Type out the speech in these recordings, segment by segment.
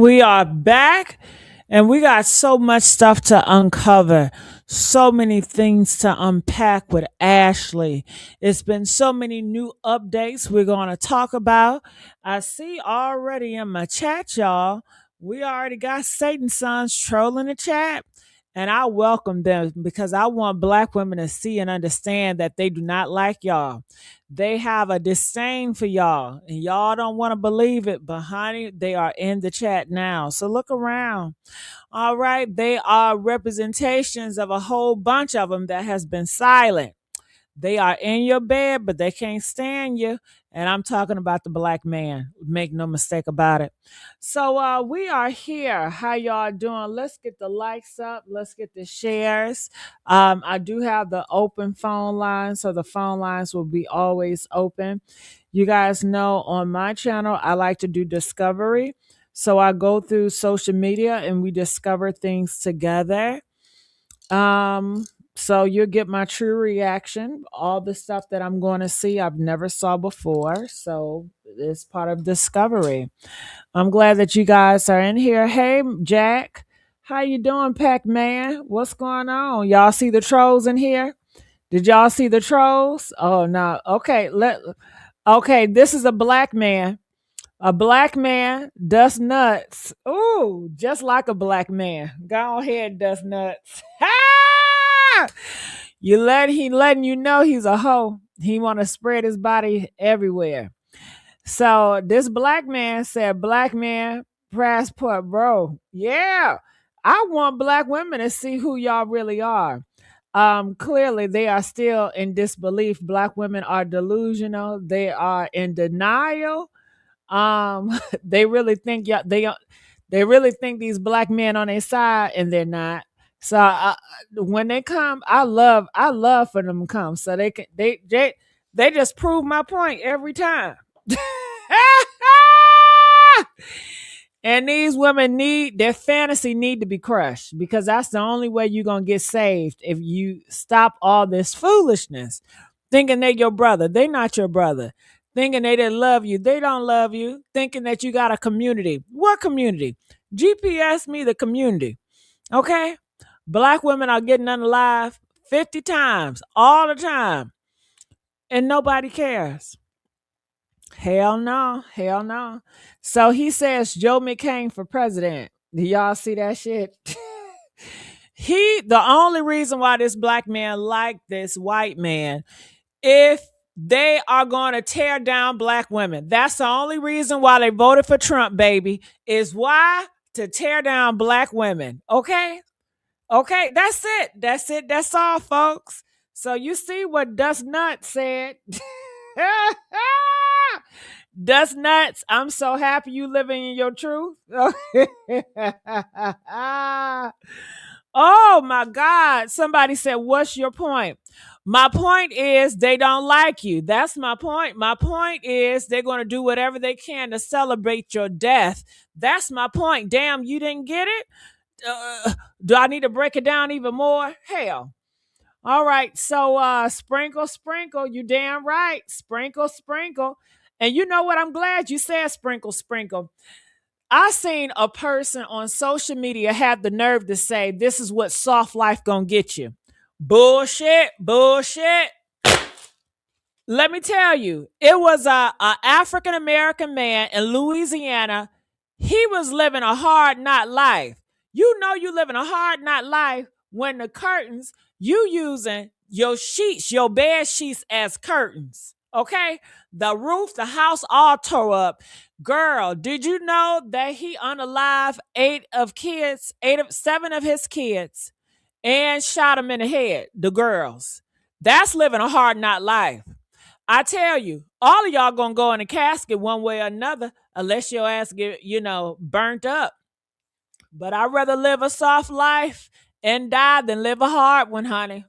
We are back and we got so much stuff to uncover, so many things to unpack with Ashley. It's been so many new updates we're going to talk about. I see already in my chat, y'all, we already got Satan sons trolling the chat. And I welcome them because I want black women to see and understand that they do not like y'all. They have a disdain for y'all, and y'all don't want to believe it, but honey, they are in the chat now. So look around. All right, they are representations of a whole bunch of them that has been silent. They are in your bed, but they can't stand you. And I'm talking about the black man. Make no mistake about it. So we are here. How y'all doing? Let's get the likes up. Let's get the shares. I do have the open phone line, so the phone lines will be always open. You guys know on my channel, I like to do discovery. So I go through social media and we discover things together. So you'll get my true reaction. All the stuff that I'm going to see, I've never saw before. So it's part of discovery. I'm glad that you guys are in here. Hey, Jack, how you doing, Pac-Man? What's going on? Y'all see the trolls in here? Did y'all see the trolls? Oh no. Okay, this is a black man. A black man does nuts. Ooh, just like a black man. Go ahead, does nuts. He letting you know he's a hoe. He want to spread his body everywhere. So this black man said, black man passport, bro. Yeah. I want black women to see who y'all really are. Clearly they are still in disbelief. Black women are delusional. They are in denial. They really think they really think these black men on their side, and they're not. So when they come, I love for them to come. So they just prove my point every time. And these women their fantasy need to be crushed, because that's the only way you're gonna get saved, if you stop all this foolishness. Thinking they your brother. They not your brother. Thinking they didn't love you. They don't love you. Thinking that you got a community. What community? GPS me the community. Okay? Black women are getting unalive 50 times all the time. And nobody cares. Hell no. Hell no. So he says Joe McCain for president. Do y'all see that shit? The only reason why this black man liked this white man, if they are going to tear down black women. That's the only reason why they voted for Trump, baby, is why? To tear down black women. Okay? Okay, that's it. That's it. That's all, folks. So you see what Dust Nuts said. Dust Nuts, I'm so happy you living in your truth. Oh my God. Somebody said, what's your point? My point is they don't like you. That's my point. My point is they're going to do whatever they can to celebrate your death. That's my point. Damn, you didn't get it? Do I need to break it down even more? Hell. All right. So sprinkle, sprinkle. You damn right. Sprinkle, sprinkle. And you know what? I'm glad you said sprinkle, sprinkle. I seen a person on social media have the nerve to say, this is what soft life gonna get you. Bullshit, bullshit. Let me tell you, it was a African-American man in Louisiana. He was living a hard knot life. You know you living a hard knot life when the curtains, you using your sheets, your bed sheets as curtains. Okay? The roof, the house all tore up. Girl, did you know that he unalived 7 of his kids and shot them in the head, the girls? That's living a hard knot life. I tell you, all of y'all gonna go in a casket one way or another, unless your ass get, burnt up. But I'd rather live a soft life and die than live a hard one, honey.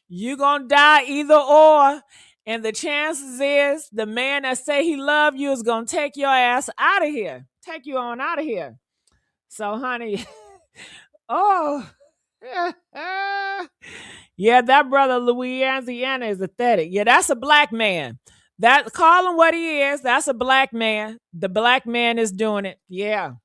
You gonna die either or. And the chances is the man that say he love you is going to take your ass out of here. Take you on out of here. So, honey, oh, yeah, that brother Louisiana is pathetic. Yeah, that's a black man. Call him what he is. That's a black man. The black man is doing it. Yeah.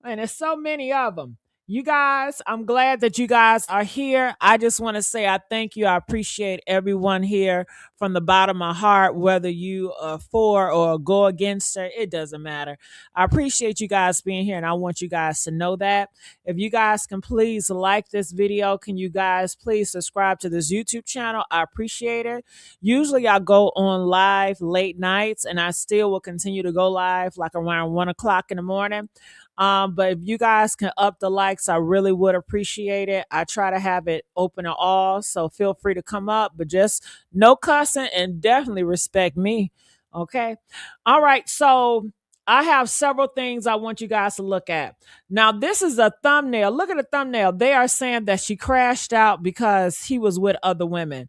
And there's so many of them. You guys, I'm glad that you guys are here. I just want to say I thank you. I appreciate everyone here from the bottom of my heart, whether you are for or go against her, it doesn't matter. I appreciate you guys being here, and I want you guys to know that. If you guys can please like this video, can you guys please subscribe to this YouTube channel? I appreciate it. Usually I go on live late nights, and I still will continue to go live like around 1 o'clock in the morning. But if you guys can up the likes, I really would appreciate it. I try to have it open to all, so feel free to come up, but just no cussing and definitely respect me. Okay. All right. So I have several things I want you guys to look at. Now, this is a thumbnail. Look at the thumbnail. They are saying that she crashed out because he was with other women.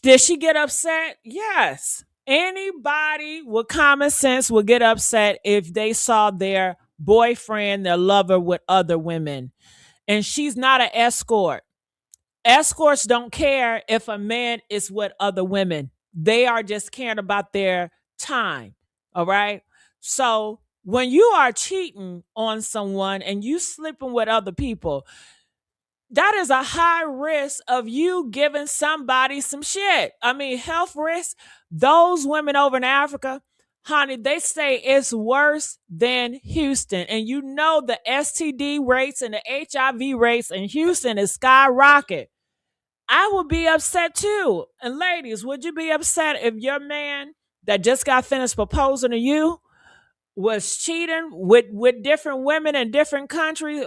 Did she get upset? Yes. Anybody with common sense would get upset if they saw their boyfriend, their lover with other women. And she's not an escort. Escorts don't care if a man is with other women. They are just caring about their time. All right. So when you are cheating on someone and you sleeping with other people, that is a high risk of you giving somebody some shit. I mean, health risk. Those women over in Africa, honey, they say it's worse than Houston. And you know the STD rates and the HIV rates in Houston is skyrocket. I would be upset too. And ladies, would you be upset if your man that just got finished proposing to you was cheating with different women in different countries,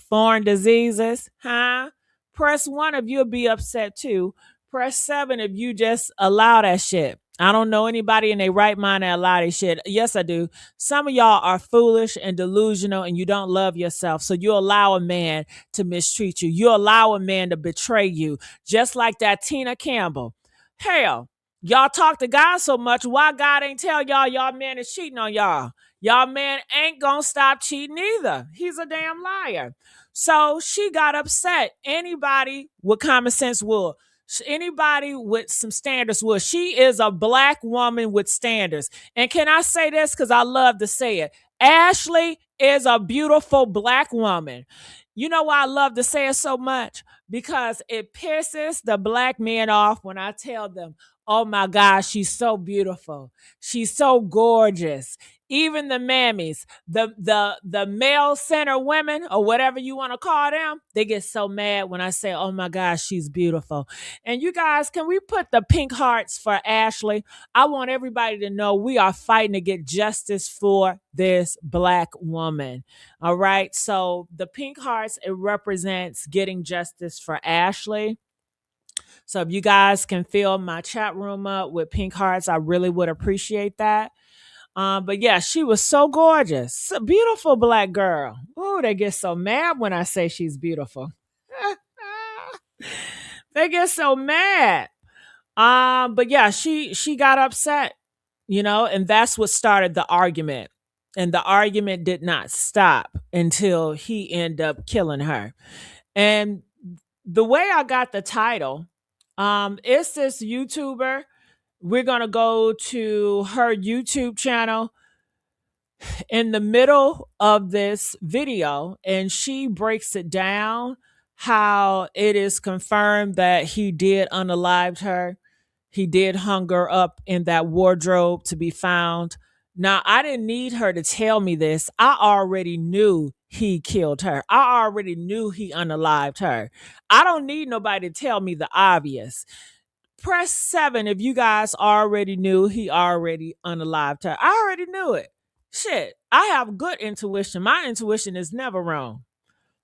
foreign diseases, huh? Press 1 if you'll be upset too. Press 7 if you just allow that shit. I don't know anybody in their right mind that allow that shit. Yes, I do. Some of y'all are foolish and delusional and you don't love yourself. So you allow a man to mistreat you. You allow a man to betray you. Just like that Tina Campbell. Hell, y'all talk to God so much. Why God ain't tell y'all man is cheating on y'all? Y'all man ain't gonna stop cheating either. He's a damn liar. So she got upset. Anybody with common sense will. Anybody with some standards will. She is a black woman with standards. And can I say this? Because I love to say it. Ashlee is a beautiful black woman. You know why I love to say it so much? Because it pisses the black men off when I tell them, oh my gosh, she's so beautiful. She's so gorgeous. Even the mammies, the male center women or whatever you want to call them, they get so mad when I say, oh my gosh, she's beautiful. And you guys, can we put the pink hearts for Ashlee? I want everybody to know we are fighting to get justice for this black woman. All right. So the pink hearts, it represents getting justice for Ashlee. So if you guys can fill my chat room up with pink hearts, I really would appreciate that. But yeah, she was so gorgeous. A beautiful black girl. Oh, they get so mad when I say she's beautiful. They get so mad. But yeah, she got upset, and that's what started the argument. And the argument did not stop until he ended up killing her. And the way I got the title, it's this YouTuber. We're gonna go to her YouTube channel in the middle of this video, and she breaks it down how it is confirmed that he did unalive her. He did hung her up in that wardrobe to be found. Now, I didn't need her to tell me this. I already knew he killed her. I already knew he unalived her. I don't need nobody to tell me the obvious. Press 7 if you guys already knew he already unalived her. I already knew it. Shit, I have good intuition. My intuition is never wrong.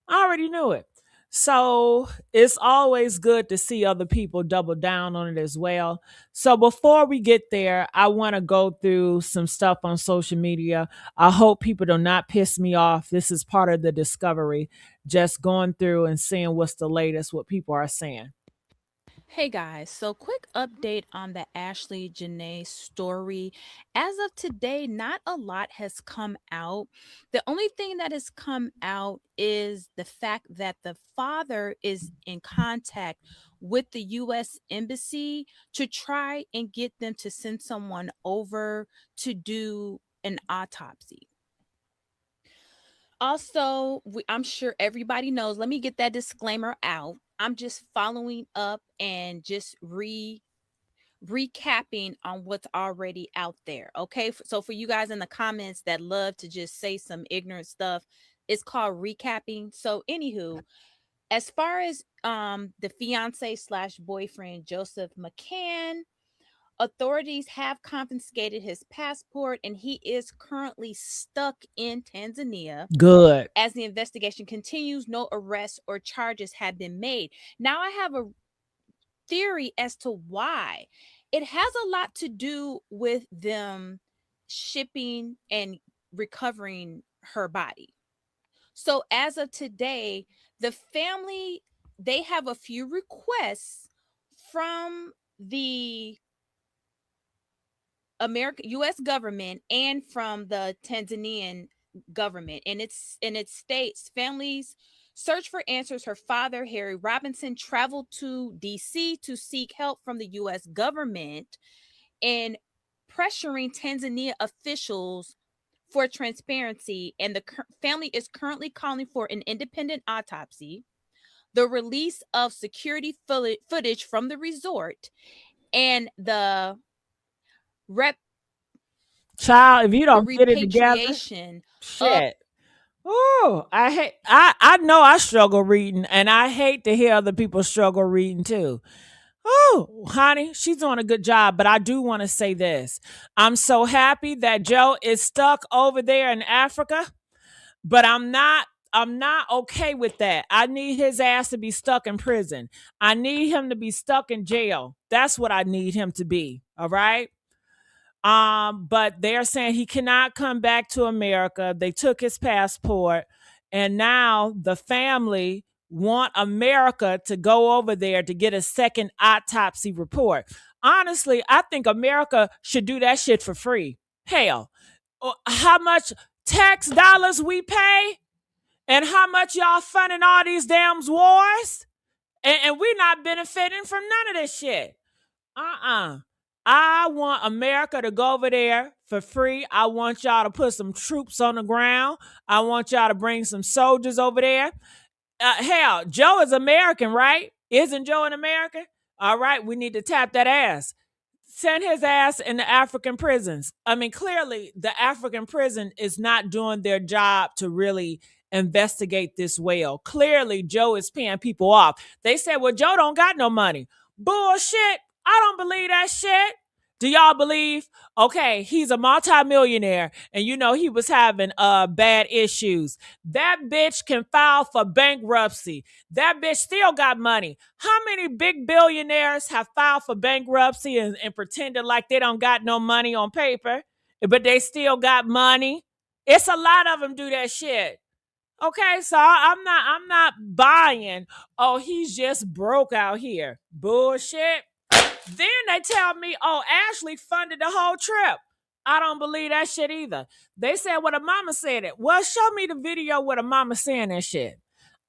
I already knew it. So it's always good to see other people double down on it as well. So before we get there, I want to go through some stuff on social media. I hope people do not piss me off. This is part of the discovery, just going through and seeing what's the latest, what people are saying. Hey guys, so quick update on the Ashlee Jenae story. As of today, not a lot has come out. The only thing that has come out is the fact that the father is in contact with the US Embassy to try and get them to send someone over to do an autopsy. Also, I'm sure everybody knows. Let me get that disclaimer out. I'm just following up and just recapping on what's already out there. Okay. So for you guys in the comments that love to just say some ignorant stuff, it's called recapping. So anywho, as far as the fiance slash boyfriend Joseph McCann, authorities have confiscated his passport and he is currently stuck in Tanzania. Good. As the investigation continues, no arrests or charges have been made. Now I have a theory as to why. It has a lot to do with them shipping and recovering her body. So as of today, the family, they have a few requests from the American US government and from the Tanzanian government. And it states families search for answers. Her father, Harry Robinson, traveled to DC to seek help from the US government in pressuring Tanzania officials for transparency. And the family is currently calling for an independent autopsy, the release of security footage from the resort, and the Child, if you don't get it together, repatriation of. shit. Oh, I know I struggle reading, and I hate to hear other people struggle reading too. Oh, honey, she's doing a good job, but I do want to say this. I'm so happy that Joe is stuck over there in Africa, but I'm not okay with that. I need his ass to be stuck in prison. I need him to be stuck in jail. That's what I need him to be. All right? But they're saying he cannot come back to America. They took his passport, and now the family want America to go over there to get a second autopsy report. Honestly, I think America should do that shit for free. Hell, how much tax dollars we pay and how much y'all funding all these damn wars, and we not benefiting from none of this shit. I want America to go over there for free. I want y'all to put some troops on the ground. I want y'all to bring some soldiers over there. Hell, Joe is American, right? Isn't Joe an American? All right, we need to tap that ass. Send his ass in the African prisons. I mean, clearly the African prison is not doing their job to really investigate this well. Clearly, Joe is paying people off. They said, well, Joe don't got no money. Bullshit. I don't believe that shit. Do y'all believe? Okay, he's a multimillionaire, and you know he was having bad issues. That bitch can file for bankruptcy. That bitch still got money. How many big billionaires have filed for bankruptcy and pretended like they don't got no money on paper, but they still got money? It's a lot of them do that shit. Okay, so I'm not buying. Oh, he's just broke out here. Bullshit. Then they tell me, oh, Ashlee funded the whole trip. I don't believe that shit either. They said what a mama said it. Well, show me the video with a mama saying that shit.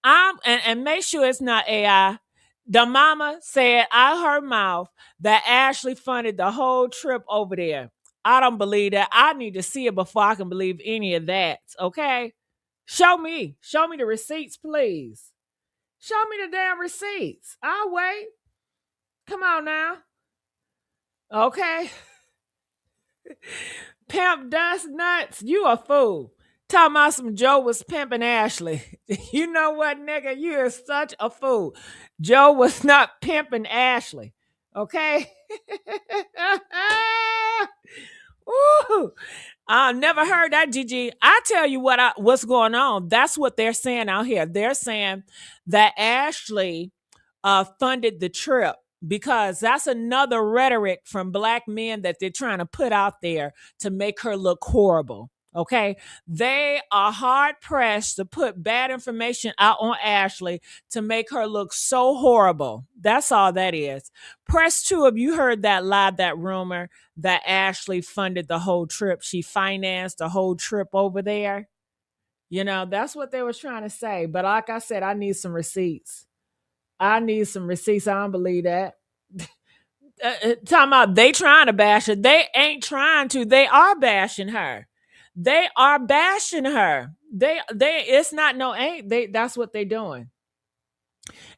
And make sure it's not AI. The mama said out her mouth that Ashlee funded the whole trip over there. I don't believe that. I need to see it before I can believe any of that. Okay? Show me. Show me the receipts, please. Show me the damn receipts. I'll wait. Come on now. Okay. Pimp Dust Nuts, you a fool. Talking about some Joe was pimping Ashlee. You know what, nigga? You are such a fool. Joe was not pimping Ashlee. Okay? Ooh. I never heard that, Gigi. I tell you what's going on. That's what they're saying out here. They're saying that Ashlee funded the trip because that's another rhetoric from black men that they're trying to put out there to make her look horrible. Okay. They are hard pressed to put bad information out on Ashlee to make her look so horrible. That's all that is. Press 2 of you heard that lie, that rumor that Ashlee funded the whole trip. She financed the whole trip over there. You know, that's what they was trying to say. But like I said, I need some receipts. I need some receipts. I don't believe that. Talking about they trying to bash her. They ain't trying to. They are bashing her. They are bashing her. They it's not no ain't they that's what they doing.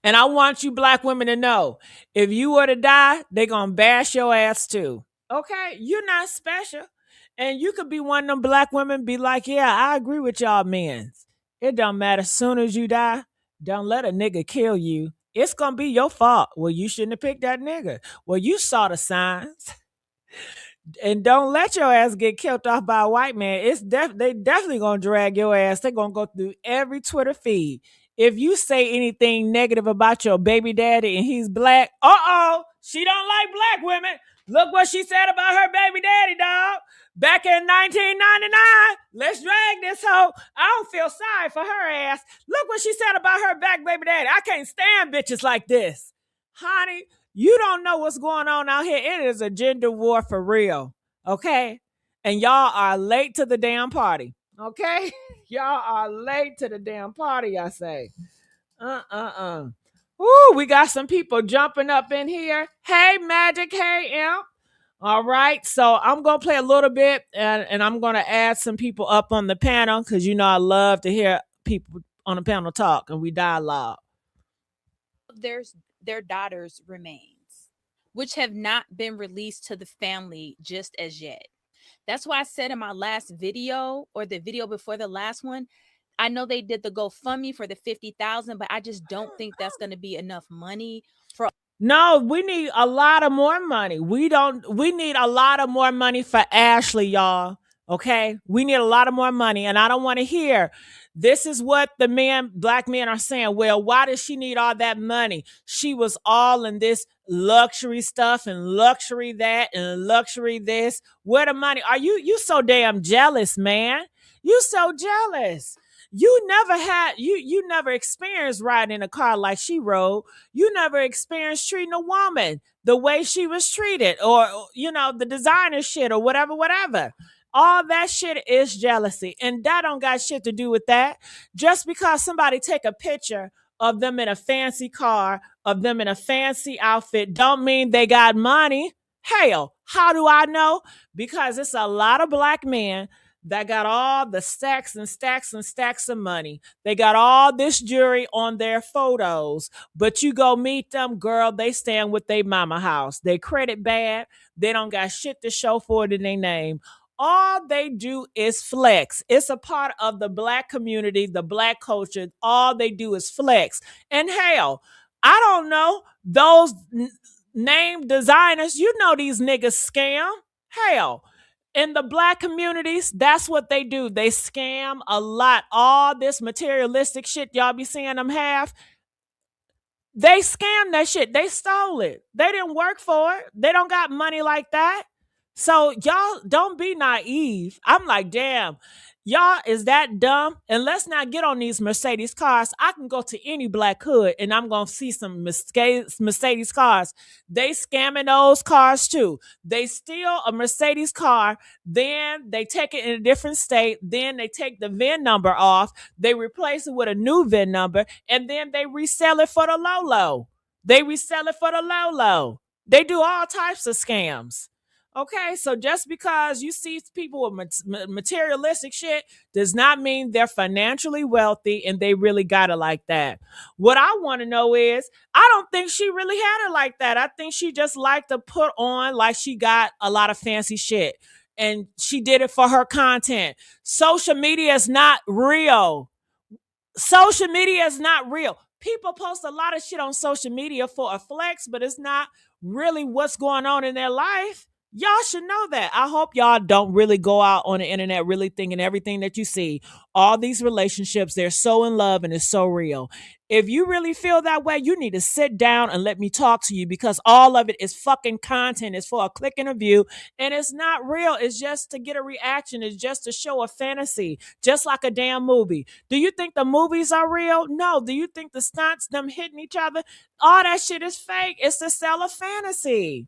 And I want you black women to know, if you were to die, they gonna bash your ass too. Okay? You're not special. And you could be one of them black women, be like, yeah, I agree with y'all men. It don't matter. As soon as you die, don't let a nigga kill you. It's gonna be your fault. Well, you shouldn't have picked that nigga. Well, you saw the signs. And don't let your ass get killed off by a white man. They definitely gonna drag your ass. They're gonna go through every Twitter feed. If you say anything negative about your baby daddy and he's black, she don't like black women. Look what she said about her baby daddy, dog. Back in 1999. Let's drag this hoe. I don't feel sorry for her ass. Look what she said about her back baby daddy. I can't stand bitches like this. Honey, you don't know what's going on out here. It is a gender war for real. Okay? And y'all are late to the damn party. Okay? Y'all are late to the damn party, I say. Ooh, we got some people jumping up in here. Hey, Magic. Hey, Imp. All right. So I'm going to play a little bit and I'm going to add some people up on the panel because, I love to hear people on the panel talk and we dialogue. Their daughters' remains, which have not been released to the family just as yet. That's why I said in my last video or the video before the last one, I know they did the GoFundMe for the 50,000, but I just don't think that's going to be enough money for. No, we need a lot of more money. We need a lot of more money for Ashlee, y'all. Okay? We need a lot of more money. And I don't want to hear this is what the black men are saying. Well, why does she need all that money? She was all in this luxury stuff and luxury that and luxury this. Where the money? Are you so damn jealous, man? You so jealous. You never experienced riding in a car like she rode. You never experienced treating a woman the way she was treated, or the designer shit or whatever. All that shit is jealousy, and that don't got shit to do with that. Just because somebody take a picture of them in a fancy car, of them in a fancy outfit, don't mean they got money. Hell, how do I know? Because it's a lot of black men that got all the stacks and stacks and stacks of money. They got all this jewelry on their photos, but you go meet them, girl, they stand with their mama house. They credit bad. They don't got shit to show for it in their name. All they do is flex. It's a part of the black community, the black culture. All they do is flex. And hell, I don't know, those name designers, these niggas scam. Hell, in the black communities, that's what they do. They scam a lot. All this materialistic shit y'all be seeing them have, they scam that shit. They stole it. They didn't work for it. They don't got money like that. So y'all don't be naive. I'm like, damn, y'all is that dumb? And let's not get on these Mercedes cars. I can go to any black hood and I'm going to see some Mercedes cars. They scamming those cars too. They steal a Mercedes car, then they take it in a different state, then they take the VIN number off, they replace it with a new VIN number, and then they resell it for the low. They resell it for the low. They do all types of scams. Okay, so just because you see people with materialistic shit does not mean they're financially wealthy and they really got it like that. What I want to know is, I don't think she really had it like that. I think she just liked to put on like she got a lot of fancy shit and she did it for her content. Social media is not real. Social media is not real. People post a lot of shit on social media for a flex, but it's not really what's going on in their life. Y'all should know that. I hope y'all don't really go out on the internet really thinking everything that you see, all these relationships, they're so in love and it's so real. If you really feel that way, you need to sit down and let me talk to you, because all of it is fucking content. It's for a click and a view, and it's not real. It's just to get a reaction. It's just to show a fantasy, just like a damn movie. Do you think the movies are real? No. Do you think the stunts, them hitting each other, all that shit is fake? It's to sell a fantasy.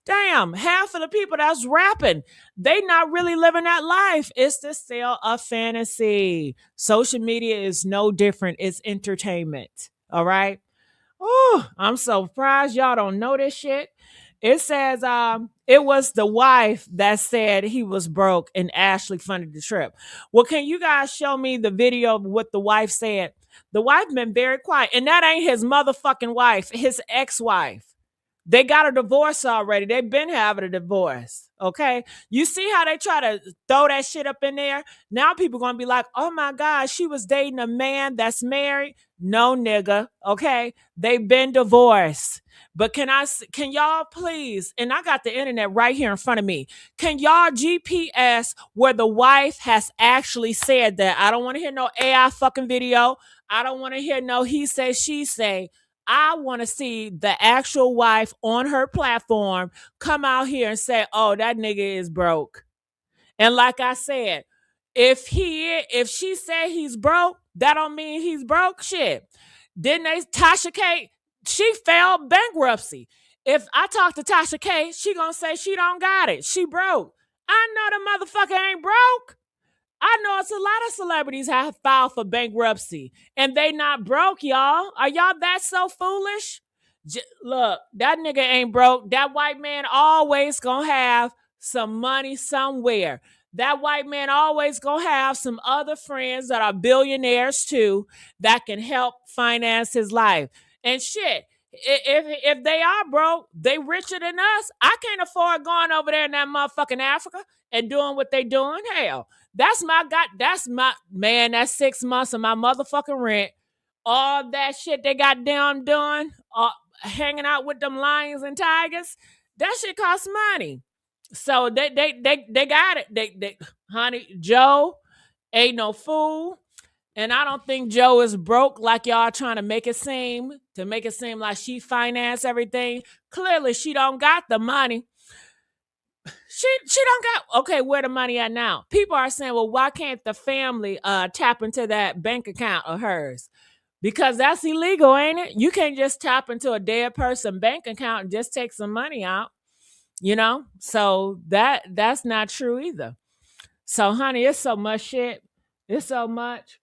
Damn, half of the people that's rapping, they not really living that life. It's to sell a fantasy. Social media is no different. It's entertainment. All right. Oh, I'm so surprised y'all don't know this shit. It says, It was the wife that said he was broke and Ashlee funded the trip. Well, can you guys show me the video of what the wife said? The wife been very quiet, and that ain't his motherfucking wife, his ex-wife. They got a divorce already. They've been having a divorce. Okay. You see how they try to throw that shit up in there? Now people gonna be like, oh my God, she was dating a man that's married. No, nigga. Okay. They've been divorced. But can y'all please, and I got the internet right here in front of me. Can y'all GPS where the wife has actually said that? I don't want to hear no AI fucking video. I don't want to hear no he say, she say. I want to see the actual wife on her platform come out here and say, "Oh, that nigga is broke." And like I said, if she said he's broke, that don't mean he's broke. Shit, didn't they? Tasha K, she failed bankruptcy. If I talk to Tasha K, she gonna say she don't got it. She broke. I know the motherfucker ain't broke. I know it's a lot of celebrities have filed for bankruptcy and they not broke, y'all. Are y'all that so foolish? Look, that nigga ain't broke. That white man always gonna have some money somewhere. That white man always gonna have some other friends that are billionaires too that can help finance his life. And shit, if they are broke, they richer than us. I can't afford going over there in that motherfucking Africa and doing what they doing. Hell, that's my man, that's 6 months of my motherfucking rent. All that shit they got down doing, hanging out with them lions and tigers, that shit costs money. So they got it. They honey, Joe ain't no fool. And I don't think Joe is broke like y'all trying to make it seem like she financed everything. Clearly, she don't got the money. She don't got, okay, where the money at now? People are saying, well, why can't the family tap into that bank account of hers? Because that's illegal, ain't it? You can't just tap into a dead person bank account and just take some money out, you know? So that's not true either. So, honey, it's so much shit. It's so much.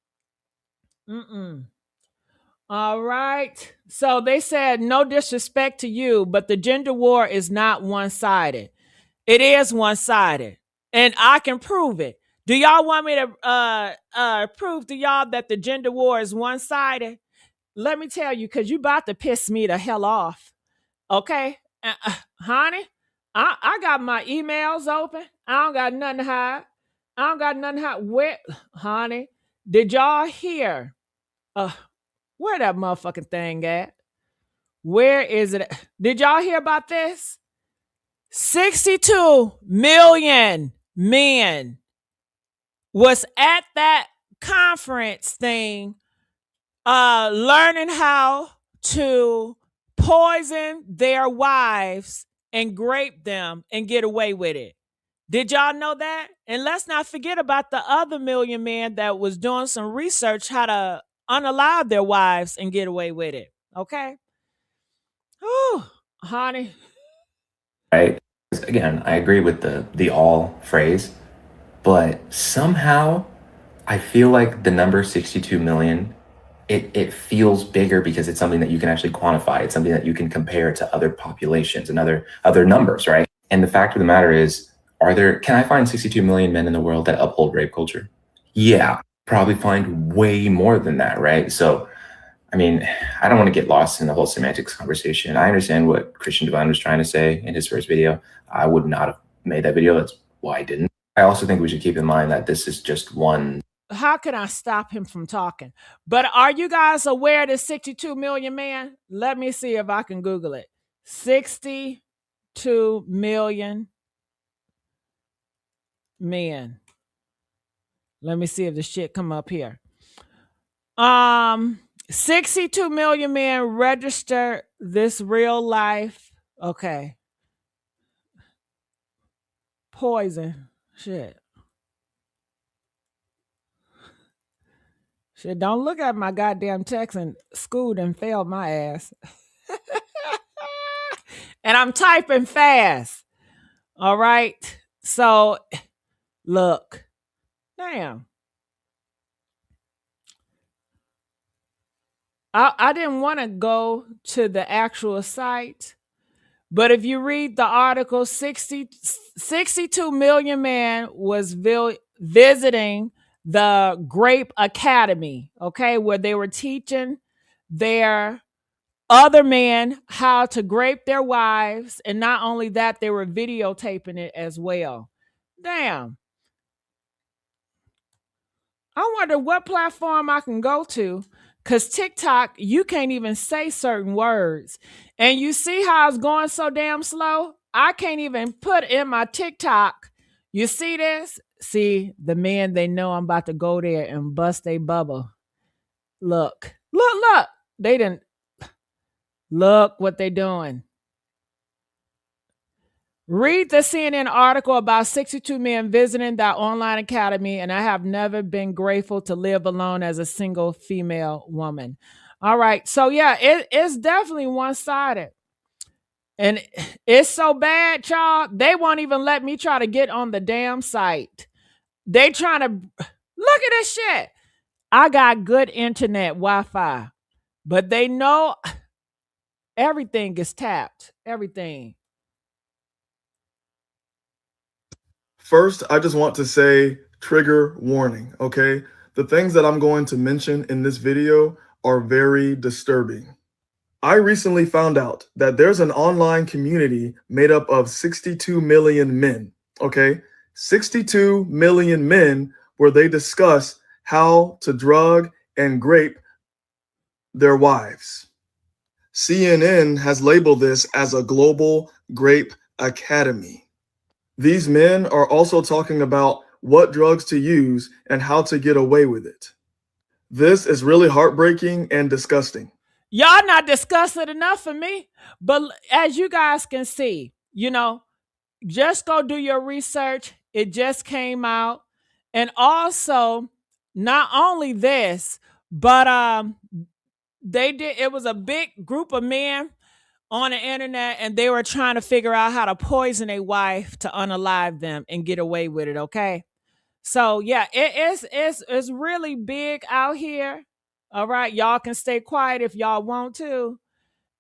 Mm-mm. All right. So they said, no disrespect to you, but the gender war is not one sided. It is one sided, and I can prove it. Do y'all want me to prove to y'all that the gender war is one sided? Let me tell you, because you about to piss me the hell off. Okay? Honey, I got my emails open. I don't got nothing to hide. I don't got nothing to hide. Where, honey, did y'all hear? Uh, where that motherfucking thing at? Where is it? Did y'all hear about this? 62 million men was at that conference thing learning how to poison their wives and grape them and get away with it. Did y'all know that? And let's not forget about the other million men that was doing some research how to unalive their wives and get away with it. Okay? Whew, honey. Right? Again, I agree with the all phrase, but somehow I feel like the number 62 million, it feels bigger because it's something that you can actually quantify. It's something that you can compare to other populations and other numbers, right? And the fact of the matter is, can I find 62 million men in the world that uphold rape culture? Yeah, probably find way more than that, right? So I mean, I don't want to get lost in the whole semantics conversation. I understand what Christian Divine was trying to say in his first video. I would not have made that video. That's why I didn't. I also think we should keep in mind that this is just one. How can I stop him from talking? But are you guys aware that 62 million man? Let me see if I can Google it. 62 million men. Let me see if the shit come up here. 62 million men register this real life. Okay. Poison. Shit. Shit, don't look at my goddamn text and schooled and failed my ass. And I'm typing fast. All right. So, look. Damn. I didn't want to go to the actual site, But if you read the article, 62 million men was visiting the Grape Academy, okay, where they were teaching their other men how to grape their wives. And not only that, they were videotaping it as well. Damn. I wonder what platform I can go to, because TikTok, you can't even say certain words. And you see how it's going so damn slow? I can't even put in my TikTok. You see this? See, the men, they know I'm about to go there and bust a bubble. Look. They didn't. Look what they're doing. Read the CNN article about 62 men visiting that online academy, and I have never been grateful to live alone as a single female woman. All right. So, yeah, it's definitely one-sided. And it's so bad, y'all, they won't even let me try to get on the damn site. They trying to... Look at this shit. I got good internet, Wi-Fi, but they know everything is tapped. Everything. First, I just want to say trigger warning, okay? The things that I'm going to mention in this video are very disturbing. I recently found out that there's an online community made up of 62 million men, okay? 62 million men where they discuss how to drug and grape their wives. CNN has labeled this as a global grape academy. These men are also talking about what drugs to use and how to get away with it. This is really heartbreaking and disgusting. Y'all not discussing enough for me. But as you guys can see, just go do your research. It just came out. And also, not only this, but it was a big group of men on the internet, and they were trying to figure out how to poison a wife to unalive them and get away with it, okay? So, yeah, it's really big out here. All right, y'all can stay quiet if y'all want to.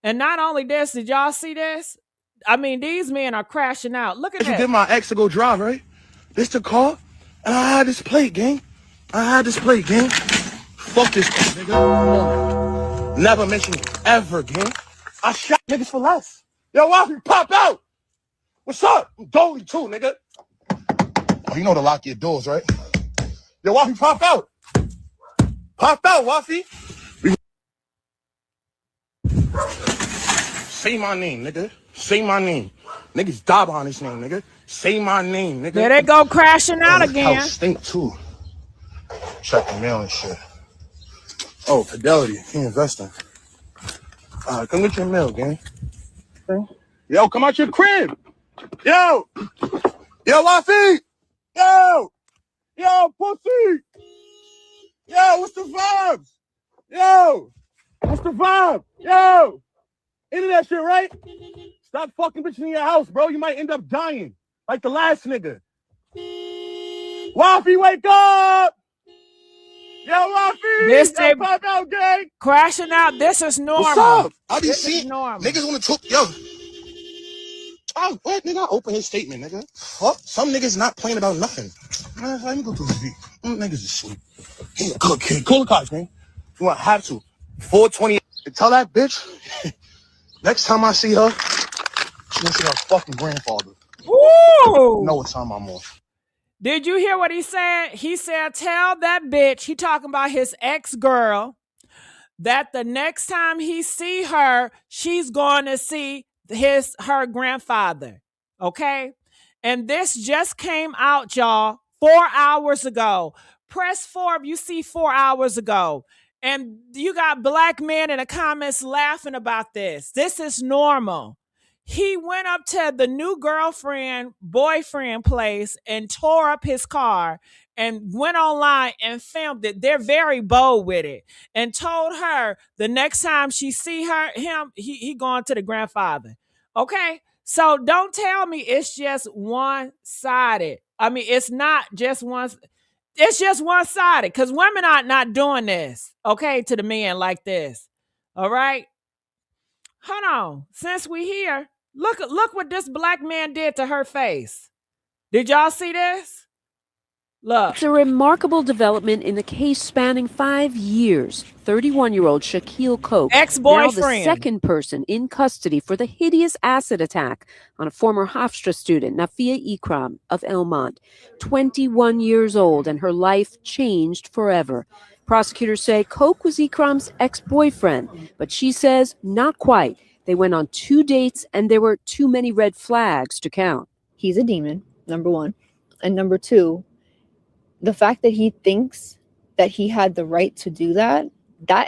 And not only this, did y'all see this? I mean, these men are crashing out. Look at You that. get my ex to go drive, right? This the car, and I had this plate, gang. Fuck this car, nigga. Never mention it ever, gang. I shot niggas for less. Yo, Waffy, pop out. What's up? I'm Dolly too, nigga. Oh, you know to lock your doors, right? Yo, Waffy, pop out. Pop out, Waffy. Say my name, nigga. Say my name. Niggas die behind this name, nigga. Say my name, nigga. There they go crashing out again. House stink too. Check the mail and shit. Oh, Fidelity. He investing. Come get your mail, gang. Okay. Yo, come out your crib. Yo, Wafi. Yo, pussy. Yo, what's the vibes? Yo, what's the vibe? Yo, internet shit, right? Stop fucking bitching in your house, bro. You might end up dying like the last nigga. Wafi, wake up! Yo, Wafi! This Yo, pop out, gang! Crashing out. This is normal. What's up? I be This is seeing normal. niggas want to talk. Yo, oh, what nigga? Open his statement, nigga. Fuck, some niggas not playing about nothing. Let me go through his beat. Niggas is asleep. He a good kid. Call the cops, man. You want to have to. 420. Tell that bitch. Next time I see her, she gonna see her fucking grandfather. Woo! Know what time I'm on. Did you hear what he said? He said, tell that bitch, he talking about his ex-girl, that the next time he see her, she's going to see her grandfather. Okay? And this just came out, y'all, 4 hours ago. Press 4 if you see 4 hours ago. And you got black men in the comments laughing about this. This is normal. He went up to the new boyfriend place and tore up his car and went online and filmed it. They're very bold with it and told her the next time she see him, he going to the grandfather. Okay. So don't tell me it's just one-sided. I mean, it's not just one. It's just one-sided because women are not doing this, okay, to the men like this. All right. Hold on. Since we here, Look what this black man did to her face. Did y'all see this? Look. It's a remarkable development in the case spanning 5 years. 31-year-old Shaquille Koch, now the Ex-boyfriend. second person in custody for the hideous acid attack on a former Hofstra student, Nafia Ikram of Elmont. 21 years old, and her life changed forever. Prosecutors say Koch was Ikram's ex-boyfriend, but she says not quite. They went on 2 dates, and there were too many red flags to count. He's a demon, number one. And number two, the fact that he thinks that he had the right to do that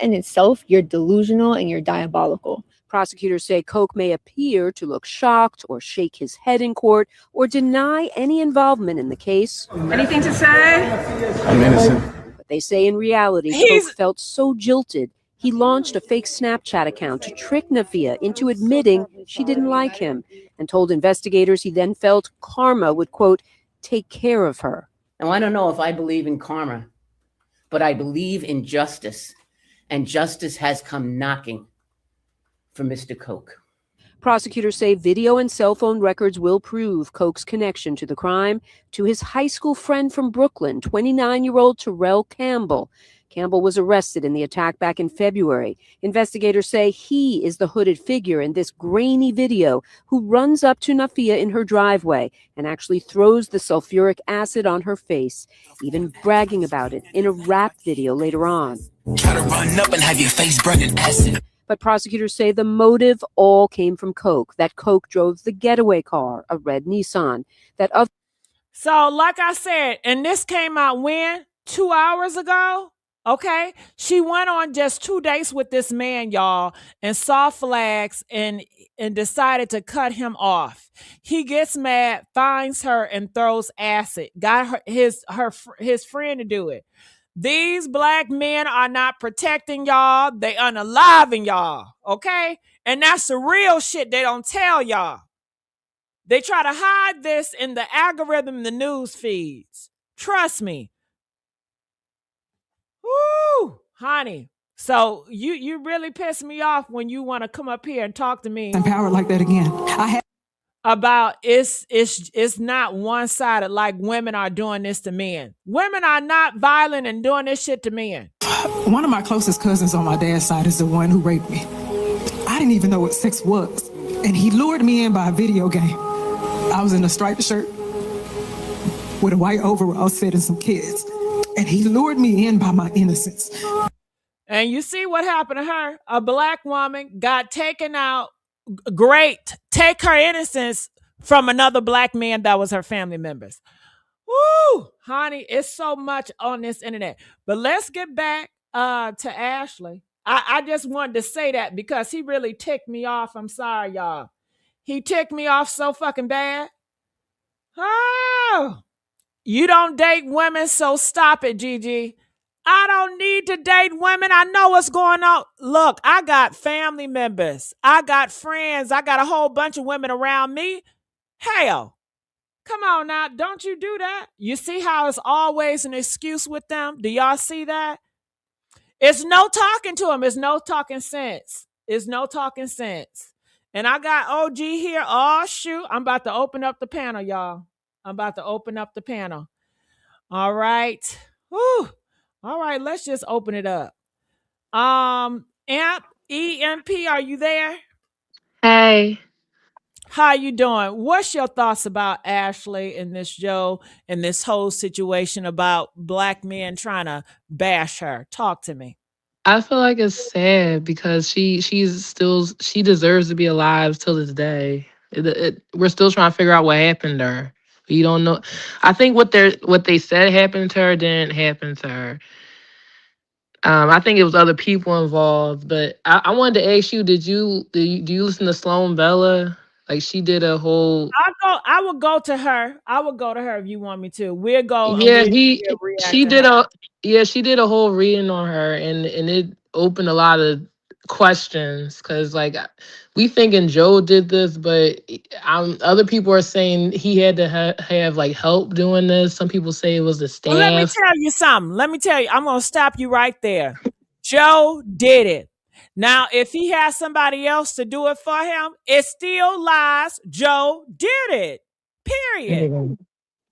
in itself, you're delusional and you're diabolical. Prosecutors say Koch may appear to look shocked or shake his head in court or deny any involvement in the case. Anything to say? I'm innocent. But they say in reality, Koch felt so jilted, he launched a fake Snapchat account to trick Nafia into admitting she didn't like him, and told investigators he then felt karma would, quote, take care of her. Now, I don't know if I believe in karma, but I believe in justice, and justice has come knocking for Mr. Koch. Prosecutors say video and cell phone records will prove Koch's connection to the crime, to his high school friend from Brooklyn, 29-year-old Terrell Campbell. Campbell was arrested in the attack back in February. Investigators say he is the hooded figure in this grainy video who runs up to Nafia in her driveway and actually throws the sulfuric acid on her face, even bragging about it in a rap video later on. Try to run up and have your face burned in acid. But prosecutors say the motive all came from Koch, that Koch drove the getaway car, a red Nissan, So, like I said, and this came out when? 2 hours ago? Okay, she went on just 2 dates with this man, y'all, and saw flags and decided to cut him off. He gets mad, finds her, and throws acid. Got his friend to do it. These black men are not protecting y'all. They unaliving y'all, okay? And that's the real shit they don't tell y'all. They try to hide this in the algorithm, the news feeds. Trust me. Woo, honey. So you really piss me off when you want to come up here and talk to me empowered like that again. About it's not one-sided like women are doing this to men. Women are not violent and doing this shit to men. One of my closest cousins on my dad's side is the one who raped me. I didn't even know what sex was, and he lured me in by a video game. I was in a striped shirt with a white overall set and some kids. And he lured me in by my innocence. And you see what happened to her? A black woman got taken out. Great. Take her innocence from another black man that was her family members. Woo! Honey, it's so much on this internet. But let's get back to Ashlee. I just wanted to say that because he really ticked me off. I'm sorry, y'all. He ticked me off so fucking bad. Oh! You don't date women, so stop it, Gigi. I don't need to date women. I know what's going on. Look, I got family members. I got friends. I got a whole bunch of women around me. Hell, come on now. Don't you do that? You see how it's always an excuse with them? Do y'all see that? It's no talking to them. It's no talking sense. It's no talking sense. And I got OG here. Oh, shoot. I'm about to open up the panel, y'all. I'm about to open up the panel. All right. Whew. All right, let's just open it up. EMP, are you there? Hey. How you doing? What's your thoughts about Ashlee and this Joe and this whole situation about black men trying to bash her? Talk to me. I feel like it's sad because she deserves to be alive till this day. We're still trying to figure out what happened to her. You don't know. I think what they said happened to her didn't happen to her. I think it was other people involved. But I wanted to ask you, do you listen to Sloan Bella? Like she did a whole. I would go to her. I would go to her if you want me to. We'll go. Yeah, she did a whole reading on her, and it opened a lot of questions because like we thinking Joe did this, but other people are saying he had to have like help doing this. Some people say it was the staff. Well, let me tell you something. I'm gonna stop you right there. Joe did it. Now, if he has somebody else to do it for him, it still lies. Joe did it. Period. Mhm.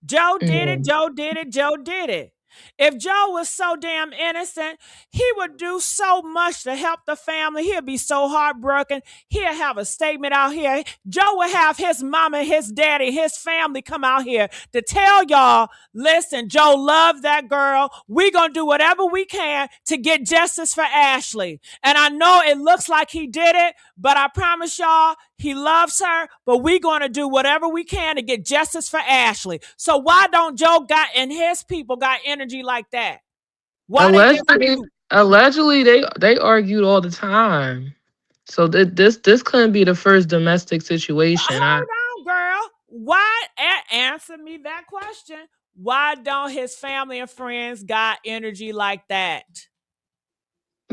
Joe did it. Mhm. Joe did it. Joe did it. If Joe was so damn innocent, he would do so much to help the family. He'd be so heartbroken. He'd have a statement out here. Joe would have his mama, his daddy, his family come out here to tell y'all, listen, Joe loved that girl. We're going to do whatever we can to get justice for Ashlee. And I know it looks like he did it, but I promise y'all, he loves her, but we're going to do whatever we can to get justice for Ashlee. So why don't Joe and his people got energy like that? Why they just Allegedly, mute? allegedly, they argued all the time. So this couldn't be the first domestic situation. Hold on, girl. Why? Answer me that question. Why don't his family and friends got energy like that?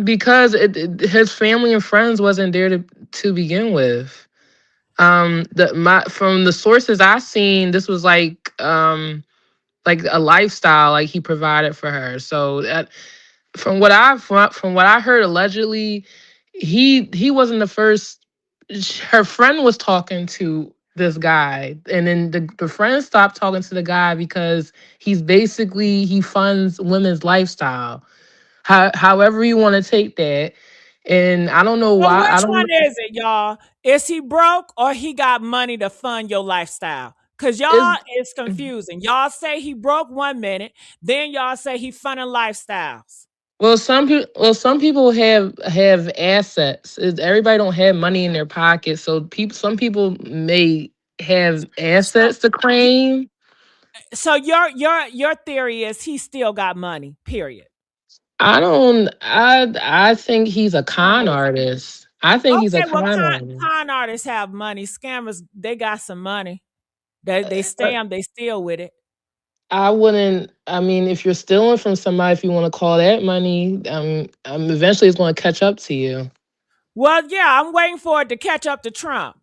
Because his family and friends wasn't there to begin with. From the sources I seen, this was like a lifestyle like he provided for her. So that from what I heard, allegedly, he wasn't the first. Her friend was talking to this guy, and then the friend stopped talking to the guy because he funds women's lifestyle. However you want to take that, and I don't know So why. I which one don't. is it, y'all? Is he broke or he got money to fund your lifestyle? Because It's y'all is confusing. Y'all say he broke 1 minute, then y'all say he funding lifestyles. Some people have assets. Everybody don't have money in their pocket, so some people may have So, assets to claim. so your theory is he still got money. Period. I don't. I think he's a con artist. I think he's a Okay, well, con artist. con artists have money. Scammers, they got some money. They stamp, they steal with it. I wouldn't. I mean, if you're stealing from somebody, if you want to call that money, eventually it's going to catch up to you. Well, yeah, I'm waiting for it to catch up to Trump.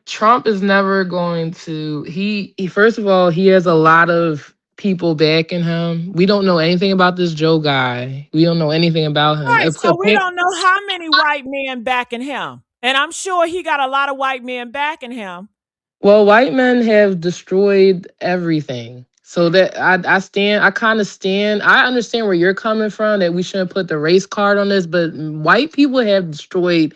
Trump is never going to. He first of all, he has a lot of people backing him. We don't know anything about this Joe guy. We don't know anything about him. Right, so we don't know how many white men backing him. And I'm sure he got a lot of white men backing him. Well, white men have destroyed everything. So that I stand, I kind of stand. I understand where you're coming from, that we shouldn't put the race card on this, but white people have destroyed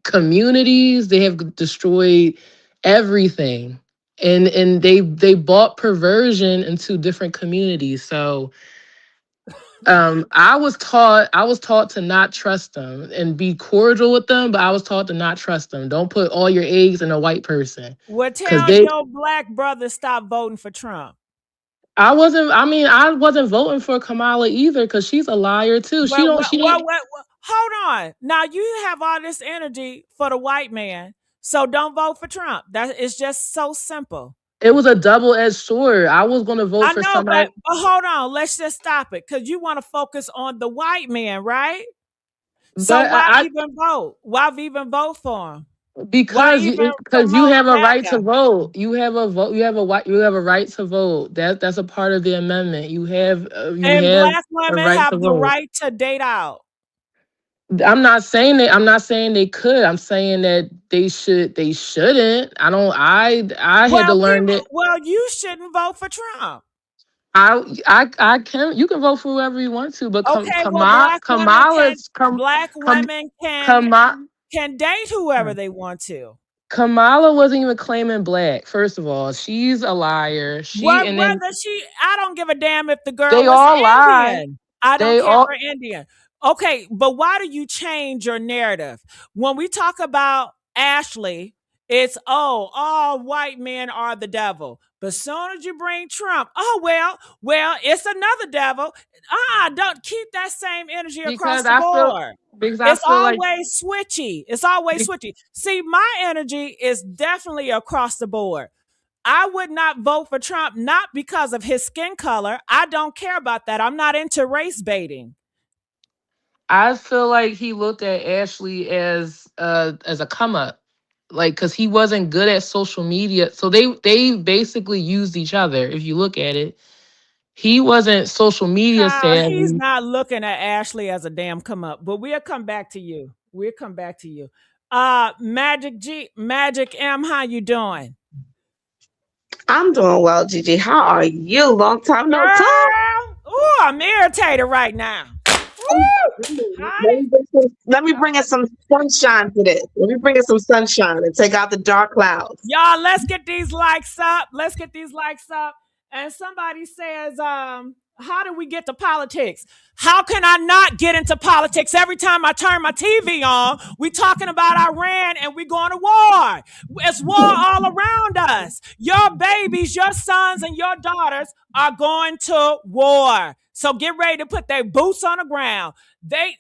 communities. They have destroyed everything, and they bought perversion into different communities. So I was taught to not trust them and be cordial with them, but I was taught to not trust them. Don't put all your eggs in a white person, Well, because tell your black brother stop voting for Trump. I wasn't voting for Kamala either, because she's a liar too. She don't she Well, hold on. Now you have all this energy for the white man, so don't vote for Trump. That is just so simple. It was a double-edged sword. I was going to vote I for know, somebody. but hold on. Let's just stop it, because you want to focus on the white man, right? So But why even vote? Why even vote for him? Why because even you promote have a right to MAGA? vote. You have a vote. You have a right to vote. That's a part of the amendment. You And have black a women right have to the vote. right to date out. I'm not saying they could. I'm saying that they should. They shouldn't. I don't. I had to learn that. Well, you shouldn't vote for Trump. I can. You can vote for whoever you want to, but Okay, well, black women Kam- can Kamala. date whoever they want to. Kamala wasn't even claiming black. First of all, she's a liar. And then I don't give a damn if the girl they was all lie. Indian. I don't They care all for Indian. Okay, but why do you change your narrative? When we talk about Ashlee, it's all white men are the devil. But as soon as you bring Trump, it's another devil. Don't keep that same energy across because the board. I It's feel like always switchy. It's always switchy. See, my energy is definitely across the board. I would not vote for Trump, not because of his skin color. I don't care about that. I'm not into race baiting. he looked at Ashley as a come up, like, because he wasn't good at social media. So they basically used each other. If you look at it, He wasn't social media He's savvy. not looking at Ashlee as a damn come up, but we'll come back to you. We'll come back to you. Magic M, how you doing? I'm doing well, Gigi. How are you? Long time no talk. Girl, ooh, I'm irritated right now. Let me bring in some sunshine to this. Let me bring in some sunshine and take out the dark clouds. Y'all, let's get these likes up. Let's get these likes up. And somebody says, how do we get to politics? How can I not get into politics? Every time I turn my TV on, we talking about Iran and we going to war. It's war all around us. Your babies, your sons and your daughters are going to war. So get ready to put their boots on the ground. They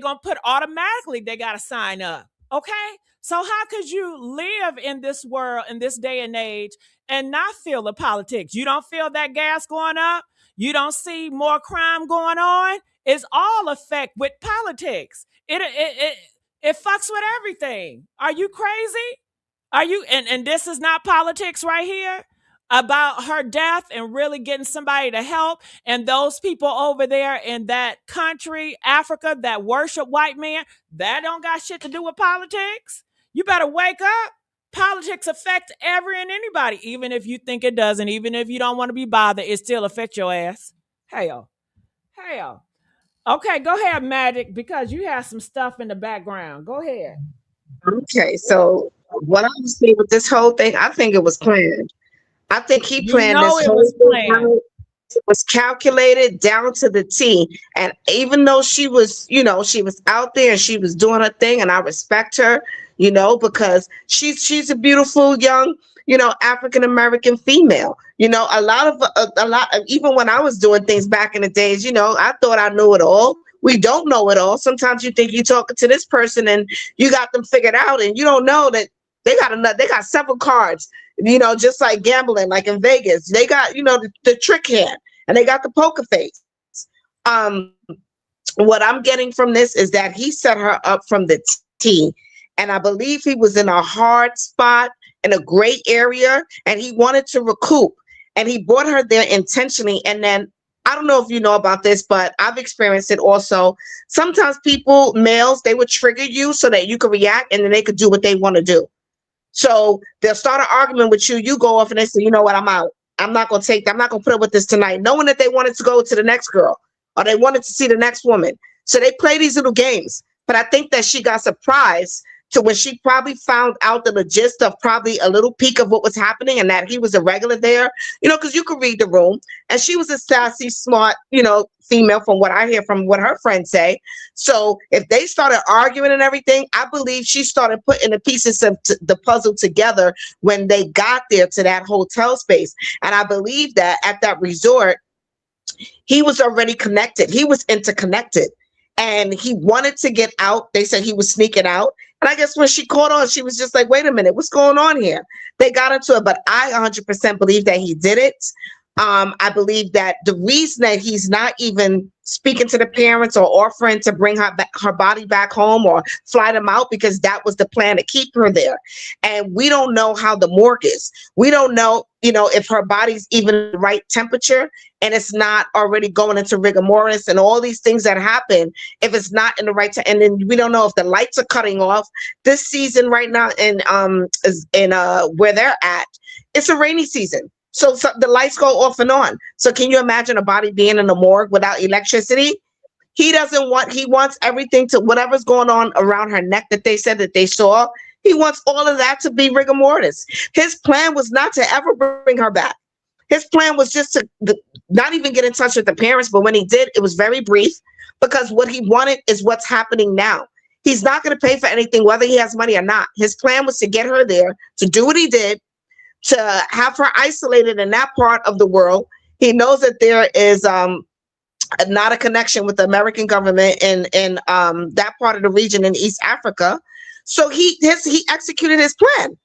gonna put automatically, they gotta sign up. Okay? So how could you live in this world, in this day and age, and not feel the politics? You don't feel that gas going up? You don't see more crime going on? It's all affect with politics. It fucks with everything. Are you crazy? Are you and this is not politics right here? About her death and really getting somebody to help, and those people over there in that country, Africa, that worship white men, that don't got shit to do with politics. You better wake up. Politics affect every and anybody, even if you think it doesn't, even if you don't want to be bothered, it still affects your ass. Hell. Okay, go ahead, Magic, because you have some stuff in the background. Go ahead. Okay, so what I'm seeing with this whole thing, I think it was planned. I think he planned this whole thing. It was calculated down to the T. And even though she was, she was out there and she was doing her thing, and I respect her, because she's a beautiful young, African American female. A lot, even when I was doing things back in the days, I thought I knew it all. We don't know it all. Sometimes you think you're talking to this person and you got them figured out, and you don't know that they got several cards. Just like gambling, like in Vegas, they got, the trick hand and they got the poker face. What I'm getting from this is that he set her up from the T. And I believe he was in a hard spot in a great area and he wanted to recoup. And he brought her there intentionally. And then I don't know if you know about this, but I've experienced it also. Sometimes people, males, they would trigger you so that you could react and then they could do what they want to do. So they'll start an argument with you. You go off and they say, you know what, I'm out. I'm not going to put up with this tonight. Knowing that they wanted to go to the next girl or they wanted to see the next woman. So they play these little games. But I think that she got surprised to when she probably found out the gist of probably a little peek of what was happening and that he was a regular there, because you could read the room. And she was a sassy, smart, female from what I hear from what her friends say. So if they started arguing and everything, I believe she started putting the pieces of the puzzle together when they got there to that hotel space. And I believe that at that resort, he was already connected. He was interconnected. And he wanted to get out. They said he was sneaking out. And I guess when she caught on, she was just like, wait a minute, what's going on here? They got into it, but I 100% believe that he did it. I believe that the reason that he's not even speaking to the parents or offering to bring her body back home or fly them out, because that was the plan to keep her there. And we don't know how the morgue is. We don't know, if her body's even the right temperature and it's not already going into rigor mortis and all these things that happen, if it's not in the right time. And then we don't know if the lights are cutting off. This season right now in where they're at, it's a rainy season. So the lights go off and on. So can you imagine a body being in the morgue without electricity? He wants everything to whatever's going on around her neck that they said that they saw. He wants all of that to be rigor mortis. His plan was not to ever bring her back. His plan was just to not even get in touch with the parents. But when he did, it was very brief, because what he wanted is what's happening now. He's not going to pay for anything, whether he has money or not. His plan was to get her there, to do what he did, to have her isolated in that part of the world. He knows that there is not a connection with the American government in that part of the region in East Africa. So he executed his plan.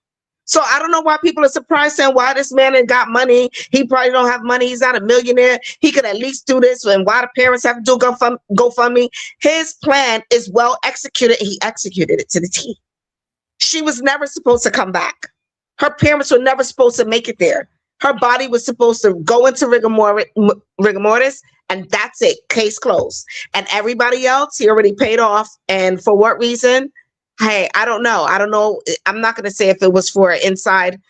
So I don't know why people are surprised saying why this man ain't got money. He probably don't have money. He's not a millionaire. He could at least do this. And why the parents have to do GoFundMe? His plan is well executed. He executed it to the T. She was never supposed to come back. Her parents were never supposed to make it there. Her body was supposed to go into rigor mortis, and that's it. Case closed. And everybody else, he already paid off. And for what reason? Hey, I don't know. I don't know. I'm not going to say if it was for inside,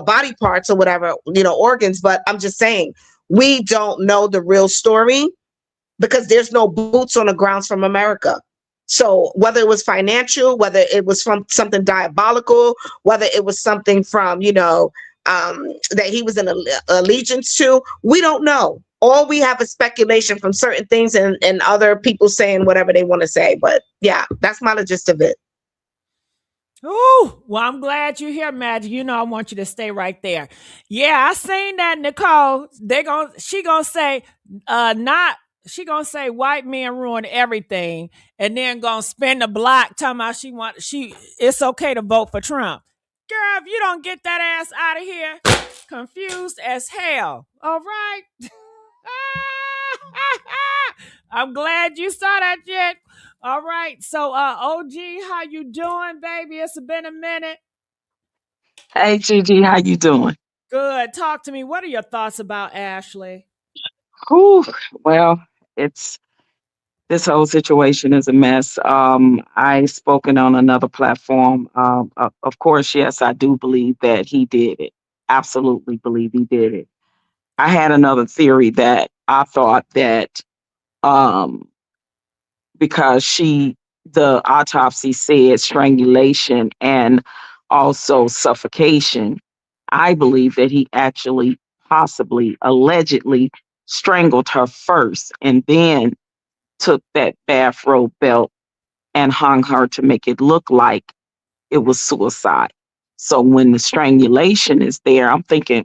body parts or whatever, organs, but I'm just saying we don't know the real story because there's no boots on the grounds from America. So whether it was financial, whether it was from something diabolical, whether it was something from, that he was in allegiance to, we don't know. All we have is speculation from certain things and other people saying whatever they want to say. But yeah, that's my gist of it. Oh, well, I'm glad you're here, Magic. I want you to stay right there. Yeah, I seen that, Nicole. She gonna say, she gonna say white men ruin everything, and then gonna spin the block talking about it's okay to vote for Trump. Girl, if you don't get that ass out of here, confused as hell. All right. I'm glad you saw that, Jet. All right. So, OG, how you doing, baby? It's been a minute. Hey, Gigi, how you doing? Good. Talk to me. What are your thoughts about Ashlee? Whew, well, this whole situation is a mess. I've spoken on another platform. Of course, yes, I do believe that he did it. Absolutely believe he did it. I had another theory that I thought that because the autopsy said strangulation and also suffocation, I believe that he actually possibly allegedly strangled her first and then took that bathrobe belt and hung her to make it look like it was suicide. So when the strangulation is there, I'm thinking,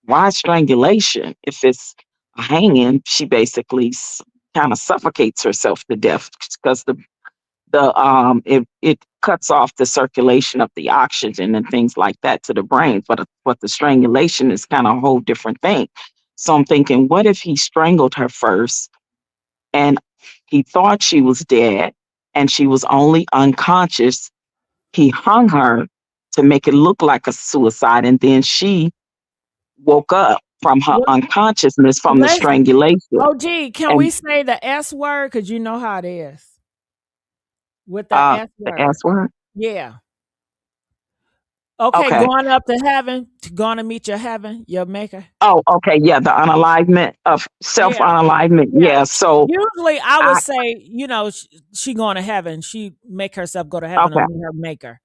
why strangulation? If it's a hanging, she basically kind of suffocates herself to death because it cuts off the circulation of the oxygen and things like that to the brain. But the strangulation is kind of a whole different thing. So I'm thinking, what if he strangled her first and he thought she was dead and she was only unconscious? He hung her to make it look like a suicide, and then she woke up from her unconsciousness from the strangulation. OG, can we say the S word? Because you know how it is. With the S word. The S word? Yeah. Okay, going up to heaven, going to meet your heaven, your maker. Oh, okay. Yeah, the unalivement of self-unalivement. Yeah. So usually I would say, she going to heaven. She make herself go to heaven and meet her maker.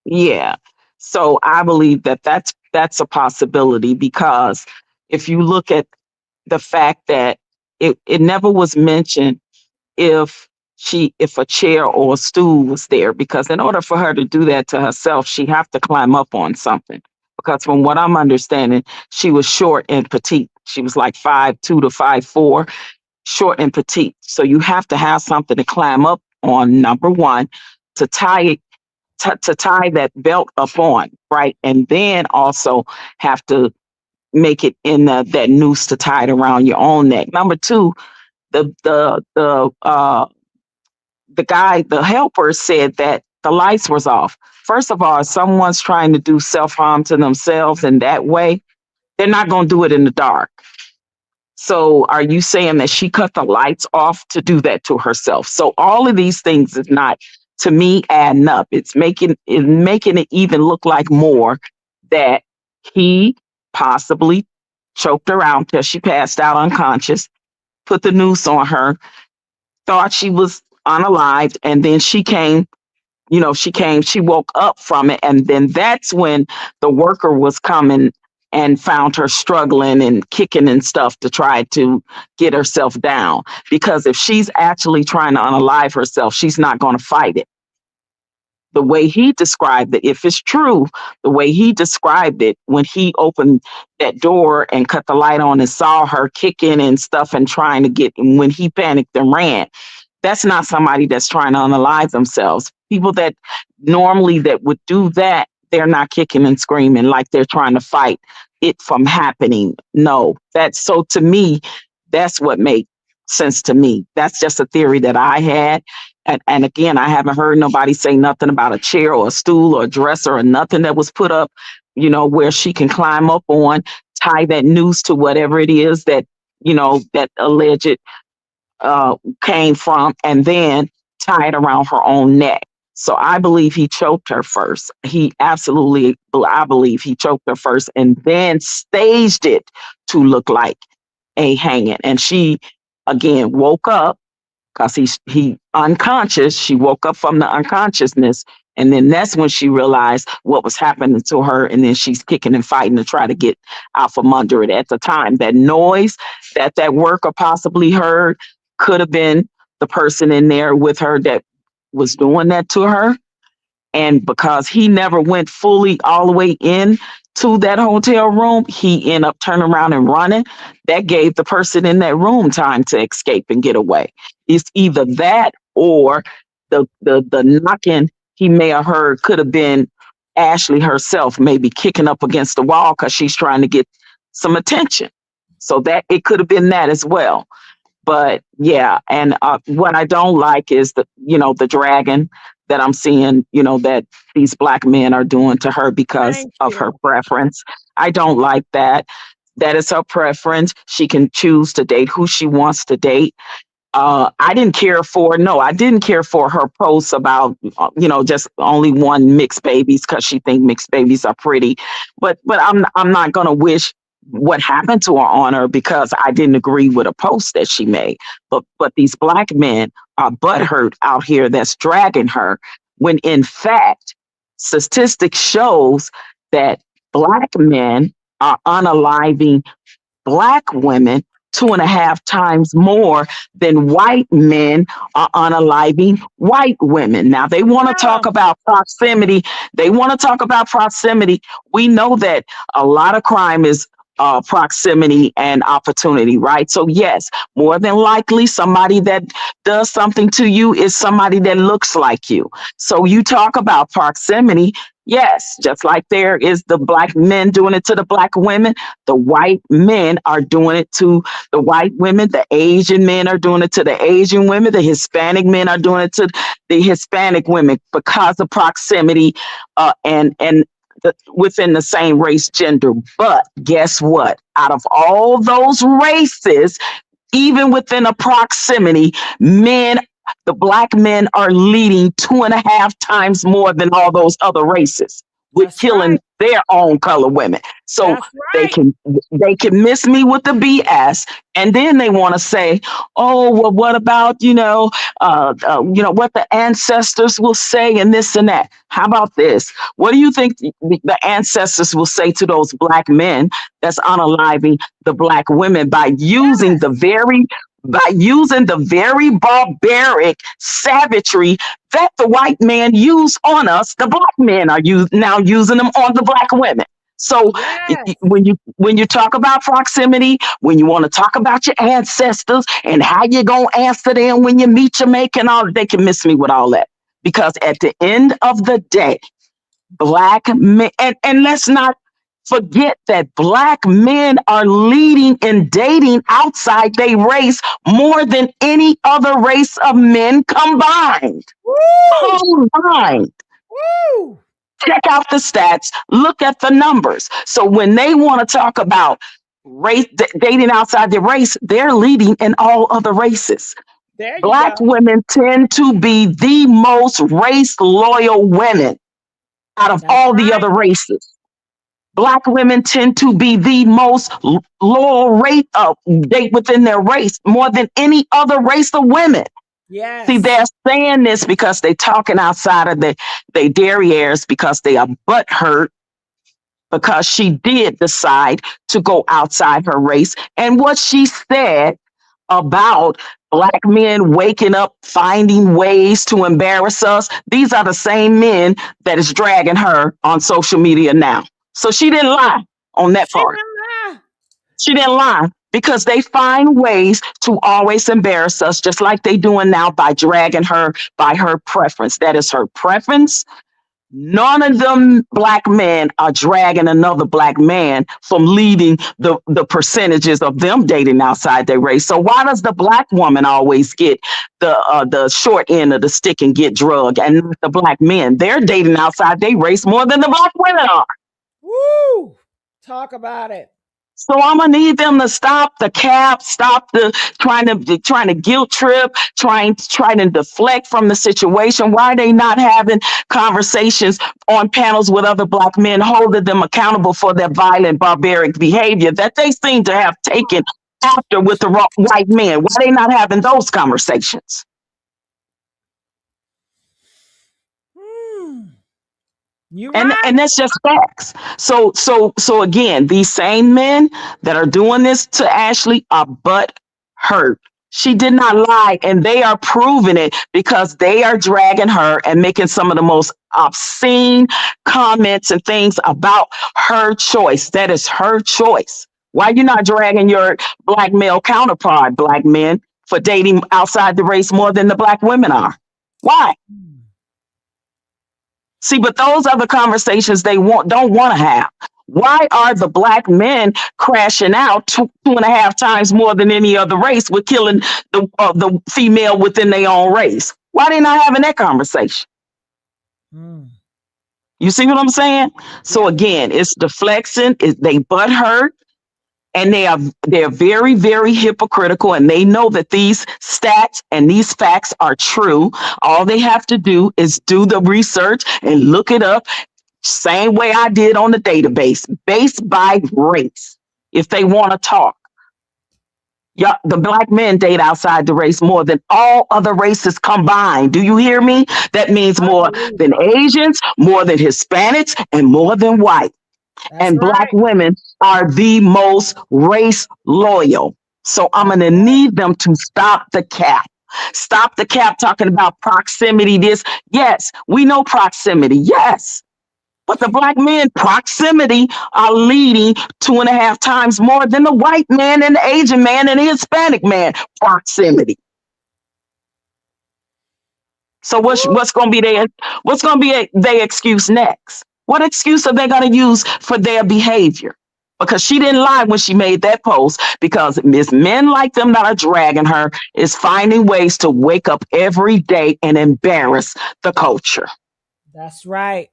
Yeah. So I believe that that's a possibility, because if you look at the fact that it never was mentioned if a chair or a stool was there, because in order for her to do that to herself, she have to climb up on something. Because from what I'm understanding, she was short and petite. She was like 5'2" to 5'4", short and petite. So you have to have something to climb up on, number one, to tie that belt up on, right? And then also have to make it in that noose to tie it around your own neck. Number two, the helper said that the lights was off. First of all, if someone's trying to do self-harm to themselves in that way, they're not going to do it in the dark. So are you saying that she cut the lights off to do that to herself? So all of these things is not, to me, adding up. It's making it even look like more that he possibly choked her out till she passed out unconscious, put the noose on her, thought she was unalived, and then she woke up from it, and then that's when the worker was coming and found her struggling and kicking and stuff to try to get herself down. Because if she's actually trying to unalive herself, she's not going to fight it. The way he described it, if it's true, the way he described it, when he opened that door and cut the light on and saw her kicking and stuff and trying to when he panicked and ran, that's not somebody that's trying to unalive themselves. People that normally that would do that, they're not kicking and screaming like they're trying to fight it from happening. No, to me, that's what makes sense to me. That's just a theory that I had. And again, I haven't heard nobody say nothing about a chair or a stool or a dresser or nothing that was put up, where she can climb up on, tie that noose to whatever it is that, that alleged came from, and then tie it around her own neck. So I believe he choked her first. I believe he choked her first and then staged it to look like a hanging. And she, again, woke up because he unconscious. She woke up from the unconsciousness. And then that's when she realized what was happening to her. And then she's kicking and fighting to try to get out from under it. At the time, that noise that worker possibly heard could have been the person in there with her that was doing that to her. And because he never went fully all the way in to that hotel room, he ended up turning around and running. That gave the person in that room time to escape and get away. It's either that or the knocking he may have heard could have been Ashlee herself, maybe kicking up against the wall because she's trying to get some attention. So that it could have been that as well. But yeah, and what I don't like is the dragging that I'm seeing, that these Black men are doing to her because of her preference. I don't like that. That is her preference. She can choose to date who she wants to date. I didn't care for her posts about, just only one mixed babies because she thinks mixed babies are pretty. But I'm not going to wish what happened to her on her because I didn't agree with a post that she made. But these Black men are butthurt out here that's dragging her when in fact, statistics shows that Black men are unaliving Black women 2.5 times more than white men are unaliving white women. Now they want to talk about proximity. We know that a lot of crime is proximity and opportunity, right? So yes, more than likely somebody that does something to you is somebody that looks like you. So you talk about proximity. Yes, just like there is the Black men doing it to the Black women, the white men are doing it to the white women, the Asian men are doing it to the Asian women, the Hispanic men are doing it to the Hispanic women because of proximity and within the same race gender. But guess what? Out of all those races, even within a proximity, the Black men are leading 2.5 times more than all those other races with killing their own color women. So they can miss me with the BS, and then they want to say, "Oh, well, what about what the ancestors will say and this and that." How about this? What do you think the ancestors will say to those Black men that's unaliving the Black women by using the very barbaric savagery that the white man used on us? The Black men are now using them on the Black women. So when you talk about proximity, when you want to talk about your ancestors and how you're going to answer them when you meet your mate and all, they can miss me with all that. Because at the end of the day, Black men, and let's not forget that Black men are leading in dating outside their race more than any other race of men combined. Woo! Combined. Woo! Check out the stats, look at the numbers. So when they want to talk about race, dating outside their race, they're leading in all other races. Black women tend to be the most race loyal women out of all the other races. Black women tend to be the most loyal rate of date within their race more than any other race of women. Yes. See, they're saying this because they're talking outside of their derrieres because they are butthurt because she did decide to go outside her race. And what she said about Black men waking up, finding ways to embarrass us, these are the same men that is dragging her on social media now. So she didn't lie on that part. She didn't lie because they find ways to always embarrass us, just like they doing now by dragging her by her preference. That is her preference. None of them Black men are dragging another Black man from leading the percentages of them dating outside their race. So why does the Black woman always get the short end of the stick and get drugged, and not the Black men? They're dating outside their race more than the Black women are. Woo! Talk about it. So I'm gonna need them to stop the cap, stop the trying to guilt trip, trying to deflect from the situation. Why are they not having conversations on panels with other Black men, holding them accountable for their violent, barbaric behavior that they seem to have taken after with the white men? Why are they not having those conversations? You And right. and that's just facts. So again, these same men that are doing this to Ashlee are butt hurt. She did not lie, and they are proving it because they are dragging her and making some of the most obscene comments and things about her choice. That is her choice. Why you not dragging your Black male counterpart, Black men, for dating outside the race more than the Black women are? Why? See, but those are the conversations they don't want to have. Why are the Black men crashing out 2.5 times more than any other race with killing the female within their own race? Why they not having that conversation? You see what I'm saying? So again, it's deflection. They butt hurt. And they're very, very hypocritical, and they know that these stats and these facts are true. All they have to do is do the research and look it up, same way I did on the database, based by race. If they want to talk, yeah, the Black men date outside the race more than all other races combined. Do you hear me? That means more than Asians, more than Hispanics, and more than white. And Black women are the most race loyal. So I'm going to need them to stop the cap. Stop the cap talking about proximity. Yes, we know proximity. Yes. But the Black men proximity are leading 2.5 times more than the white man and the Asian man and the Hispanic man proximity. So what's going to be their excuse next? What excuse are they going to use for their behavior? Because she didn't lie when she made that post, because it's men like them that are dragging her, is finding ways to wake up every day and embarrass the culture. That's right.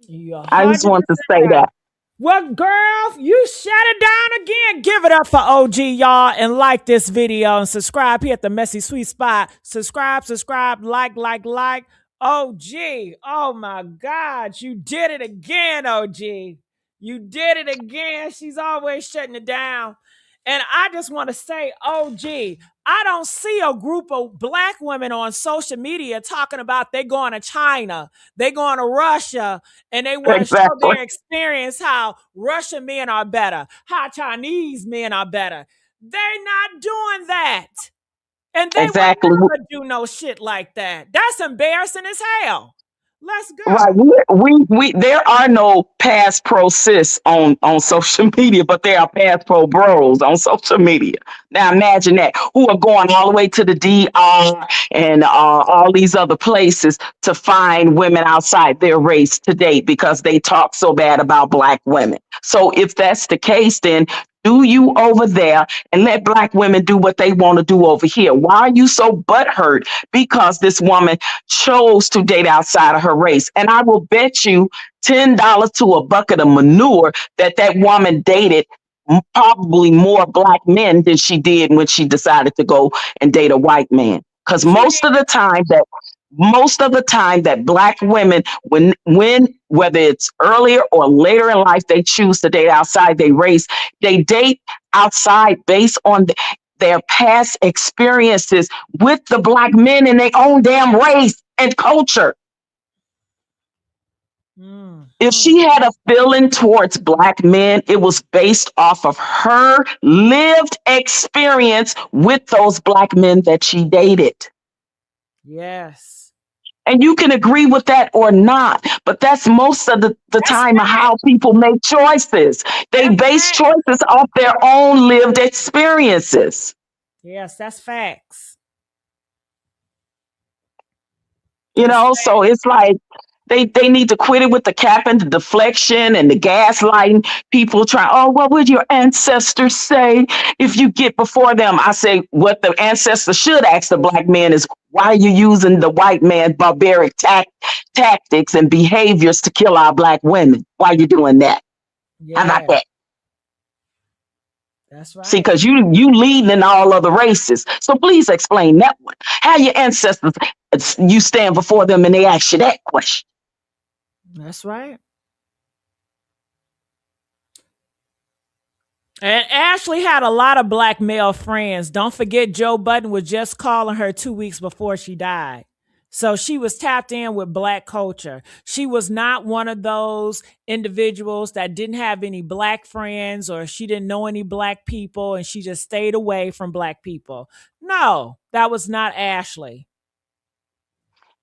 I just want to say that. Well, girl, you shut it down again. Give it up for OG, y'all, and like this video and subscribe here at the Messy Sweet Spot. Subscribe, like. OG, oh my God, you did it again, OG. You did it again. She's always shutting it down. And I just want to say, OG, I don't see a group of Black women on social media talking about they going to China, they going to Russia, and they want to show their experience how Russian men are better, how Chinese men are better. They're not doing that. And they will never do no shit like that. That's embarrassing as hell. Let's go. Right. We there are no past pro sis on social media, but there are past pro bros on social media. Now imagine that, who are going all the way to the DR and all these other places to find women outside their race to date because they talk so bad about Black women. So if that's the case, then do you over there and let Black women do what they want to do over here. Why are you so butthurt? Because this woman chose to date outside of her race. And I will bet you $10 to a bucket of manure that woman dated probably more Black men than she did when she decided to go and date a white man. Because most of the time that Black women, when whether it's earlier or later in life, they choose to date outside their race, they date outside based on their past experiences with the Black men in their own damn race and culture. If she had a feeling towards Black men, it was based off of her lived experience with those Black men that she dated. Yes. And you can agree with that or not, but that's most of the time how people make choices. They base choices off their own lived experiences. Yes, that's facts. You know, so it's like they need to quit it with the cap and the deflection and the gaslighting. People try, oh, what would your ancestors say if you get before them? I say what the ancestors should ask the Black man is, why are you using the white man barbaric tactics and behaviors to kill our black women. Why are you doing that? How about Yeah, that? that's See, right. because you leading in all other races. So please explain that one. How your ancestors, you stand before them and they ask you that question. That's right. And Ashley had a lot of black male friends. Don't forget, Joe Budden was just calling her 2 weeks before she died. So she was tapped in with black culture. She was not one of those individuals that didn't have any black friends or she didn't know any black people and she just stayed away from black people. No, that was not Ashley.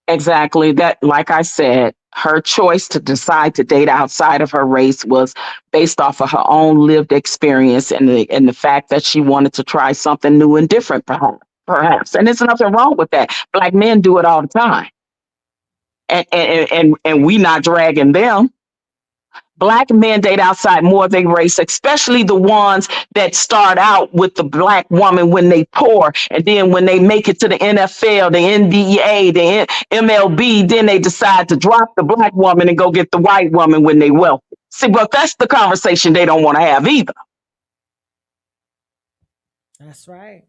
Exactly. That, like I said, her choice to decide to date outside of her race was based off of her own lived experience and the fact that she wanted to try something new and different, perhaps. And there's nothing wrong with that. Black men do it all the time. And we not dragging them. Black men date outside more of their race, especially the ones that start out with the black woman when they poor, and then when they make it to the NFL, the NBA, the MLB, then they decide to drop the black woman and go get the white woman when they wealthy. See, but that's the conversation they don't want to have either. That's right.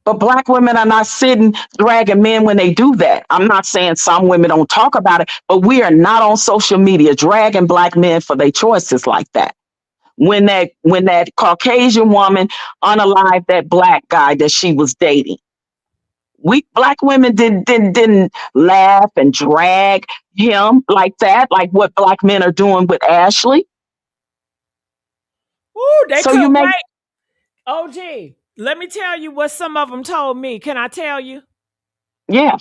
But black women are not sitting dragging men when they do that. I'm not saying some women don't talk about it, but we are not on social media dragging black men for their choices like that. When that Caucasian woman unalived that black guy that she was dating, we black women didn't laugh and drag him like that, like what black men are doing with Ashley. Ooh, they So could you make wait. OG, let me tell you what some of them told me. Can I tell you? yeah.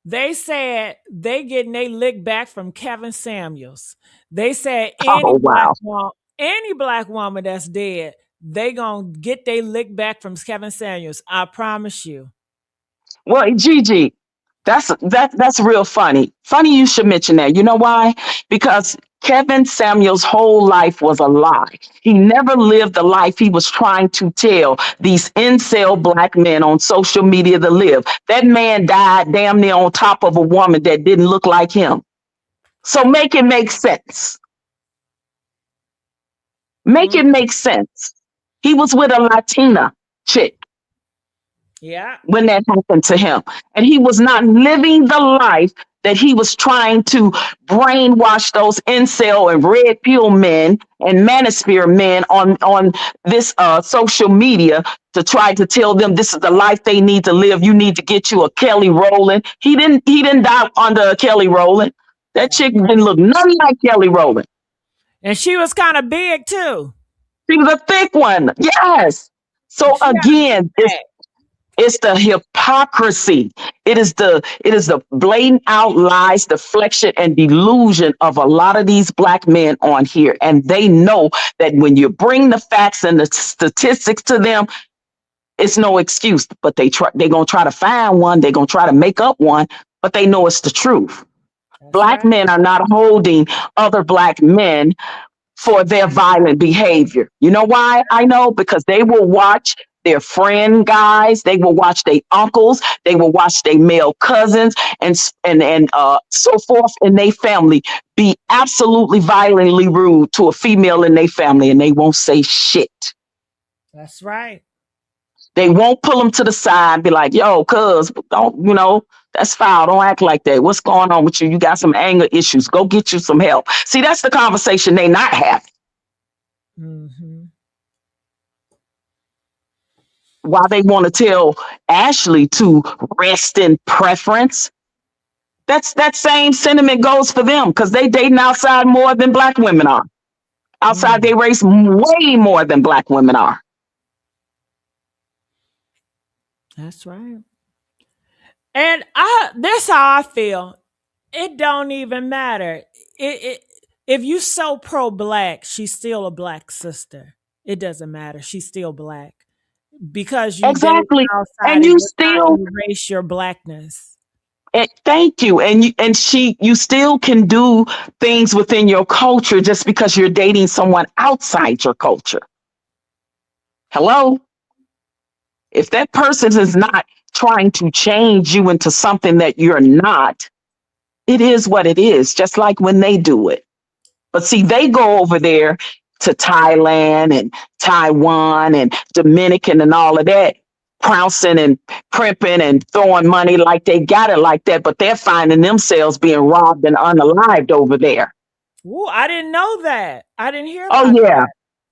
They said they getting they lick back from Kevin Samuels. They said Oh wow. any black woman that's dead, they gonna get they lick back from Kevin Samuels. I promise you. Well, Gigi, that's real funny. Funny you should mention that. You know why? Because Kevin Samuel's whole life was a lie. He never lived the life he was trying to tell these incel black men on social media to live. That man died damn near on top of a woman that didn't look like him. So make it make sense. Make it make sense. He was with a Latina chick Yeah. when that happened to him. And he was not living the life that he was trying to brainwash those incel and red pill men and manosphere men on this social media to try to tell them this is the life they need to live. You need to get you a Kelly Rowland. He didn't die under a Kelly Rowland. That chick didn't look nothing like Kelly Rowland. And she was kind of big too. She was a thick one. Yes. So again, it's the hypocrisy. It is the blatant out lies, deflection, and delusion of a lot of these black men on here. And they know that when you bring the facts and the statistics to them, it's no excuse. But they're gonna try to find one, they're gonna try to make up one, but they know it's the truth. Black men are not holding other black men for their violent behavior. You know why I know? Because they will watch their friend guys, they will watch their uncles, they will watch their male cousins and so forth in their family be absolutely violently rude to a female in their family, and they won't say shit. That's right. They won't pull them to the side and be like, yo, cuz, don't, that's foul. Don't act like that. What's going on with you? You got some anger issues. Go get you some help. See, that's the conversation they not having. Mm-hmm. Why they want to tell Ashley to rest in preference. That same sentiment goes for them because they dating outside more than black women are. Outside they race way more than black women are. That's right. And that's how I feel. It don't even matter. If you so pro-black, she's still a black sister. It doesn't matter. She's still black because you date outside and you does not still erase your blackness. And thank you. You still can do things within your culture just because you're dating someone outside your culture. Hello? If that person is not trying to change you into something that you're not, It is what it is, just like when they do it. But see, they go over there to Thailand and Taiwan and Dominican and all of that, pouncing and primping and throwing money like they got it like that, but they're finding themselves being robbed and unalived over there. Ooh, I didn't know that. I didn't hear Oh, about yeah. that.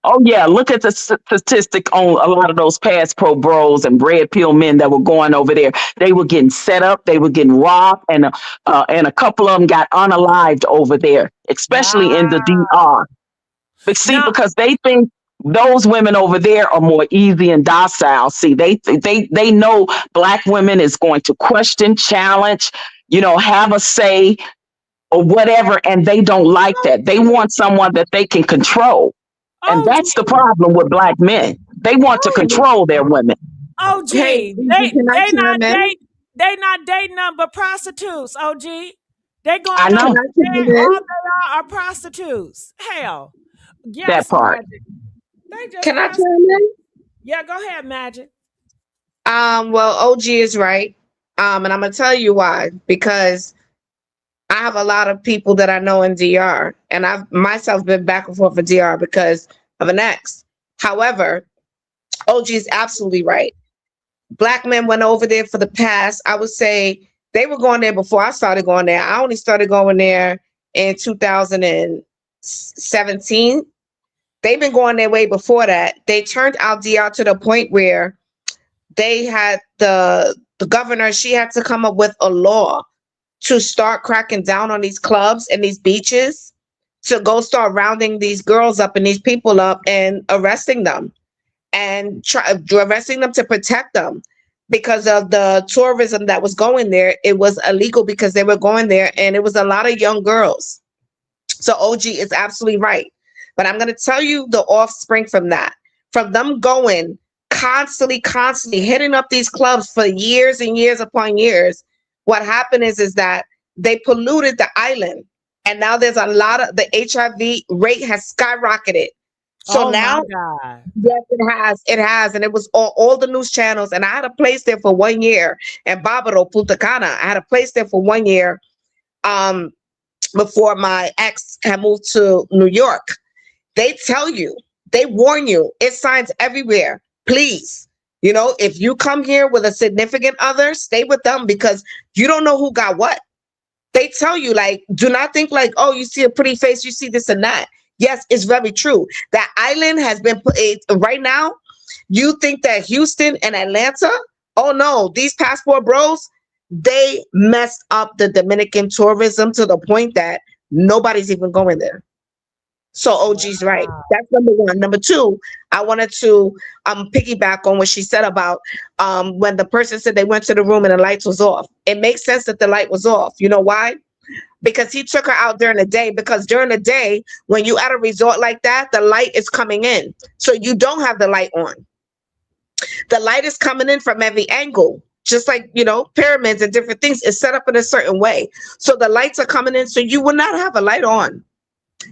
Oh, yeah. Look at the statistic on a lot of those pass pro bros and red pill men that were going over there. They were getting set up. They were getting robbed. And a couple of them got unalived over there, especially in the DR. But see, Now, because they think those women over there are more easy and docile. See, they know Black women is going to question, challenge, have a say or whatever. And they don't like that. They want someone that they can control. And that's the problem with Black men. They want to control their women. OG, Hey, they can I not chime in? they not dating nothing but prostitutes. OG, they going I out know Can I chime there. in? All they are prostitutes. Hell, that yes, part. Magic. They just Can I prostitutes. chime in? Yeah, go ahead, Magic. Well, OG is right. And I'm gonna tell you why. Because I have a lot of people that I know in DR, and I've myself been back and forth for DR because of an ex. However, OG is absolutely right. Black men went over there for the past, I would say they were going there before I started going there. I only started going there in 2017. They've been going their way before that. They turned out DR to the point where they had the governor, she had to come up with a law to start cracking down on these clubs and these beaches, to go start rounding these girls up and these people up and arresting them and arresting them to protect them because of the tourism that was going there. It was illegal because they were going there and it was a lot of young girls. So OG is absolutely right. But I'm going to tell you the offspring from that, from them going constantly hitting up these clubs for years and years upon years. What happened is that they polluted the island, and now there's a lot of the HIV rate has skyrocketed. So Oh now, my God. yes, it has, and it was all the news channels. And I had a place there for 1 year in Barbaro, Punta Cana. I had a place there for 1 year, before my ex had moved to New York. They tell you, they warn you, it's signs everywhere. Please, if you come here with a significant other, stay with them because you don't know who got what. They tell you, like, do not think like, oh, you see a pretty face, you see this and that. Yes, it's very true. That island has been put right now. You think that Houston and Atlanta? Oh no, these passport bros, they messed up the Dominican tourism to the point that nobody's even going there. So OG's right. That's number one. Number two, I wanted to piggyback on what she said about when the person said they went to the room and the lights was off. It makes sense that the light was off. You know why? Because he took her out during the day. Because during the day, when you at a resort like that, the light is coming in. So you don't have the light on. The light is coming in from every angle. Just like, pyramids and different things is set up in a certain way. So the lights are coming in. So you will not have a light on.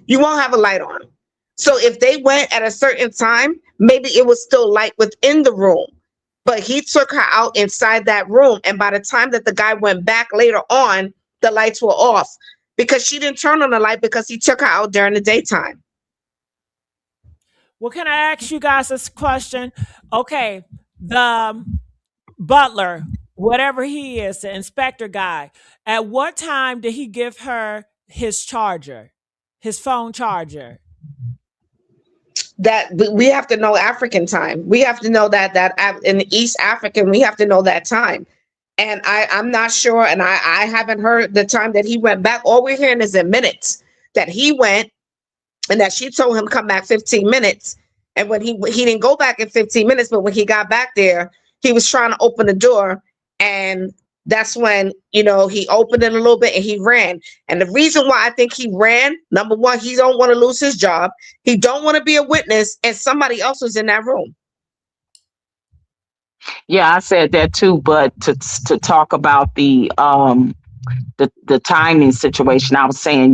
You won't have a light on. So if they went at a certain time, maybe it was still light within the room. But he took her out inside that room. And by the time that the guy went back later on, the lights were off because she didn't turn on the light because he took her out during the daytime. Well, can I ask you guys this question? Okay, the butler, whatever he is, the inspector guy, at what time did he give her his charger, his phone charger? That we have to know African time. We have to know that in East African, we have to know that time. And I'm not sure, and I haven't heard the time that he went back. All we're hearing is in minutes that he went and that she told him come back 15 minutes. And when he didn't go back in 15 minutes, but when he got back there, he was trying to open the door. And that's when, he opened it a little bit and he ran. And the reason why I think he ran, number one, he don't want to lose his job. He don't want to be a witness and somebody else was in that room. Yeah, I said that too. But to talk about the timing situation, I was saying,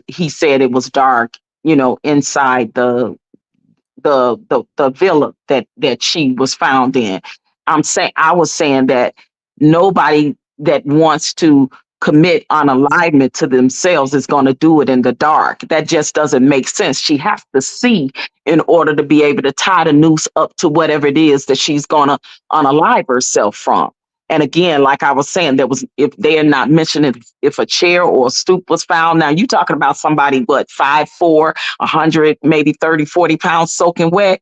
he said it was dark, inside the villa that she was found in. I was saying that nobody that wants to commit unalignment to themselves is going to do it in the dark. That just doesn't make sense. She has to see in order to be able to tie the noose up to whatever it is that she's going to unalive herself from. And again, like I was saying, if they are not mentioning if a chair or a stoop was found. Now you talking about somebody, 5'4", 100, maybe 30, 40 pounds soaking wet.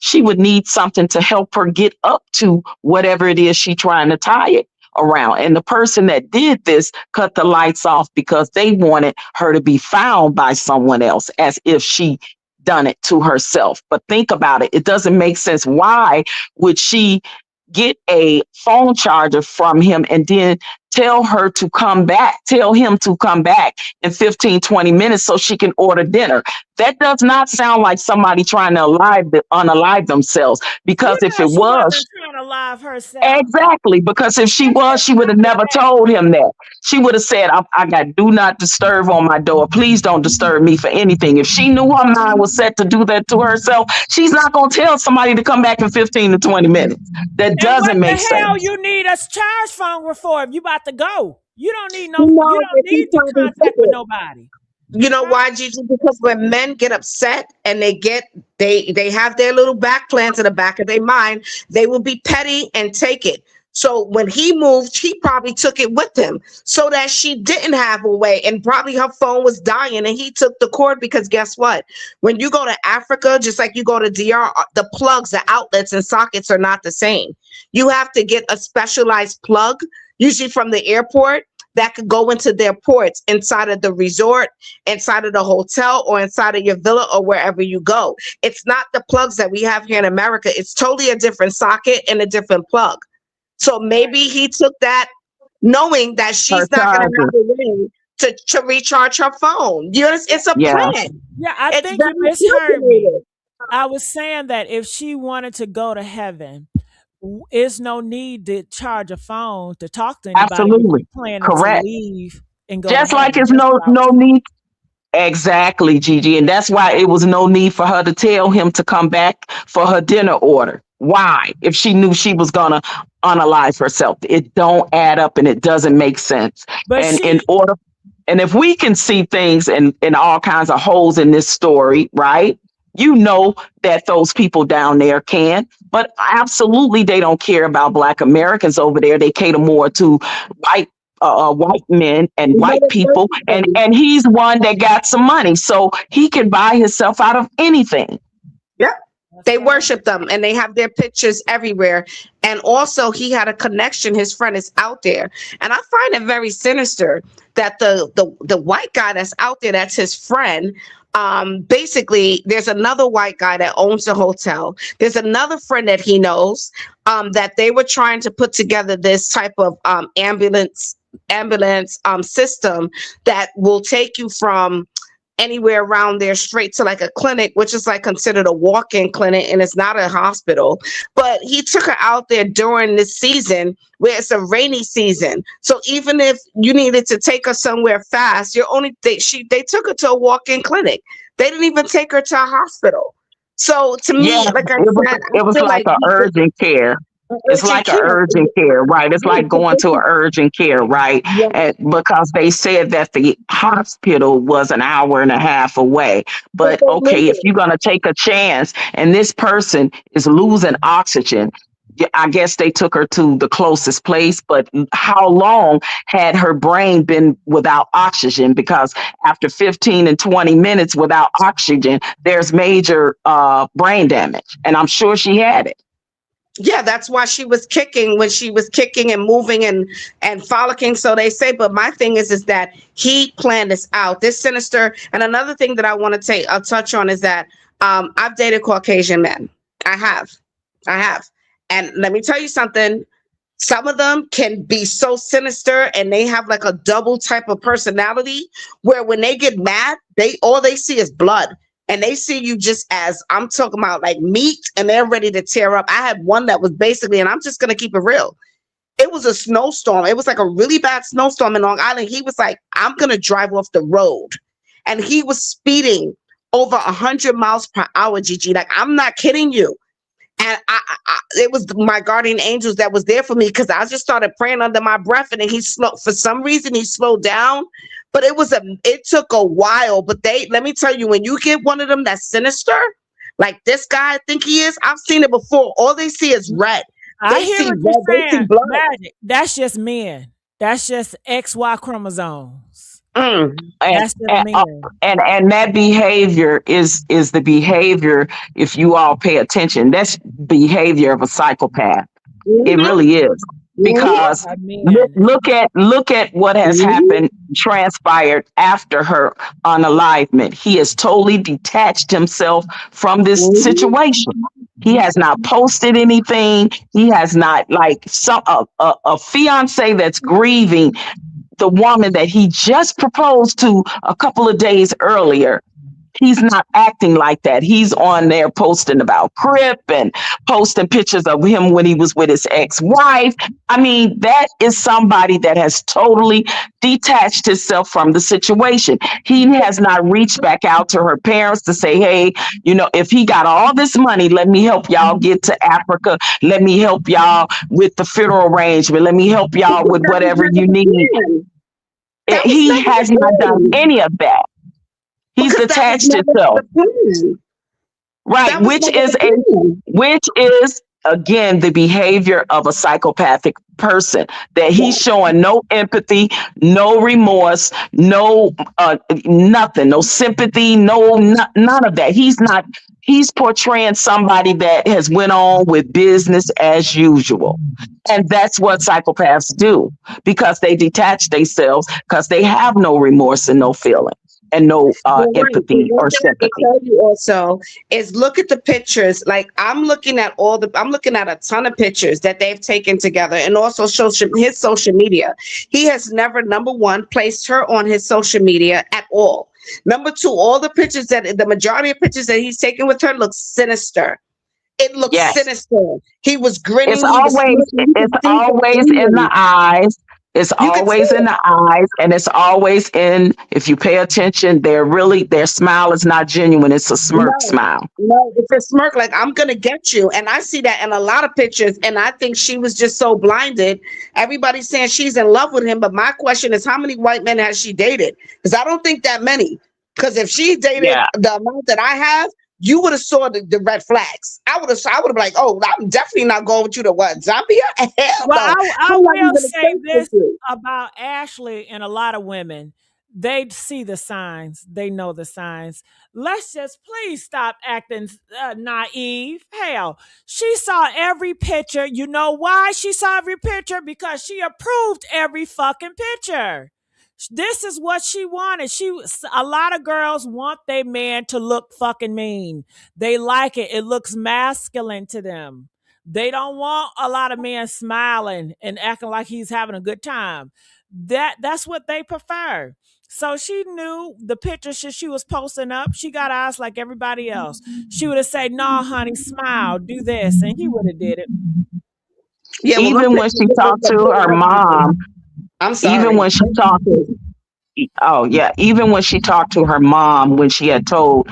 She would need something to help her get up to whatever it is she's trying to tie it around. And the person that did this cut the lights off because they wanted her to be found by someone else, as if she done it to herself. But think about it. It doesn't make sense. Why would she get a phone charger from him and then tell him to come back in 15, 20 minutes so she can order dinner? That does not sound like somebody trying to unalive themselves, because if it was trying to alive herself. Exactly, because if she was, she would have never told him that. She would have said, I got do not disturb on my door. Please don't disturb me for anything. If she knew her mind was set to do that to herself, she's not going to tell somebody to come back in 15 to 20 minutes. That doesn't make sense. What the hell you need a charge phone for if you about to go? You don't need you don't need to contact with nobody. You know why, Gigi? Because when men get upset and they have their little back plans in the back of their mind, they will be petty and take it. So when he moved, he probably took it with him so that she didn't have a way, and probably her phone was dying and he took the cord, because guess what? When you go to Africa, just like you go to DR, the plugs, the outlets and sockets are not the same. You have to get a specialized plug, usually from the airport, that could go into their ports inside of the resort, inside of the hotel, or inside of your villa, or wherever you go. It's not the plugs that we have here in America. It's totally a different socket and a different plug. So maybe he took that knowing that she's not going to have a way to recharge her phone. You know, it's a plan. Yeah, I think you misheard me. I was saying that if she wanted to go to heaven, there's no need to charge a phone to talk to anybody. Absolutely. Correct. To leave and go just like it's no need. Exactly, Gigi. And that's why it was no need for her to tell him to come back for her dinner order. Why? If she knew she was going to unalive herself, it don't add up and it doesn't make sense. But and if we can see things and all kinds of holes in this story, right? You know that those people down there can, but absolutely they don't care about Black Americans over there. They cater more to white men and white people, and he's one that got some money, so he can buy himself out of anything. Yeah. They worship them and they have their pictures everywhere. And also he had a connection. His friend is out there. And I find it very sinister that the white guy that's out there, that's his friend. Basically, there's another white guy that owns the hotel. There's another friend that he knows that they were trying to put together this type of ambulance system that will take you from anywhere around there straight to like a clinic, which is like considered a walk-in clinic, and it's not a hospital. But he took her out there during this season where it's a rainy season. So even if you needed to take her somewhere fast, they took her to a walk-in clinic. They didn't even take her to a hospital. So to me, like I said, it was like an urgent care. It's like an urgent care, right? It's like going to an urgent care, right? And because they said that the hospital was an hour and a half away. But okay, if you're going to take a chance and this person is losing oxygen, I guess they took her to the closest place. But how long had her brain been without oxygen? Because after 15 and 20 minutes without oxygen, there's major brain damage. And I'm sure she had it. Yeah, that's why she was kicking when she was kicking and moving and frolicking, so they say. But my thing is that he planned this out. This sinister. And another thing that I want to touch on is that I've dated Caucasian men. I have. And let me tell you something. Some of them can be so sinister and they have like a double type of personality where when they get mad, all they see is blood. And they see you just as, I'm talking about like meat, and they're ready to tear up. I had one that was basically, and I'm just going to keep it real. It was a snowstorm. It was like a really bad snowstorm in Long Island. He was like, I'm going to drive off the road. And he was speeding over 100 miles per hour, Gigi. Like, I'm not kidding you. And it was my guardian angels that was there for me, because I just started praying under my breath, and then he slowed. For some reason, he slowed down. But it took a while. But let me tell you, when you get one of them that's sinister, like this guy I think he is, I've seen it before. All they see is red. I They hear see what red. you're They see saying. blood. Magic. That's just men. That's just XY chromosomes. Mm. That's just men. And that behavior is the behavior, if you all pay attention, that's behavior of a psychopath. It really is. Because look at what has happened, transpired after her unalivement. He has totally detached himself from this situation. He has not posted anything. He has not, like, a fiance that's grieving the woman that he just proposed to a couple of days earlier. He's not acting like that. He's on there posting about Crip and posting pictures of him when he was with his ex-wife. I mean, that is somebody that has totally detached himself from the situation. He has not reached back out to her parents to say, hey, if he got all this money, let me help y'all get to Africa. Let me help y'all with the funeral arrangement. Let me help y'all with whatever you need. He has not done any of that. He's detached himself. Right, which is again the behavior of a psychopathic person, that he's showing no empathy, no remorse, no nothing, no sympathy, none of that. He's portraying somebody that has went on with business as usual. And that's what psychopaths do, because they detach themselves, because they have no remorse and no feeling. And no empathy or sympathy. Tell you also is look at the pictures. Like I'm looking at a ton of pictures that they've taken together, and also his social media. He has never, number one, placed her on his social media at all. Number two, all the majority of pictures that he's taken with her looks sinister. It looks sinister. He was grinning. It's always in the eyes. It's always in the eyes, and it's always in, if you pay attention, their smile is not genuine. It's a smirk smile. No, it's a smirk, like I'm gonna get you. And I see that in a lot of pictures, and I think she was just so blinded. Everybody's saying she's in love with him, but my question is, how many white men has she dated? Because I don't think that many. Because if she dated the amount that I have, you would have saw the red flags. I would have been like, oh, I'm definitely not going with you to what, Zambia? Hell well, no. I will say this about Ashlee and a lot of women. They see the signs. They know the signs. Let's just please stop acting naive. Hell, she saw every picture. You know why she saw every picture? Because she approved every fucking picture. This is what she wanted. A lot of girls want their man to look fucking mean. They like it. It looks masculine to them. They don't want a lot of men smiling and acting like he's having a good time. That's what they prefer. So she knew the pictures she was posting up. She got eyes like everybody else. She would have said, "No, honey, smile, do this," and he would have did it. Yeah, even when she talked to her mom. I'm sorry. Even when she talked even when she talked to her mom, when she had told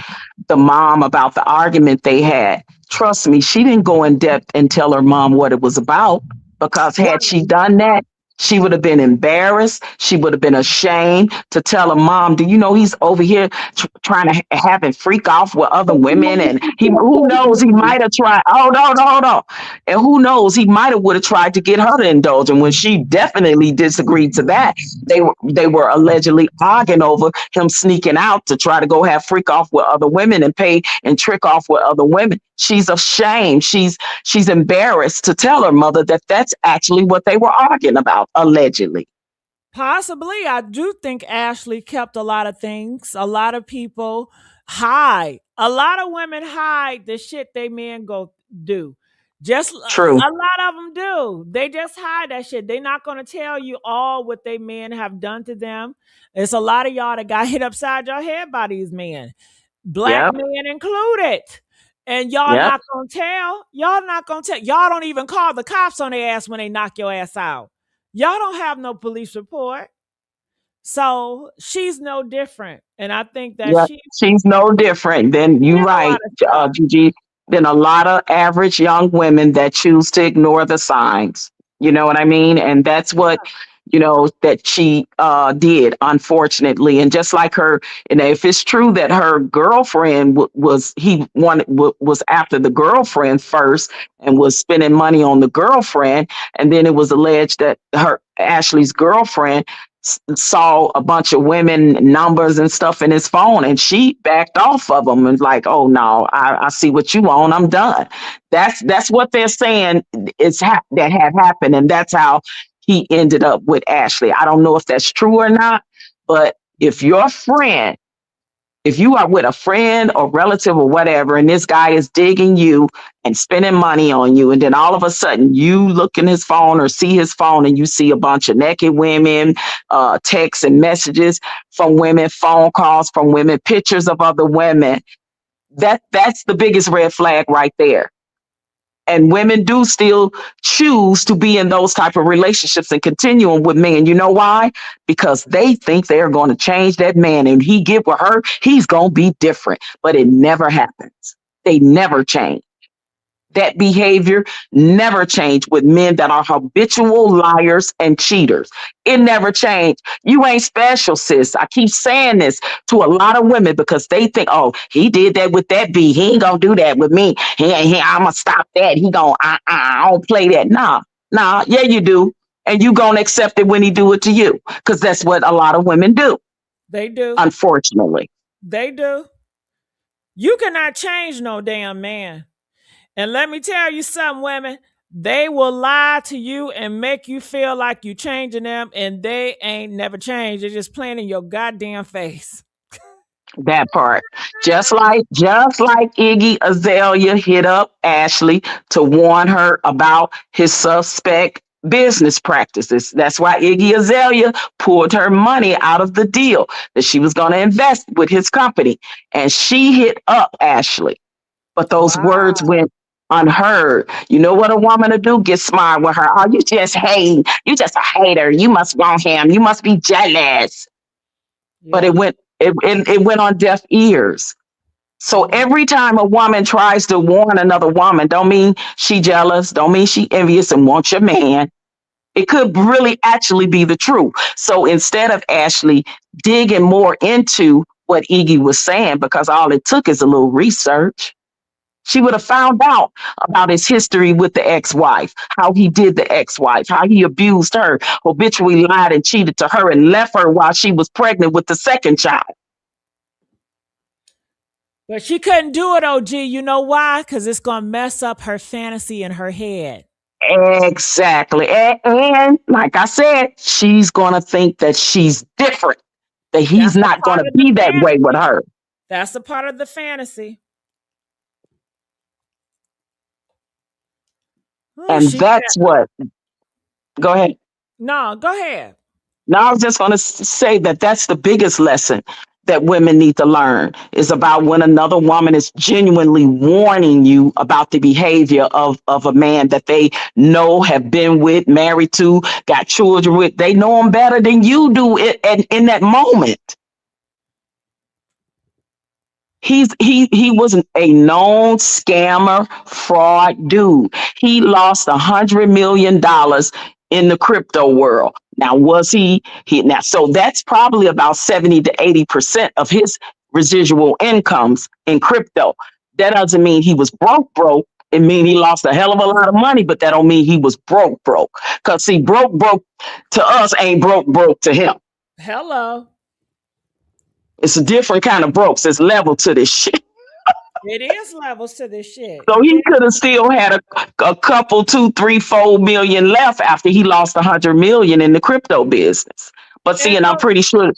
the mom about the argument they had, trust me, she didn't go in depth and tell her mom what it was about, because had she done that, she would have been embarrassed. She would have been ashamed to tell her mom, do you know he's over here trying to have him freak off with other women? And who knows, he might have tried. Hold on. And who knows, he might have tried to get her to indulge. And when she definitely disagreed to that, they were allegedly arguing over him sneaking out to try to go have freak off with other women and pay and trick off with other women. She's ashamed. She's embarrassed to tell her mother that that's actually what they were arguing about, allegedly. Possibly. I do think Ashlee kept a lot of things. A lot of people hide. A lot of women hide the shit they men go do. Just true. A lot of them do. They just hide that shit. They're not going to tell you all what they men have done to them. It's a lot of y'all that got hit upside your head by these men. Black men included. And y'all not gonna tell. Y'all not gonna tell. Y'all don't even call the cops on their ass when they knock your ass out. Y'all don't have no police report. So she's no different. And I think that she's no different. Then you're right, Gigi. been a lot of average young women that choose to ignore the signs. You know what I mean? And that's what, that she did, unfortunately. And just like her, and if it's true that her girlfriend was after the girlfriend first and was spending money on the girlfriend, and then it was alleged that Ashlee's girlfriend saw a bunch of women numbers and stuff in his phone, and she backed off of them and like, oh no, I see what you on, I'm done. That's what they're saying that had happened, and that's how he ended up with Ashlee. I don't know if that's true or not, but if you are with a friend or relative or whatever, and this guy is digging you and spending money on you, and then all of a sudden you look in his phone or see his phone and you see a bunch of naked women, texts and messages from women, phone calls from women, pictures of other women, that's the biggest red flag right there. And women do still choose to be in those type of relationships and continuing with men. You know why? Because they think they're going to change that man, and he get with her, he's going to be different. But it never happens. They never change. That behavior never changed with men that are habitual liars and cheaters. It never changed. You ain't special, sis. I keep saying this to a lot of women because they think, oh, he did that with that B. He ain't gonna do that with me. I'm gonna stop that. He gonna, I don't play that. Nah, yeah, you do. And you gonna accept it when he do it to you. Because that's what a lot of women do. They do. Unfortunately. They do. You cannot change no damn man. And let me tell you something, women, they will lie to you and make you feel like you changing them, and they ain't never changed. They're just playing in your goddamn face. That part. Just like Iggy Azalea hit up Ashlee to warn her about his suspect business practices. That's why Iggy Azalea pulled her money out of the deal that she was going to invest with his company. And she hit up Ashlee. But those words went unheard. You know what a woman to do? Get smart with her. Oh, you just hate. You just a hater. You must want him. You must be jealous. Yeah. But it went on deaf ears. So every time a woman tries to warn another woman, don't mean she jealous, don't mean she envious and wants your man. It could really actually be the truth. So instead of Ashlee digging more into what Iggy was saying, because all it took is a little research, she would have found out about his history with the ex-wife, how he did the ex-wife, how he abused her, habitually lied and cheated to her and left her while she was pregnant with the second child. But she couldn't do it, OG. You know why? Because it's going to mess up her fantasy in her head. Exactly. And like I said, she's going to think that she's different, that he's not going to be that way with her. That's a part of the fantasy. And that's what. Go ahead. No, go ahead. No, I was just going to say that's the biggest lesson that women need to learn is about when another woman is genuinely warning you about the behavior of a man that they know, have been with, married to, got children with. They know him better than you do in that moment. He was a known scammer, fraud dude. He lost $100 million in the crypto world. Now, was he now? So that's probably about 70 to 80% of his residual incomes in crypto. That doesn't mean he was broke. It means he lost a hell of a lot of money, but that don't mean he was broke. Because see, broke to us ain't broke to him. Hello. It's a different kind of broke. There's level to this shit. It is levels to this shit. So he could have still had a couple, 2, 3, 4 million left after he lost 100 million in the crypto business. But see, and I'm pretty sure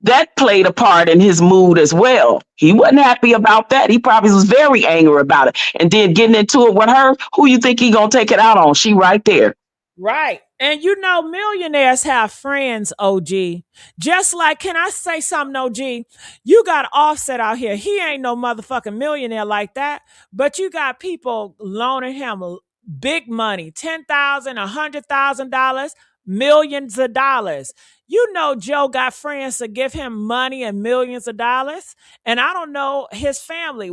that played a part in his mood as well. He wasn't happy about that. He probably was very angry about it. And then getting into it with her, who you think he gonna take it out on? She right there. Right. And you know, millionaires have friends, OG. Just like, can I say something, OG? You got Offset out here. He ain't no motherfucking millionaire like that. But you got people loaning him big money, $10,000, $100,000. millions of dollars. You know, Joe got friends to give him money and millions of dollars. And I don't know his family.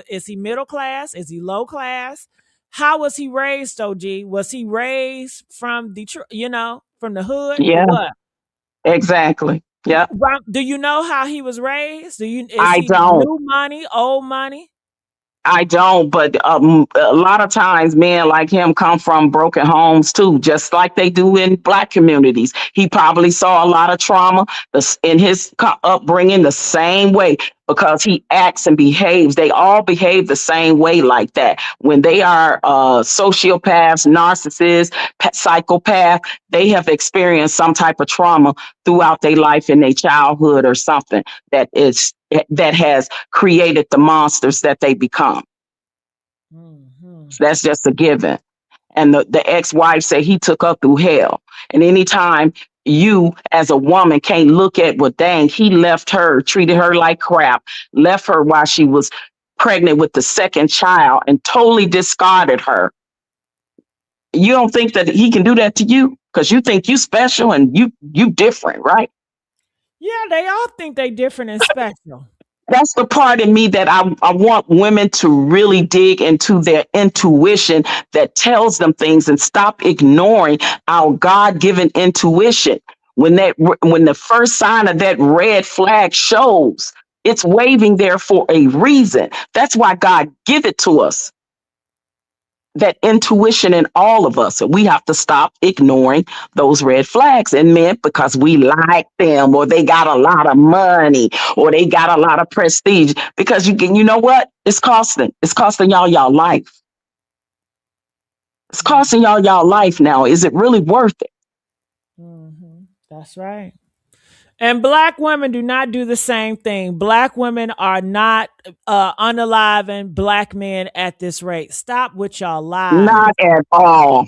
Is he middle class? Is he low class? How was he raised, OG? Was he raised from Detroit, from the hood or Yeah, what? exactly. Yep. Do you know how he was raised? Is I he don't. new money, old money? I don't, but a lot of times men like him come from broken homes too, just like they do in Black communities. He probably saw a lot of trauma in his upbringing the same way, because he acts and behaves. They all behave the same way like that. When they are sociopaths, narcissists, psychopath, they have experienced some type of trauma throughout their life in their childhood or something that has created the monsters that they become. Mm-hmm. So that's just a given. And the ex-wife said he took her through hell. And anytime you as a woman can't look at, well, dang, he left her, treated her like crap, left her while she was pregnant with the second child and totally discarded her. You don't think that he can do that to you because you think you special and you different, right? Yeah, they all think they different and special. That's the part in me that I want women to really dig into their intuition that tells them things and stop ignoring our God-given intuition. When the first sign of that red flag shows, it's waving there for a reason. That's why God give it to us. That intuition in all of us. And we have to stop ignoring those red flags in men because we like them, or they got a lot of money, or they got a lot of prestige. Because you know what? It's costing y'all life. It's costing y'all life now. Is it really worth it? Mm-hmm. That's right. And Black women do not do the same thing. Black women are not unaliving Black men at this rate. Stop with y'all lies. Not at all.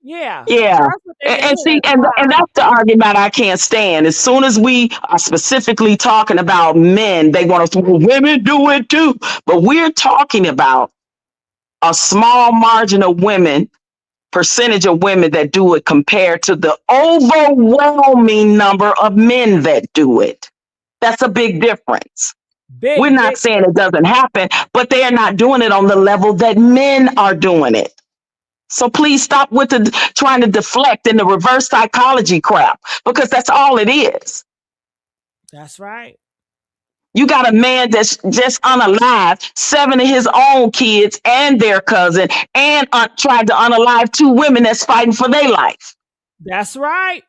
Yeah. Yeah. And see, and that's the argument I can't stand. As soon as we are specifically talking about men, they want to say, well, women do it too. But we're talking about a small margin of women, percentage of women that do it compared to the overwhelming number of men that do it. That's a big difference. We're not saying it doesn't happen, but they are not doing it on the level that men are doing it. So please stop with trying to deflect in the reverse psychology crap, because that's all it is. That's right. You got a man that's just unalived 7 of his own kids and their cousin, and tried to unalive 2 women that's fighting for their life. That's right.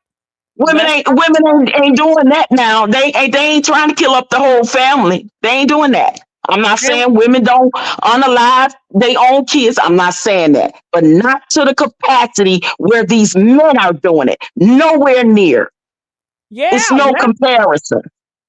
Women ain't doing that now. They ain't trying to kill up the whole family. They ain't doing that. I'm not saying women don't unalive their own kids. I'm not saying that, but not to the capacity where these men are doing it. Nowhere near. Yeah, it's no comparison.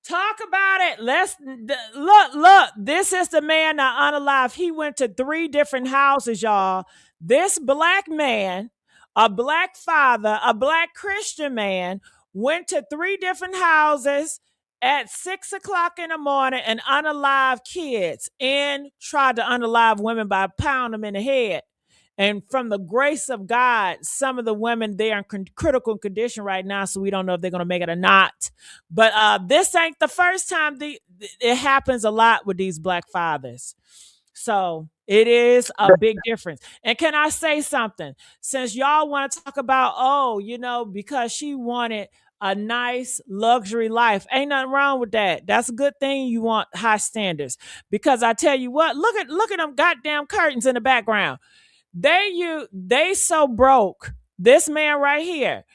Talk about it. Look. This is the man that unalive. He went to 3 different houses, y'all. This Black man, a Black father, a Black Christian man, went to 3 different houses at 6 o'clock in the morning and unalive kids, and tried to unalive women by pounding them in the head. And from the grace of God, some of the women, they are in critical condition right now, so we don't know if they're going to make it or not. But this ain't the first time. It happens a lot with these Black fathers. So it is a big difference. And can I say something? Since y'all want to talk about, because she wanted a nice luxury life. Ain't nothing wrong with that. That's a good thing. You want high standards. Because I tell you what, look at them goddamn curtains in the background. They so broke. This man right here,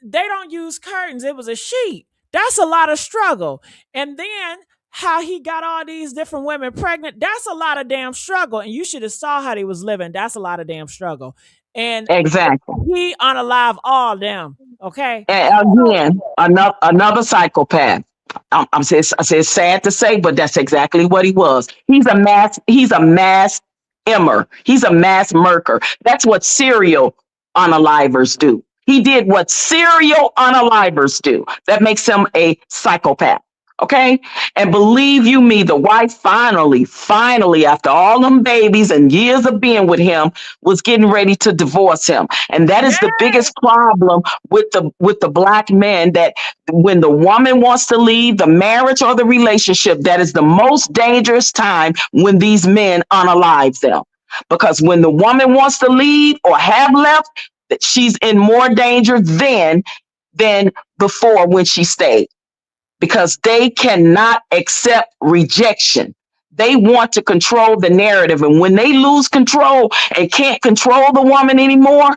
they don't use curtains. It was a sheet. That's a lot of struggle. And then how he got all these different women pregnant, that's a lot of damn struggle. And you should have saw how they was living. That's a lot of damn struggle. And exactly, he unalive all them. Okay. And again, another psychopath. I say it's sad to say, but that's exactly what he was. He's a mass emmer. He's a mass murderer. That's what serial unalivers do. He did what serial unalivers do. That makes him a psychopath. Okay. And believe you me, the wife finally, after all them babies and years of being with him, was getting ready to divorce him. And that is the biggest problem with the black men, that when the woman wants to leave the marriage or the relationship, that is the most dangerous time when these men unalive them. Because when the woman wants to leave or have left, that she's in more danger than before when she stayed. Because they cannot accept rejection. They want to control the narrative. And when they lose control and can't control the woman anymore,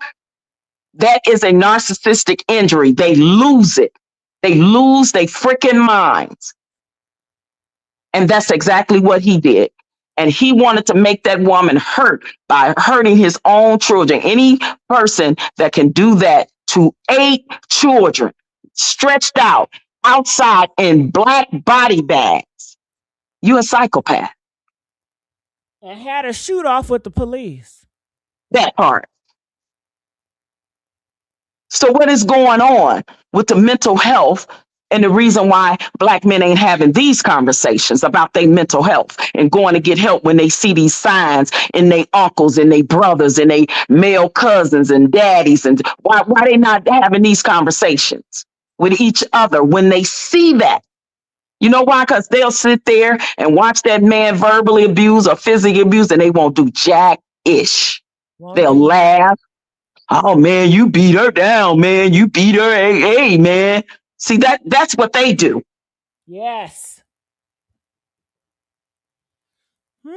that is a narcissistic injury. They lose it. They lose their freaking minds. And that's exactly what he did. And he wanted to make that woman hurt by hurting his own children. Any person that can do that to 8 children stretched out outside in black body bags, you a psychopath. And had a shoot off with the police. That part. So what is going on with the mental health, and the reason why black men ain't having these conversations about their mental health and going to get help when they see these signs in their uncles and their brothers and their male cousins and daddies? And why they not having these conversations with each other when they see that? You know why? Because they'll sit there and watch that man verbally abuse or physically abuse, and they won't do jack-ish. They'll laugh. Oh man, you beat her down, man. You beat her. Hey, man. See, that's what they do. Yes.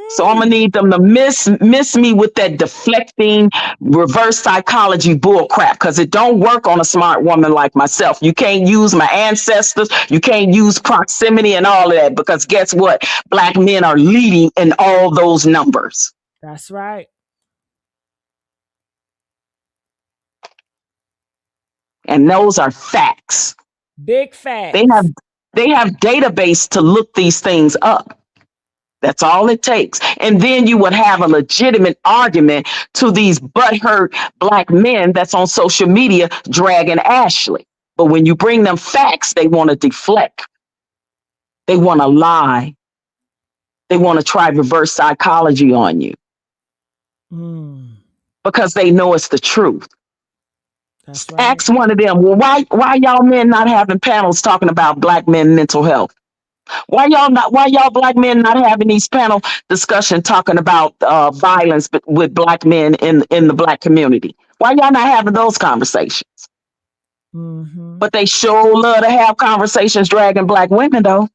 So I'm gonna need them to miss me with that deflecting reverse psychology bull crap, because it don't work on a smart woman like myself. You can't use my ancestors, you can't use proximity and all of that, because guess what? Black men are leading in all those numbers. That's right. And those are facts. Big facts. They have database to look these things up. That's all it takes. And then you would have a legitimate argument to these butthurt black men that's on social media dragging Ashlee. But when you bring them facts, they want to deflect. They want to lie. They want to try reverse psychology on you. Because they know it's the truth. That's right. Ask one of them, well, why y'all men not having panels talking about black men mental health? Why y'all black men not having these panel discussion talking about violence with black men in the black community? Why y'all not having those conversations? But they sure love to have conversations dragging black women though.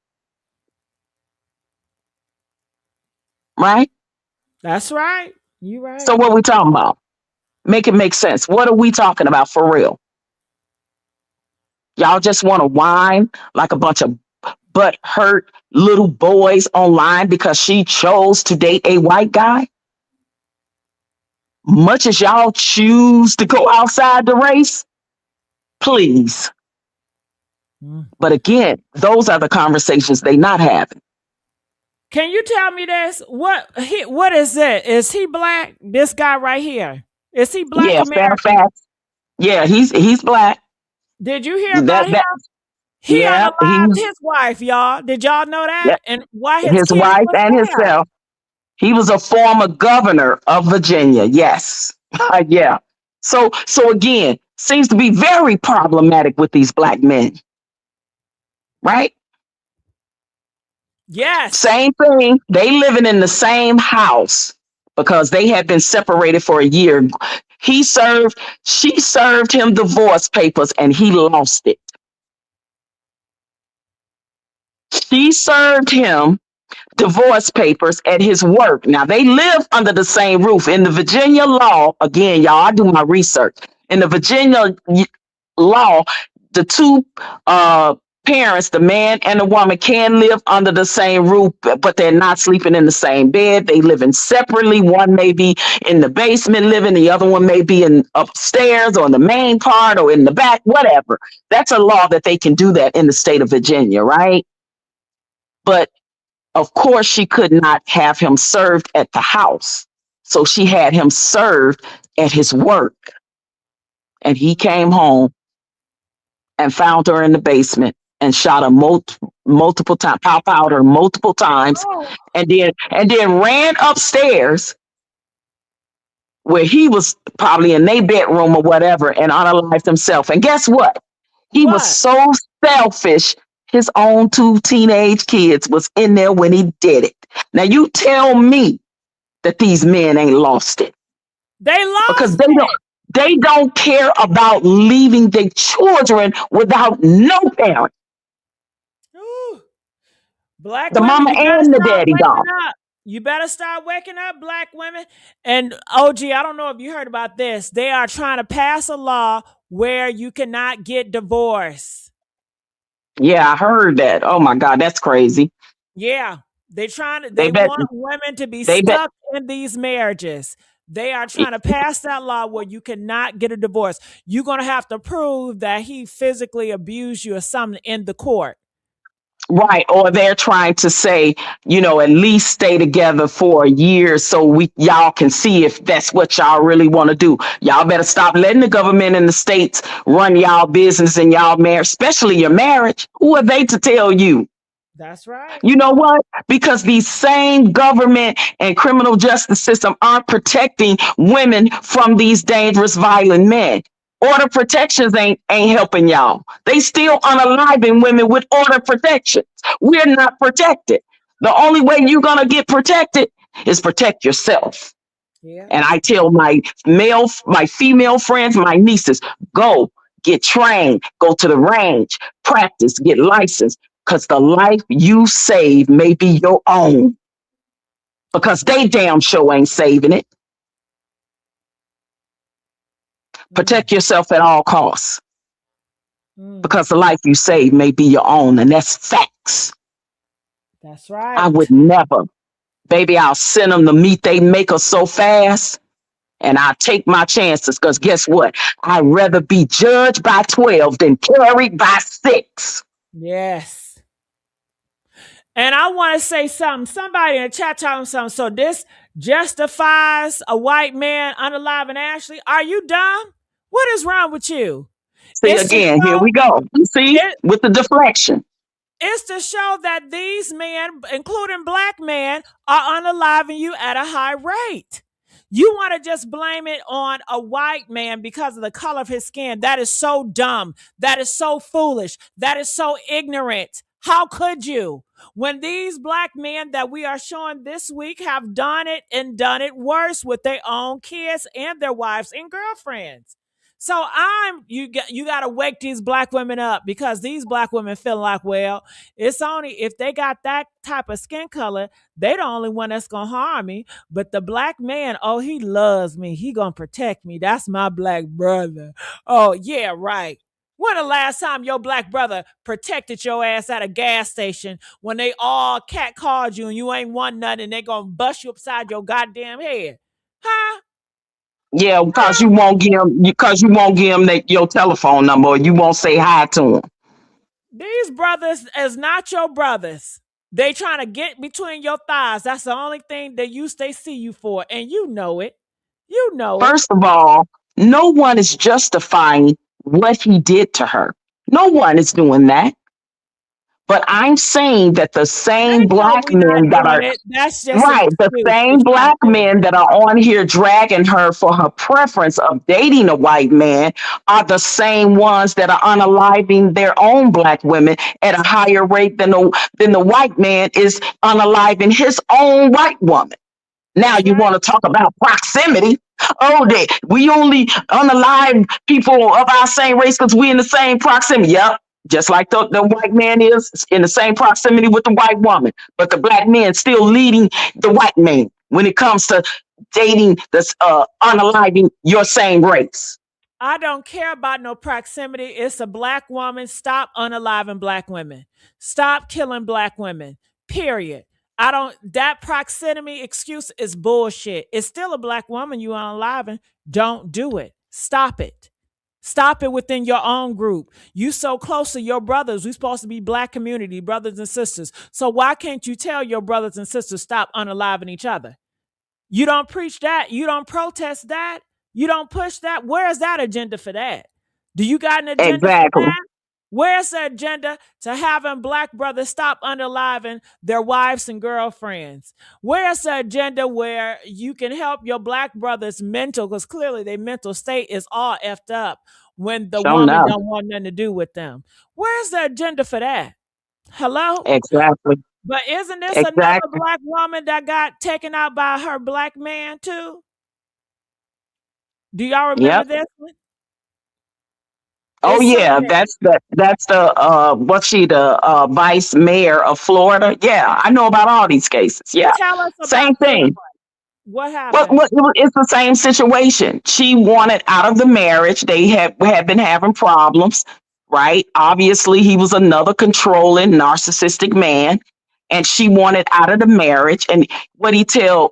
Right? That's right. You right. So what we talking about? Make it make sense. What are we talking about for real? Y'all just want to whine like a bunch of butt hurt little boys online because she chose to date a white guy? Much as y'all choose to go outside the race, please. But again, those are the conversations they not having. Can you tell me this? What is it? Is he black? This guy right here. Is he black? Yeah, American? Yeah, he's black. Did you hear about him? He unalived his wife, y'all. Did y'all know that? Yeah, and why his wife and himself. He was a former governor of Virginia. Yes. Yeah. So again, seems to be very problematic with these black men. Right? Yes. Same thing. They living in the same house because they had been separated for a year. She served him divorce papers and he lost it. She served him divorce papers at his work. Now they live under the same roof. In the Virginia law, again, y'all, I do my research. In the Virginia law, the two parents, the man and the woman, can live under the same roof, but they're not sleeping in the same bed. They live in separately. One may be in the basement living, the other one may be in upstairs or in the main part or in the back, whatever. That's a law that they can do that in the state of Virginia, right? But of course, she could not have him served at the house. So she had him served at his work. And he came home and found her in the basement and shot her multiple times, pop out her multiple times, and then ran upstairs where he was probably in their bedroom or whatever and unalived himself. And guess what? He was so selfish. His own 2 teenage kids was in there when he did it. Now you tell me that these men ain't lost it. They lost because it. They don't care about leaving their children without no parent. Ooh. Black The women, mama and the daddy gone. You better start waking up, black women. And OG, I don't know if you heard about this. They are trying to pass a law where you cannot get divorced. Yeah, I heard that. Oh my God, that's crazy. Yeah, they want women to be stuck in these marriages. They are trying to pass that law where you cannot get a divorce. You're going to have to prove that he physically abused you or something in the court. Right. Or they're trying to say, at least stay together for a year so y'all can see if that's what y'all really want to do. Y'all better stop letting the government and the states run y'all business and y'all marriage, especially your marriage. Who are they to tell you? That's right. You know what? Because these same government and criminal justice system aren't protecting women from these dangerous, violent men. Order protections ain't helping y'all. They still unaliving women with order protections. We're not protected. The only way you're gonna get protected is protect yourself. Yeah. And I tell my female friends, my nieces, go get trained, go to the range, practice, get licensed, because the life you save may be your own. Because they damn sure ain't saving it. Protect yourself at all costs. Because the life you save may be your own, and that's facts. That's right. I would never. Baby, I'll send them to meet they maker so fast, and I'll take my chances, because guess what? I'd rather be judged by 12 than carried by 6. Yes. And I want to say something. Somebody in the chat telling something. So this justifies a white man unaliving Ashlee? Are you dumb? What is wrong with you? See, again, here we go. You see, with the deflection. It's to show that these men, including black men, are unaliving you at a high rate. You want to just blame it on a white man because of the color of his skin. That is so dumb. That is so foolish. That is so ignorant. How could you? When these black men that we are showing this week have done it and done it worse with their own kids and their wives and girlfriends. So you got to wake these black women up, because these black women feel like, well, it's only if they got that type of skin color, they the only one that's going to harm me. But the black man, oh, he loves me. He going to protect me. That's my black brother. Oh, yeah, right. When the last time your black brother protected your ass at a gas station when they all catcalled you and you ain't want nothing and they going to bust you upside your goddamn head? Huh? Yeah, because you won't give them your telephone number, or you won't say hi to them. These brothers is not your brothers. They trying to get between your thighs. That's the only thing they see you for, and you know it. You know it. First of all, no one is justifying what he did to her. No one is doing that. But I'm saying that the same black men that are the same black men that are on here dragging her for her preference of dating a white man are the same ones that are unaliving their own black women at a higher rate than the white man is unaliving his own white woman. Now you want to talk about proximity. Oh, we only unalive people of our same race because we're in the same proximity. Yep. Just like the white man is in the same proximity with the white woman. But the black man still leading the white man when it comes to dating that's unaliving your same race. I don't care about no proximity. It's a black woman. Stop unaliving black women. Stop killing black women. Period. That proximity excuse is bullshit. It's still a black woman you unaliving. Don't do it. Stop it. Stop it within your own group. You so close to your brothers. We're supposed to be black community, brothers and sisters. So why can't you tell your brothers and sisters stop unaliving each other? You don't preach that. You don't protest that. You don't push that. Where is that agenda for that? Do you got an agenda for that? Where's the agenda to having black brothers stop unaliving their wives and girlfriends? Where's the agenda where you can help your black brothers mental, because clearly their mental state is all effed up when the Show woman enough. don't want nothing to do with them? Where's the agenda for that? Hello? Exactly. But isn't this another Exactly. black woman that got taken out by her black man too? Do y'all remember Yep. this one? Oh It's so yeah, bad. that's the what's she, the vice mayor of Florida? Yeah, I know about all these cases. Yeah. Tell us Same about this thing. one. What But happened? it's the same situation. She wanted out of the marriage. They had been having problems, right? Obviously, he was another controlling, narcissistic man, and she wanted out of the marriage. And what he tell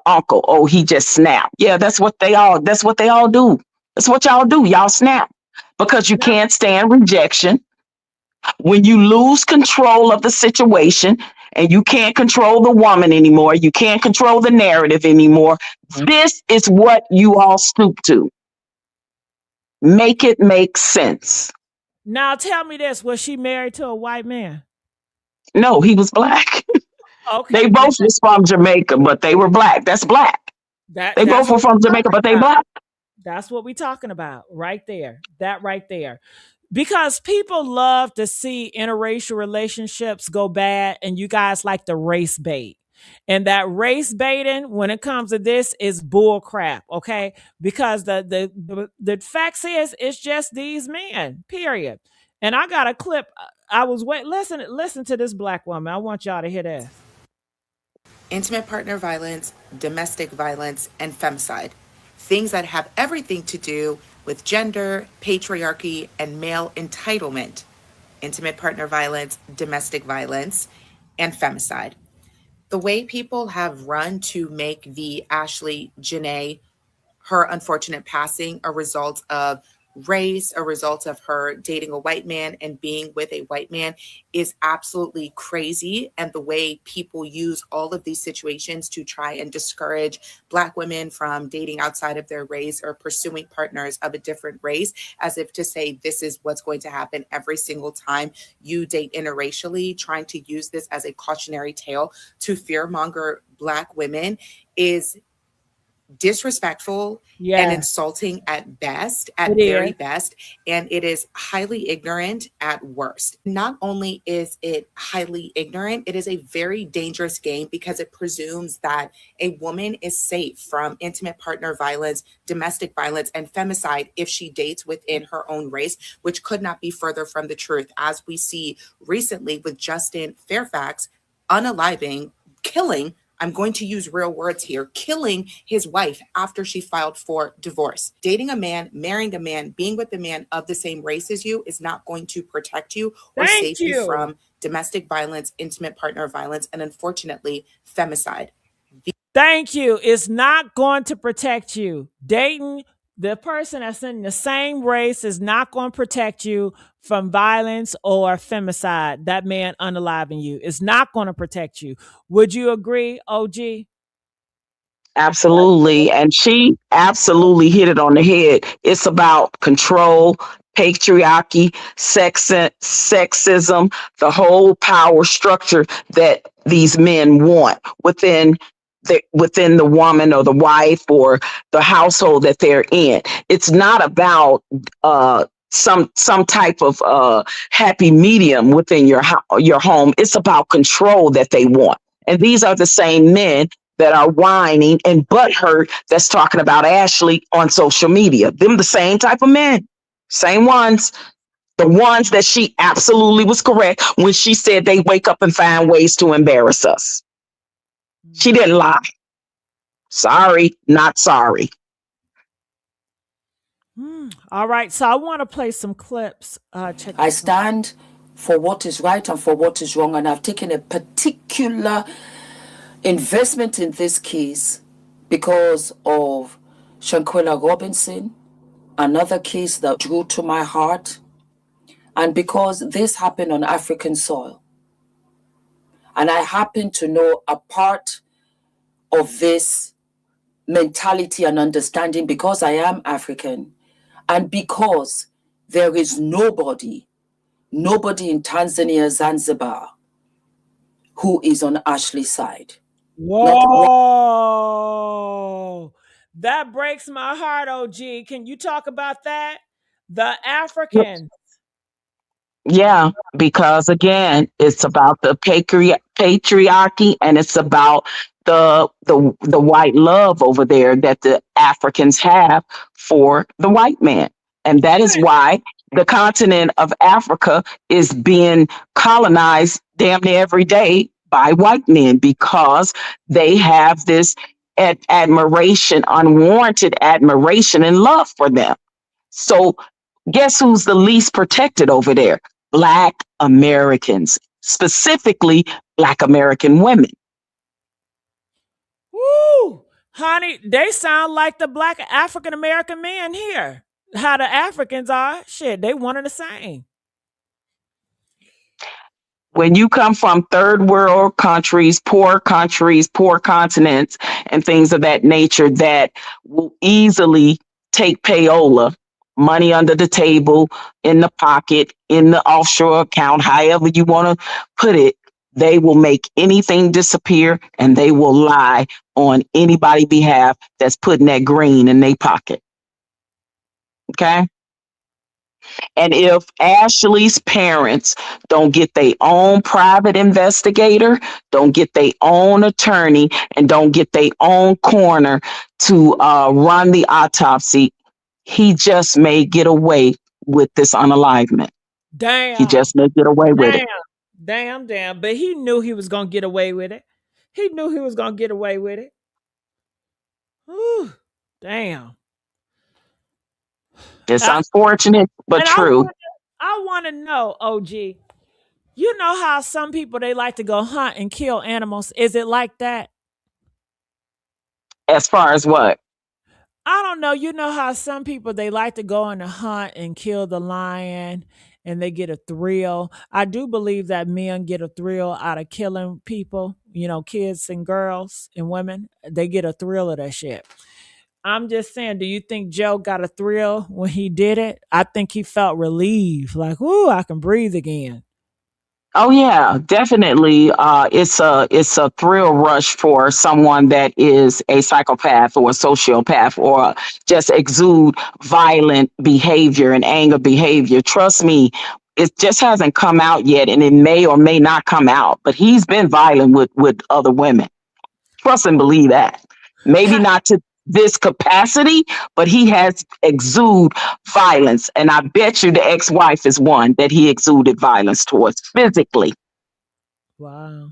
uncle? Oh, he just snapped. Yeah, that's what they all. That's what they all do. That's what y'all do. Y'all snap because you Now, can't stand rejection. When you lose control of the situation and you can't control the woman anymore, you can't control the narrative anymore, this is what you all stoop to. Make it make sense. now tell me this: was she married to a white man? No, he was black. They Okay, now both was from Jamaica, but they were black. That's black. They that's both were what from we're Jamaica, talking but they about. black. That's what we're talking about right there. That right there. Because people love to see interracial relationships go bad, and you guys like the race bait. And that race baiting, when it comes to this, is bull crap, okay? Because the facts is it's just these men, period. And I got a clip. I was listen to this black woman. I want y'all to hear this. Intimate partner violence, domestic violence, and femicide. Things that have everything to do with gender, patriarchy, and male entitlement. Intimate partner violence, domestic violence, and femicide. The way people have run to make the Ashlee Jenae, her unfortunate passing, a result of race, a result of her dating a white man and being with a white man, is absolutely crazy. And the way people use all of these situations to try and discourage Black women from dating outside of their race or pursuing partners of a different race, as if to say this is what's going to happen every single time you date interracially, trying to use this as a cautionary tale to fearmonger Black women, is disrespectful and Yeah, insulting at best, it at very is. best, and it is highly ignorant at worst. Not only is it highly ignorant, it is a very dangerous game because it presumes that a woman is safe from intimate partner violence, domestic violence, and femicide if she dates within her own race, which could not be further from the truth, as we see recently with Justin Fairfax unaliving, killing, I'm going to use real words here, killing his wife after she filed for divorce. Dating a man, marrying a man, being with a man of the same race as you is not going to protect you or Thank save you you. from domestic violence, intimate partner violence, and unfortunately, femicide. Thank you. It's not going to protect you. Dating the person that's in the same race is not going to protect you from violence or femicide. That man unaliving you is not going to protect you. Would you agree, OG? Absolutely. And she absolutely hit it on the head. It's about control, patriarchy, sexism, the whole power structure that these men want within the woman or the wife or the household that they're in. It's not about some type of happy medium within your home. It's about control that they want. And these are the same men that are whining and butthurt that's talking about Ashlee on social media. Them the same type of men. Same ones. The ones that she absolutely was correct when she said they wake up and find ways to embarrass us. She didn't lie. Sorry, not sorry. All right, so I want to play some clips. Check I this out. stand for what is right and for what is wrong, and I've taken a particular investment in this case because of Shanquella Robinson, another case that drew to my heart, and because this happened on African soil. And I happen to know a part of this mentality and understanding because I am African and because there is nobody nobody in Tanzania, Zanzibar, who is on Ashlee's side. Whoa. That breaks my heart, OG. Can you talk about that? The Africans. Yeah, because again, it's about the patriarchy, and it's about the white love over there that the Africans have for the white man. And that is why the continent of Africa is being colonized damn near every day by white men, because they have this admiration, unwarranted admiration and love for them. So guess who's the least protected over there? Black Americans, specifically Black American women. Woo! Honey, they sound like the Black African American men here. How the Africans are. Shit, they one and the same. When you come from third world countries, poor continents, and things of that nature that will easily take payola, money under the table, in the pocket, in the offshore account, however you want to put it, they will make anything disappear, and they will lie on anybody's behalf that's putting that green in their pocket. Okay? And if Ashlee's parents don't get their own private investigator, don't get their own attorney, and don't get their own coroner to run the autopsy, he just may get away with this unalivement. Damn. He just may get away with it. Damn. But he knew he was going to get away with it. He knew he was going to get away with it. Ooh, damn. It's unfortunate, but true. I want to know, OG, you know how some people, they like to go hunt and kill animals. Is it like that? As far as what? I don't know. You know how some people, they like to go on a hunt and kill the lion and they get a thrill. I do believe that men get a thrill out of killing people, kids and girls and women. They get a thrill of that shit. I'm just saying, do you think Joe got a thrill when he did it? I think he felt relieved, like, "Ooh, I can breathe again." Oh yeah, definitely. It's a thrill rush for someone that is a psychopath or a sociopath or just exude violent behavior and anger behavior. Trust me, it just hasn't come out yet, and it may or may not come out. But he's been violent with other women. Trust and believe that. Maybe not to this capacity, but he has exuded violence. And I bet you the ex-wife is one that he exuded violence towards physically. Wow.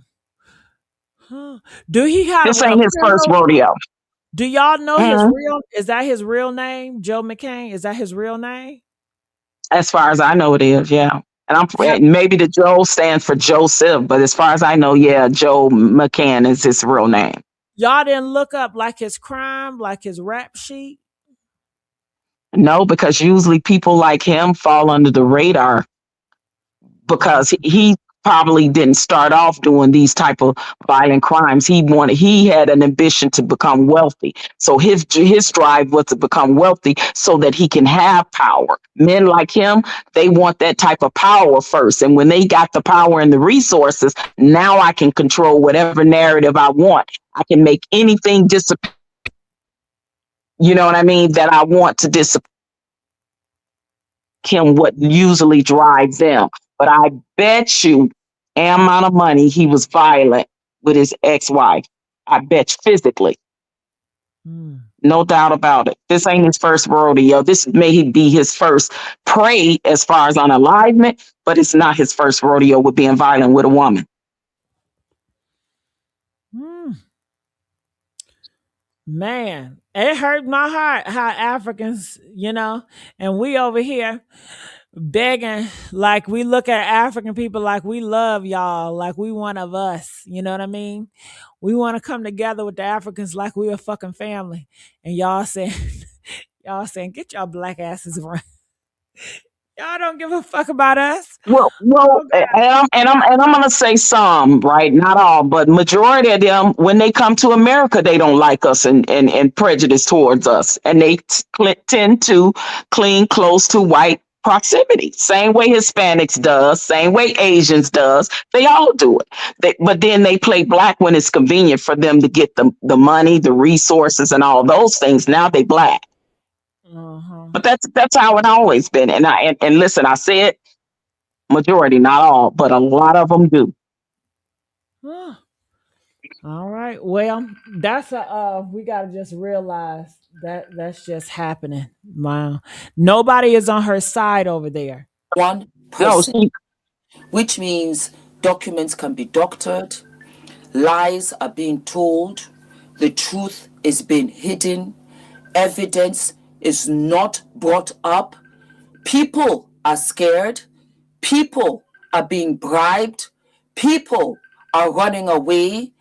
Huh. Do he have this ain't his first rodeo? Do y'all know his real, is that his real name? Joe McCain? Is that his real name? As far as I know, it is, yeah. And maybe the Joe stands for Joseph, but as far as I know, yeah, Joe McCann is his real name. Y'all didn't look up like his crime, like his rap sheet? No, because usually people like him fall under the radar because he probably didn't start off doing these type of violent crimes. He had an ambition to become wealthy. So his drive was to become wealthy so that he can have power. Men like him, they want that type of power first. And when they got the power and the resources, now I can control whatever narrative I want. I can make anything disappear. You know what I mean? That I want to disappear. Him what usually drives them. But I bet you amount of money he was violent with his ex-wife. I bet you physically. No doubt about it. This ain't his first rodeo. This may be his first prey as far as unalivement, but it's not his first rodeo with being violent with a woman. Man, it hurt my heart how Africans, and we over here begging, like we look at African people like we love y'all, like we one of us. You know what I mean? We want to come together with the Africans like we a fucking family. And y'all saying, get y'all black asses around. Y'all don't give a fuck about us. Well, and I'm gonna say some, right? Not all, but majority of them, when they come to America, they don't like us and prejudice towards us, and they tend to cling close to white proximity. Same way Hispanics does, same way Asians does. They all do it. But then they play black when it's convenient for them to get the money, the resources, and all those things. Now they black. But that's how it always been. And listen, I said majority, not all, but a lot of them do. All right. Well, that's we gotta just realize that that's just happening. Wow. Nobody is on her side over there. One person, which means documents can be doctored, lies are being told, the truth is being hidden, evidence is not brought up, people are scared, people are being bribed, people are running away,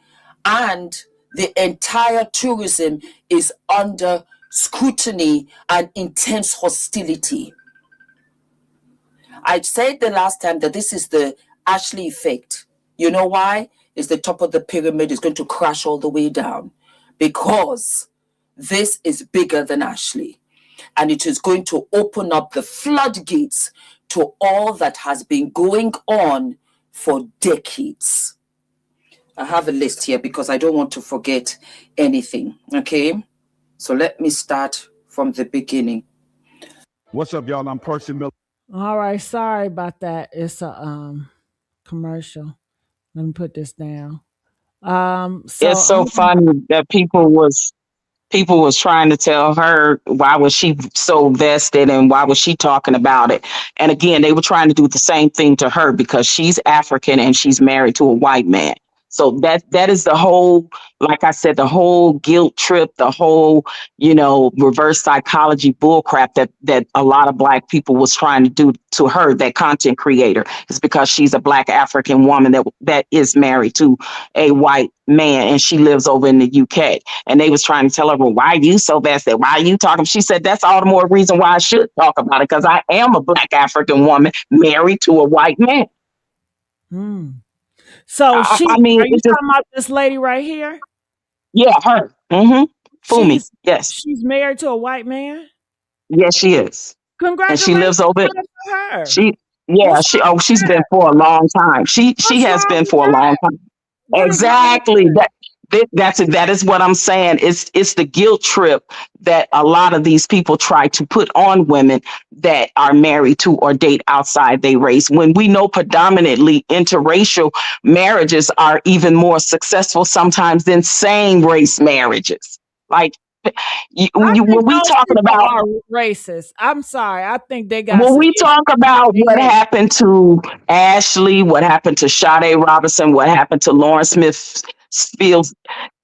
and the entire tourism is under scrutiny and intense hostility. I said the last time that this is the Ashlee effect. You know why? It's the top of the pyramid is going to crash all the way down, because this is bigger than Ashlee, and it is going to open up the floodgates to all that has been going on for decades. I have a list here because I don't want to forget anything. Okay, so let me start from the beginning. What's up, y'all? I'm Percy Miller. All right, sorry about that. It's a commercial. Let me put this down. It's so funny that people was trying to tell her why was she so vested and why was she talking about it. And again, they were trying to do the same thing to her because she's African and she's married to a white man. So that is the whole, like I said, the whole guilt trip, the whole, reverse psychology bullcrap that a lot of Black people was trying to do to her, that content creator, is because she's a Black African woman that is married to a white man and she lives over in the UK. And they was trying to tell her, well, why are you so vested? Why are you talking? She said, that's all the more reason why I should talk about it, because I am a Black African woman married to a white man. So are you talking about this lady right here? Yeah, her. Fumi. Yes. She's married to a white man? Yes, she is. Congratulations. And she lives over her. She's been for a long time. She has been for a long time. Exactly. That is what I'm saying. It's the guilt trip that a lot of these people try to put on women that are married to or date outside their race, when we know predominantly interracial marriages are even more successful sometimes than same race marriages. Like when we talking about are racist, I'm sorry, I think they got. When we talk about what happened to Ashlee, what happened to Sade Robinson, what happened to Lawrence Smith Fields,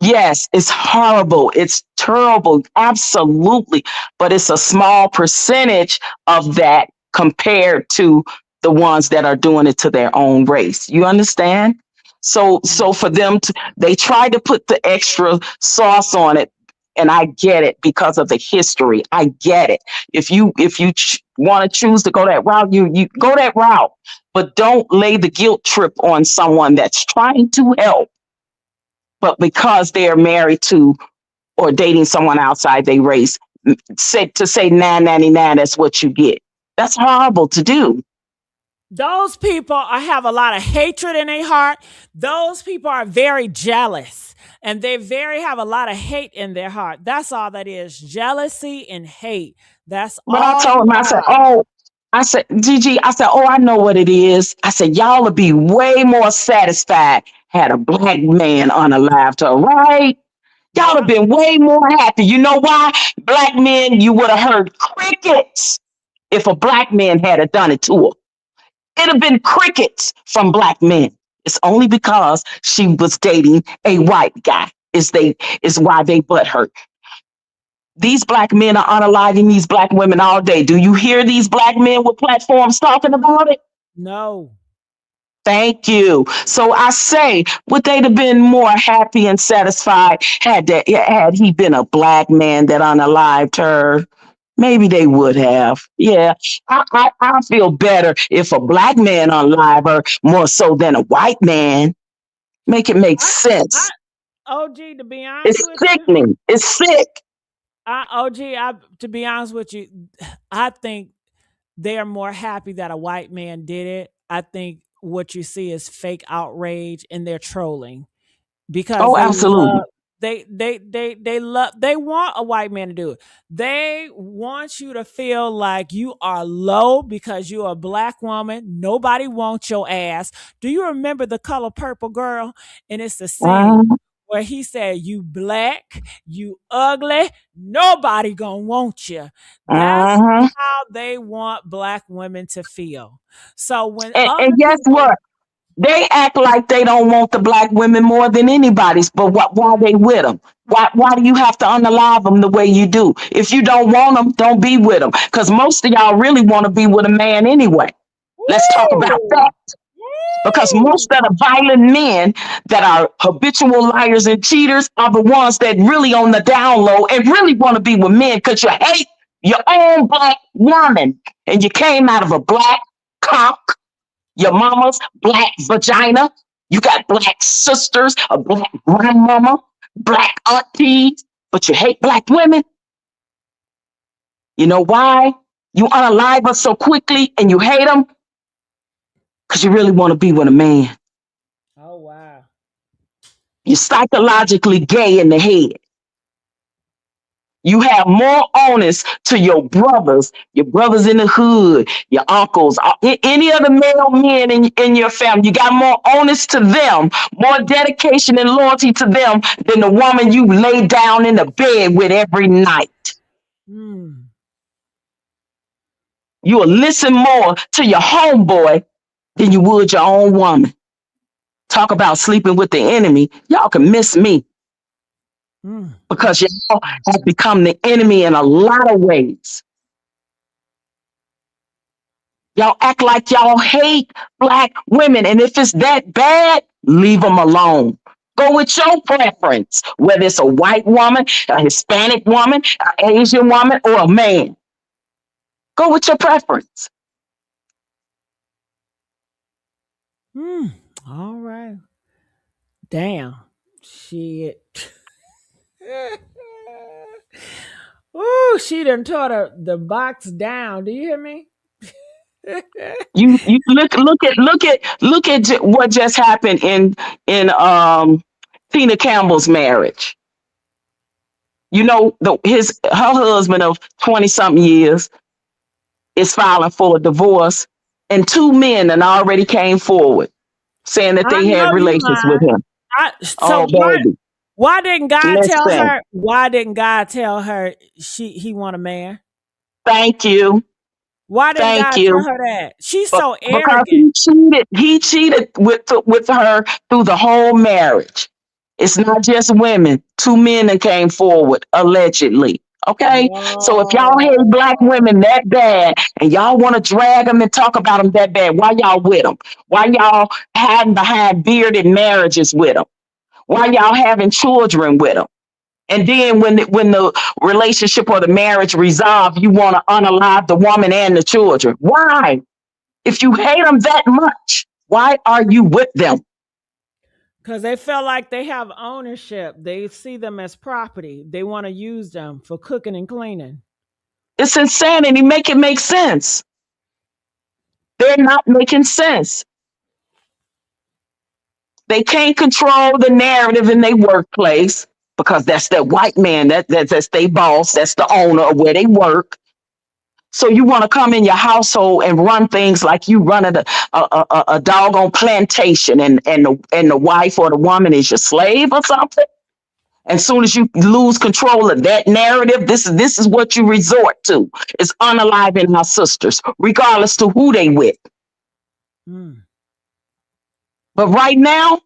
yes, it's horrible, it's terrible, absolutely, but it's a small percentage of that compared to the ones that are doing it to their own race. You understand? So for them they try to put the extra sauce on it. And I get it because of the history. I get it. If you want to choose to go that route, you go that route. But don't lay the guilt trip on someone that's trying to help. But because they're married to or dating someone outside their race, say 999, that's what you get. That's horrible to do. Those people have a lot of hatred in their heart. Those people are very jealous. And they have a lot of hate in their heart. That's all that is. Jealousy and hate. That's all. But I told him, Gigi, I know what it is. I said, y'all would be way more satisfied had a Black man unalived her, right? Y'all have been way more happy. You know why? Black men, you would have heard crickets if a Black man had done it to her. It'd have been crickets from Black men. It's only because she was dating a white guy is why they butt hurt. These Black men are unaliving these Black women all day. Do you hear these Black men with platforms talking about it? No. Thank you. So I say, would they have been more happy and satisfied had he been a Black man that unalived her? Maybe they would have. Yeah, I feel better if a Black man unalive her more so than a white man. Make it make sense. OG, to be honest it's with sickening. You, it's sick. OG, to be honest with you, I think they are more happy that a white man did it. I think what you see is fake outrage and they're trolling because Oh, absolutely. they want a white man to do it. They want you to feel like you are low because you're a black woman. Nobody wants your ass. Do you remember The Color Purple Girl? And it's the scene Uh-huh. where he said, "You black, you ugly, nobody gonna want you." That's Uh-huh. how they want black women to feel. So when And other guess people, what? They act like they don't want the black women more than anybody's, but why they with them? Why do you have to unalive them the way you do? If you don't want them, don't be with them. Because most of y'all really want to be with a man anyway. Let's talk about woo, that. Because most of the violent men that are habitual liars and cheaters are the ones that really on the down low and really want to be with men because you hate your own black woman and you came out of a black cock, your mama's black vagina. You got black sisters, a black grandmama, black aunties, but you hate black women. You know why? You unalive us so quickly and you hate them because you really want to be with a man. oh wow. You're psychologically gay in the head. You have more onus to your brothers in the hood, your uncles, any other male men in your family. You got more onus to them, more dedication and loyalty to them than the woman you lay down in the bed with every night. Mm. You will listen more to your homeboy than you would your own woman. Talk about sleeping with the enemy. Y'all can miss me Mm. because y'all have become the enemy in a lot of ways. Y'all act like y'all hate black women. And if it's that bad, leave them alone. Go with your preference, whether it's a white woman, a Hispanic woman, an Asian woman, or a man. Go with your preference. Mm. All right. Damn. Shit. Ooh, she done tore the box down. Do you hear me? You look at what just happened in Tina Campbell's marriage. You know, her husband of 20 something years is filing for a divorce, and two men and already came forward saying that I they had know you relations with lying. him. So Oh, baby. why didn't God tell Listen, her? Why didn't God tell her he want a man? thank you. Why didn't Thank God tell you. her that? She's But so because arrogant. he cheated with her through the whole marriage. It's not just women. Two men that came forward, allegedly. Okay? So if y'all hate black Whoa. women that bad and y'all want to drag them and talk about them that bad, why y'all with them? Why y'all hiding behind bearded marriages with them? Why y'all having children with them? And then when the relationship or the marriage resolve, you want to unalive the woman and the children. Why? If you hate them that much, why are you with them? Because they feel like they have ownership. They see them as property. They want to use them for cooking and cleaning. It's insanity. Make it make sense. They're not making sense. They can't control the narrative in their workplace because that's that white man. That's their boss. That's the owner of where they work. So you want to come in your household and run things like you run a doggone plantation, and the wife or the woman is your slave or something. As soon as you lose control of that narrative, this is what you resort to. It's unaliving our sisters, regardless to who they with. Mm. But right now,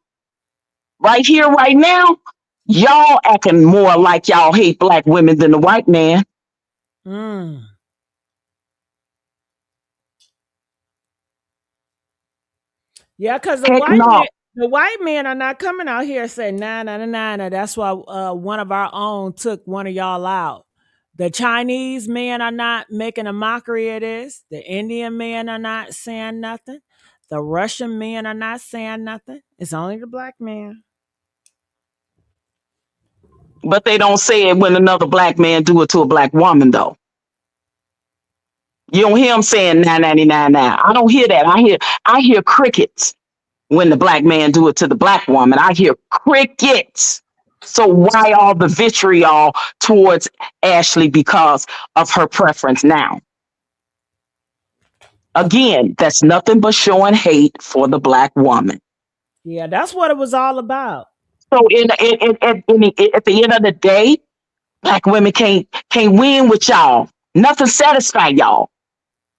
right here, right now, y'all acting more like y'all hate black women than the white man. Mm. Yeah, because Heck no. the white men are not coming out here saying nah, nah, nah, nah, nah. That's why one of our own took one of y'all out. The Chinese men are not making a mockery of this. The Indian men are not saying nothing. The Russian men are not saying nothing. It's only the black man. But they don't say it when another black man do it to a black woman, though. You don't hear them saying 9.99 now. I don't hear that. I hear crickets when the black man do it to the black woman. I hear crickets. So why all the vitriol towards Ashlee because of her preference now? Again, that's nothing but showing hate for the black woman. Yeah, that's what it was all about. So at the end of the day, black women can't win with y'all. Nothing satisfy y'all.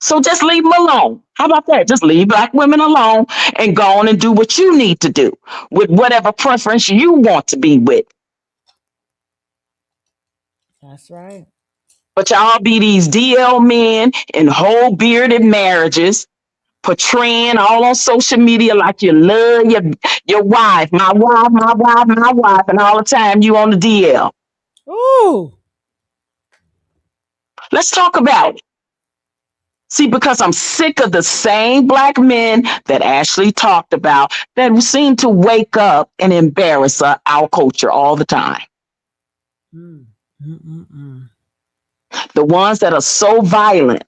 So just leave them alone. How about that? Just leave black women alone and go on and do what you need to do with whatever preference you want to be with. That's right. But y'all be these DL men in whole bearded marriages, portraying all on social media like you love your wife, my wife, my wife, my wife, and all the time you on the DL. Ooh. Let's talk about it. See, because I'm sick of the same black men that Ashlee talked about that seem to wake up and embarrass our culture all the time. The ones that are so violent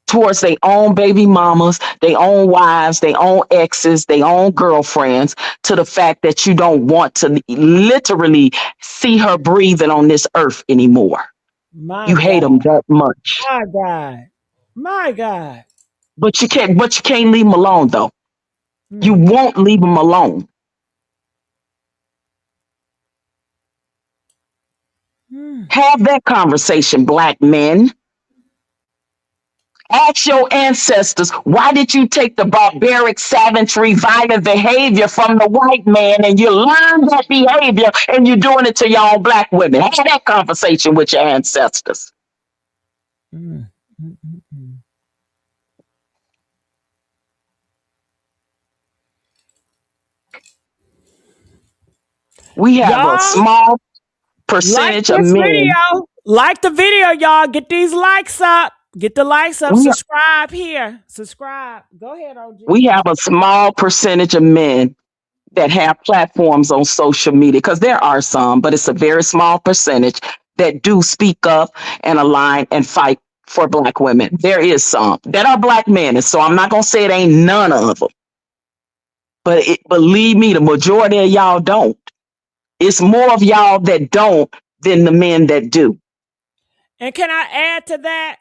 towards their own baby mamas, their own wives, their own exes, their own girlfriends, to the fact that you don't want to literally see her breathing on this earth anymore. You hate them that much. My God. My God. But you can't leave them alone though. You won't leave them alone. Have that conversation, black men. Ask your ancestors, why did you take the barbaric, savagery, violent behavior from the white man and you learn that behavior and you're doing it to your own black women? Have that conversation with your ancestors. We have a small percentage of men. Like the video, y'all. Get these likes up. Get the likes up. Subscribe here. Subscribe. Go ahead, OG. We have a small percentage of men that have platforms on social media, because there are some, but it's a very small percentage that do speak up and align and fight for black women. There is some that are black men, and so I'm not gonna say it ain't none of them. But believe me, the majority of y'all don't. It's more of y'all that don't than the men that do. And can I add to that?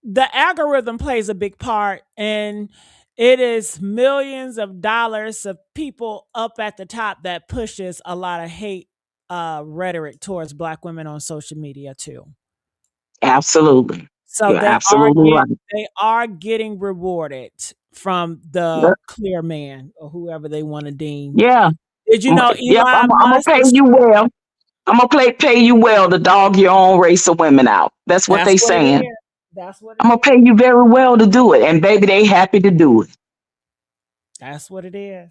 The algorithm plays a big part, and it is millions of dollars of people up at the top that pushes a lot of hate rhetoric towards black women on social media too. Absolutely. So they are getting rewarded from the clear man or whoever they want to deem. Yeah. Did you know Elon I'm Musk gonna pay you well. I'm gonna pay you well to dog your own race of women out. That's what they saying. That's what I'm gonna pay you very well to do it, and baby, they happy to do it. That's what it is.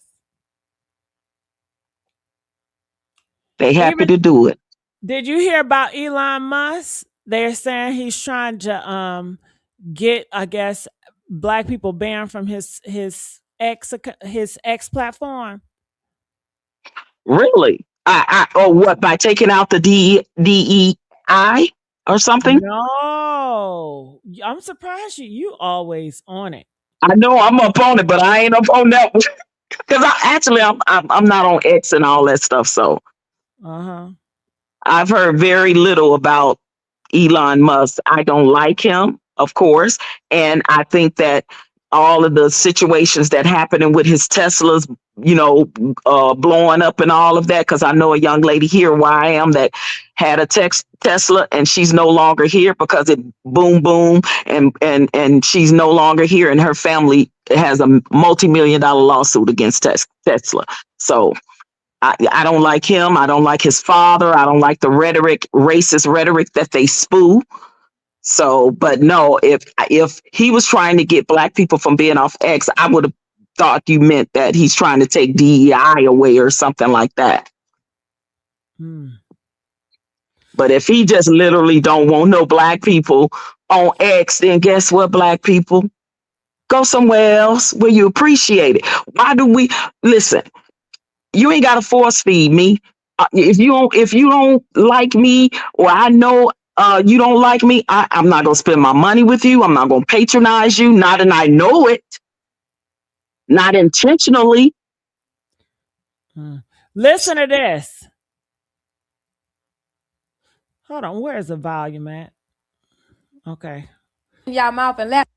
They happy to do it. Did you hear about Elon Musk? They're saying he's trying to get, I guess, black people banned from his X platform. Really? What, by taking out the DEI or something? No, I'm surprised you always on it. I know I'm up on it, but I ain't up on that one because I'm not on X and all that stuff. So I've heard very little about Elon Musk. I don't like him, of course, and I think that all of the situations that happening with his Teslas, blowing up and all of that, because I know a young lady here where I am that had a Tesla and she's no longer here because it boom and she's no longer here, and her family has a multi-million-dollar lawsuit against Tesla. So I don't like him. I don't like his father. I don't like the racist rhetoric that they spew. So, but no, if he was trying to get black people from being off X, I would have thought you meant that he's trying to take DEI away or something like that. But if he just literally don't want no black people on X, then guess what, black people? Go somewhere else where you appreciate it. Why do we listen? You ain't got to force feed me. If you don't like me, or I know you don't like me, I'm not going to spend my money with you. I'm not going to patronize you. Not, and I know it, not intentionally. Listen to this. Hold on. Where's the volume at? Okay. Y'all mouth and lap.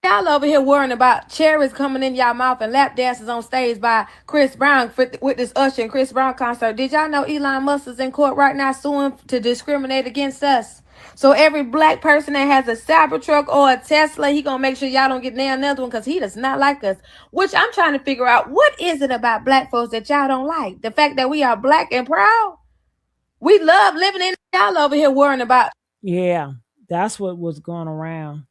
Y'all over here worrying about cherries coming in y'all mouth and lap dances on stage by Chris Brown with this Usher and Chris Brown concert. Did y'all know Elon Musk is in court right now suing to discriminate against us? So every black person that has a Cybertruck or a Tesla, he gonna make sure y'all don't get nailed another one because he does not like us. Which I'm trying to figure out, what is it about black folks that y'all don't like? The fact that we are black and proud? We love living in, y'all over here worrying about. Yeah, that's what was going around.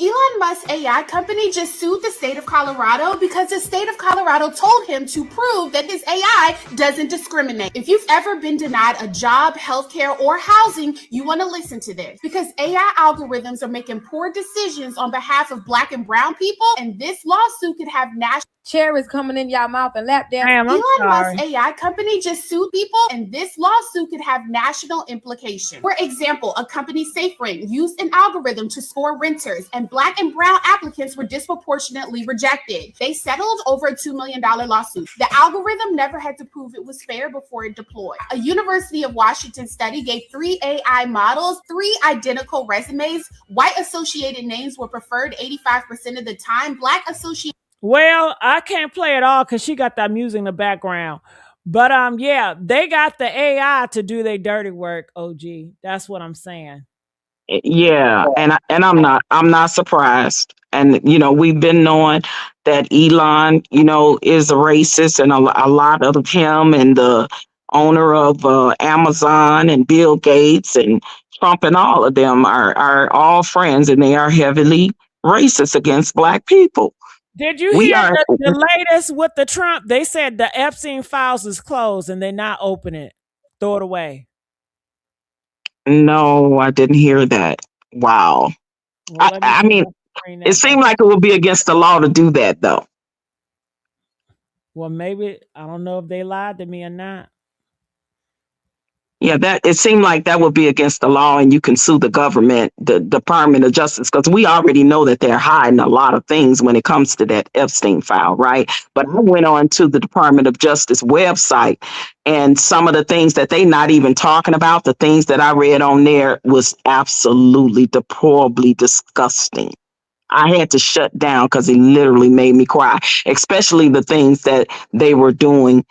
Elon Musk's AI company just sued the state of Colorado because the state of Colorado told him to prove that his AI doesn't discriminate. If you've ever been denied a job, healthcare, or housing, you want to listen to this because AI algorithms are making poor decisions on behalf of black and brown people, and this lawsuit could have national cherries coming in y'all mouth and lap dance. Elon Musk's AI company just sued people, and this lawsuit could have national implications. For example, a company, SafeRent, used an algorithm to score renters, and black and brown applicants were disproportionately rejected. They settled over a $2 million lawsuit. The algorithm never had to prove it was fair before it deployed. A University of Washington study gave 3 AI models 3 identical resumes. White associated names were preferred 85% of the time. Black associated. Well, I can't play it all because she got that music in the background. But yeah, they got the AI to do their dirty work, OG. That's what I'm saying. Yeah, and I'm not surprised. And you know, we've been knowing that Elon, you know, is a racist, and a lot of him and the owner of Amazon and Bill Gates and Trump and all of them are all friends, and they are heavily racist against black people. Did you hear the latest with the Trump? They said the Epstein files is closed and they not open it. Throw it away. No, I didn't hear that. Wow. Well, I mean, it seemed like it would be against the law to do that, though. Well, maybe, I don't know if they lied to me or not. Yeah, that it seemed like that would be against the law, and you can sue the government, the Department of Justice, because we already know that they're hiding a lot of things when it comes to that Epstein file, right? But I went on to the Department of Justice website, and some of the things that they not even talking about, the things that I read on there was absolutely deplorably disgusting. I had to shut down because it literally made me cry, especially the things that they were doing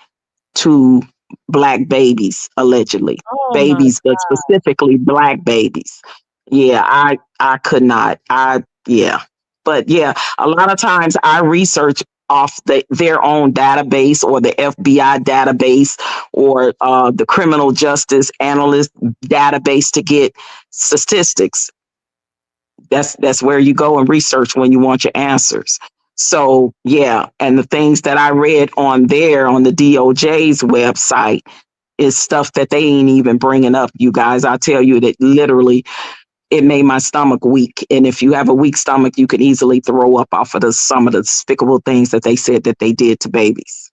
to black babies, allegedly. Babies, but specifically black babies. Yeah, I could not. Yeah. But yeah, a lot of times I research off their own database or the FBI database or the criminal justice analyst database to get statistics. That's where you go and research when you want your answers. So yeah, and the things that I read on there on the DOJ's website is stuff that they ain't even bringing up, you guys. I tell you that literally it made my stomach weak. And if you have a weak stomach, you can easily throw up off of some of the despicable things that they said that they did to babies.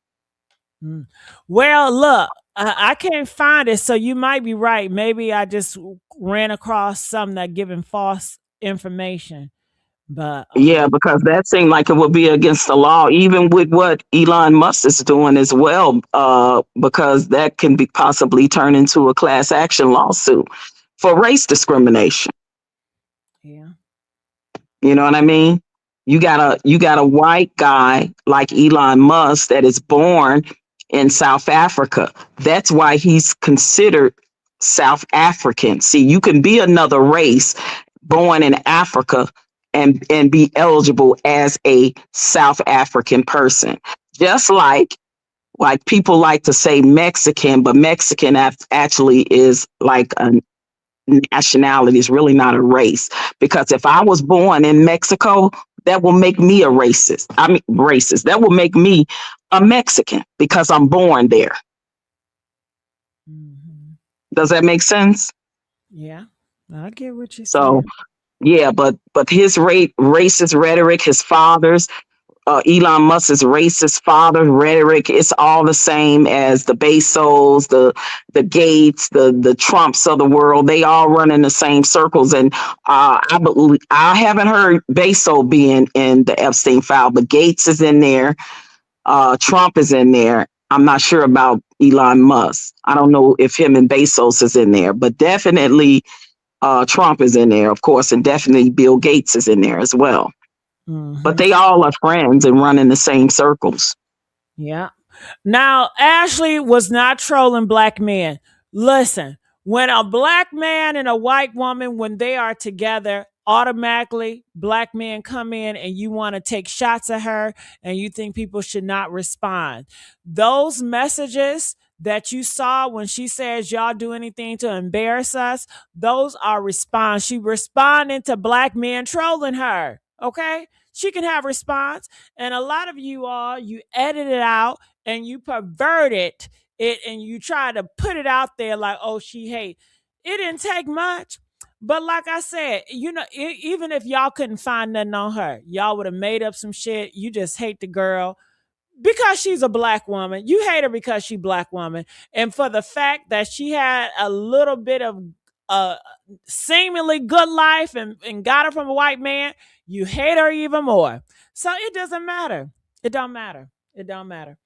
Well, look, I can't find it, so you might be right. Maybe I just ran across something that giving false information. But yeah, because that seemed like it would be against the law, even with what Elon Musk is doing as well, because that can be possibly turned into a class action lawsuit for race discrimination. Yeah. You know what I mean? You got a white guy like Elon Musk that is born in South Africa. That's why he's considered South African. See, you can be another race born in Africa and be eligible as a South African person. Just like people like to say Mexican, but Mexican actually is like a nationality. It's really not a race. Because if I was born in Mexico, that will make me a racist. I mean, racist. That will make me a Mexican because I'm born there. Mm-hmm. Does that make sense? Yeah, I get what you're saying. So, yeah, but his racist rhetoric, his father's Elon Musk's racist father rhetoric. It's all the same as the Bezos, the Gates, the Trumps of the world. They all run in the same circles. And I haven't heard Bezos being in the Epstein file, but Gates is in there. Trump is in there. I'm not sure about Elon Musk. I don't know if him and Bezos is in there, but definitely Trump is in there, of course, and definitely Bill Gates is in there as well. But they all are friends and run in the same circles. Yeah. Now, Ashlee was not trolling black men. Listen, when a black man and a white woman, when they are together, automatically black men come in and you want to take shots at her and you think people should not respond. Those messages that you saw when she says y'all do anything to embarrass us, those are response. She responding to black men trolling her. Okay? She can have response. And a lot of you all, you edit it out and you perverted it and you try to put it out there like, oh, she hate. It didn't take much. But like I said, you know, even if y'all couldn't find nothing on her, y'all would have made up some shit. You just hate the girl because she's a black woman. You hate her because she's black woman. And for the fact that she had a little bit of seemingly good life and got her from a white man, you hate her even more. So it doesn't matter. It don't matter. It don't matter.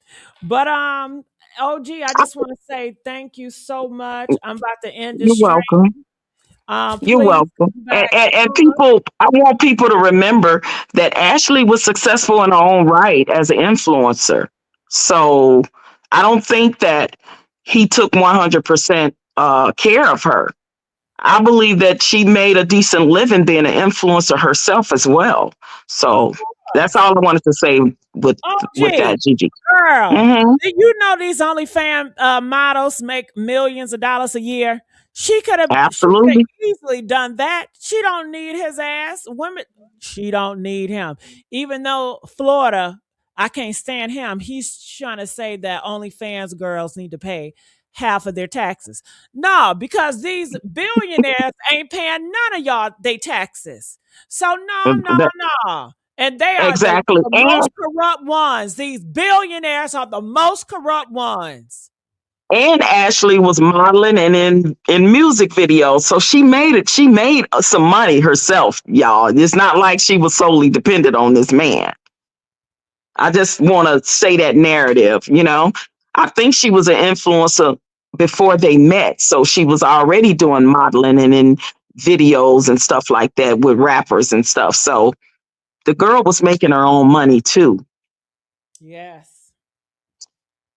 But OG, I just want to say thank you so much. I'm about to end the You're stream. welcome. You're welcome. And people, I want people to remember that Ashlee was successful in her own right as an influencer. So I don't think that he took 100% care of her. I believe that she made a decent living being an influencer herself as well. So that's all I wanted to say with that, Gigi. Girl, Mhm. you know these OnlyFans models make millions of dollars a year. She could have easily done that. She don't need his ass. Women, she don't need him. Even though Florida, I can't stand him. He's trying to say that OnlyFans girls need to pay half of their taxes. No, because these billionaires ain't paying none of y'all their taxes. So no. And they are Exactly. the most corrupt ones. These billionaires are the most corrupt ones. And Ashlee was modeling and in music videos. So she made some money herself, y'all. It's not like she was solely dependent on this man. I just want to say that narrative, you know. I think she was an influencer before they met. So she was already doing modeling and in videos and stuff like that with rappers and stuff. So the girl was making her own money too. Yes.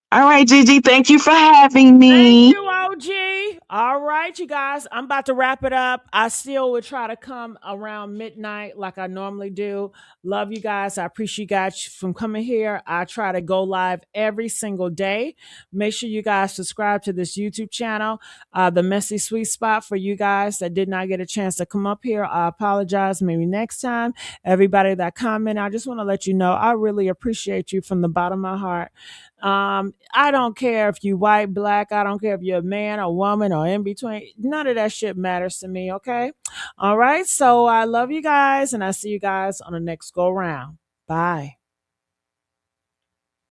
All right, Gigi, thank you for having me. Thank you, OG. All right, you guys, I'm about to wrap it up. I still would try to come around midnight like I normally do. Love you guys. I appreciate you guys from coming here. I try to go live every single day. Make sure you guys subscribe to this YouTube channel, The Messy Sweet Spot, for you guys that did not get a chance to come up here. I apologize. Maybe next time. Everybody that comment, I just want to let you know I really appreciate you from the bottom of my heart. I don't care if you white, black, I don't care if you're a man or woman or in between. None of that shit matters to me, okay? All right, so I love you guys and I see you guys on the next go round. Bye.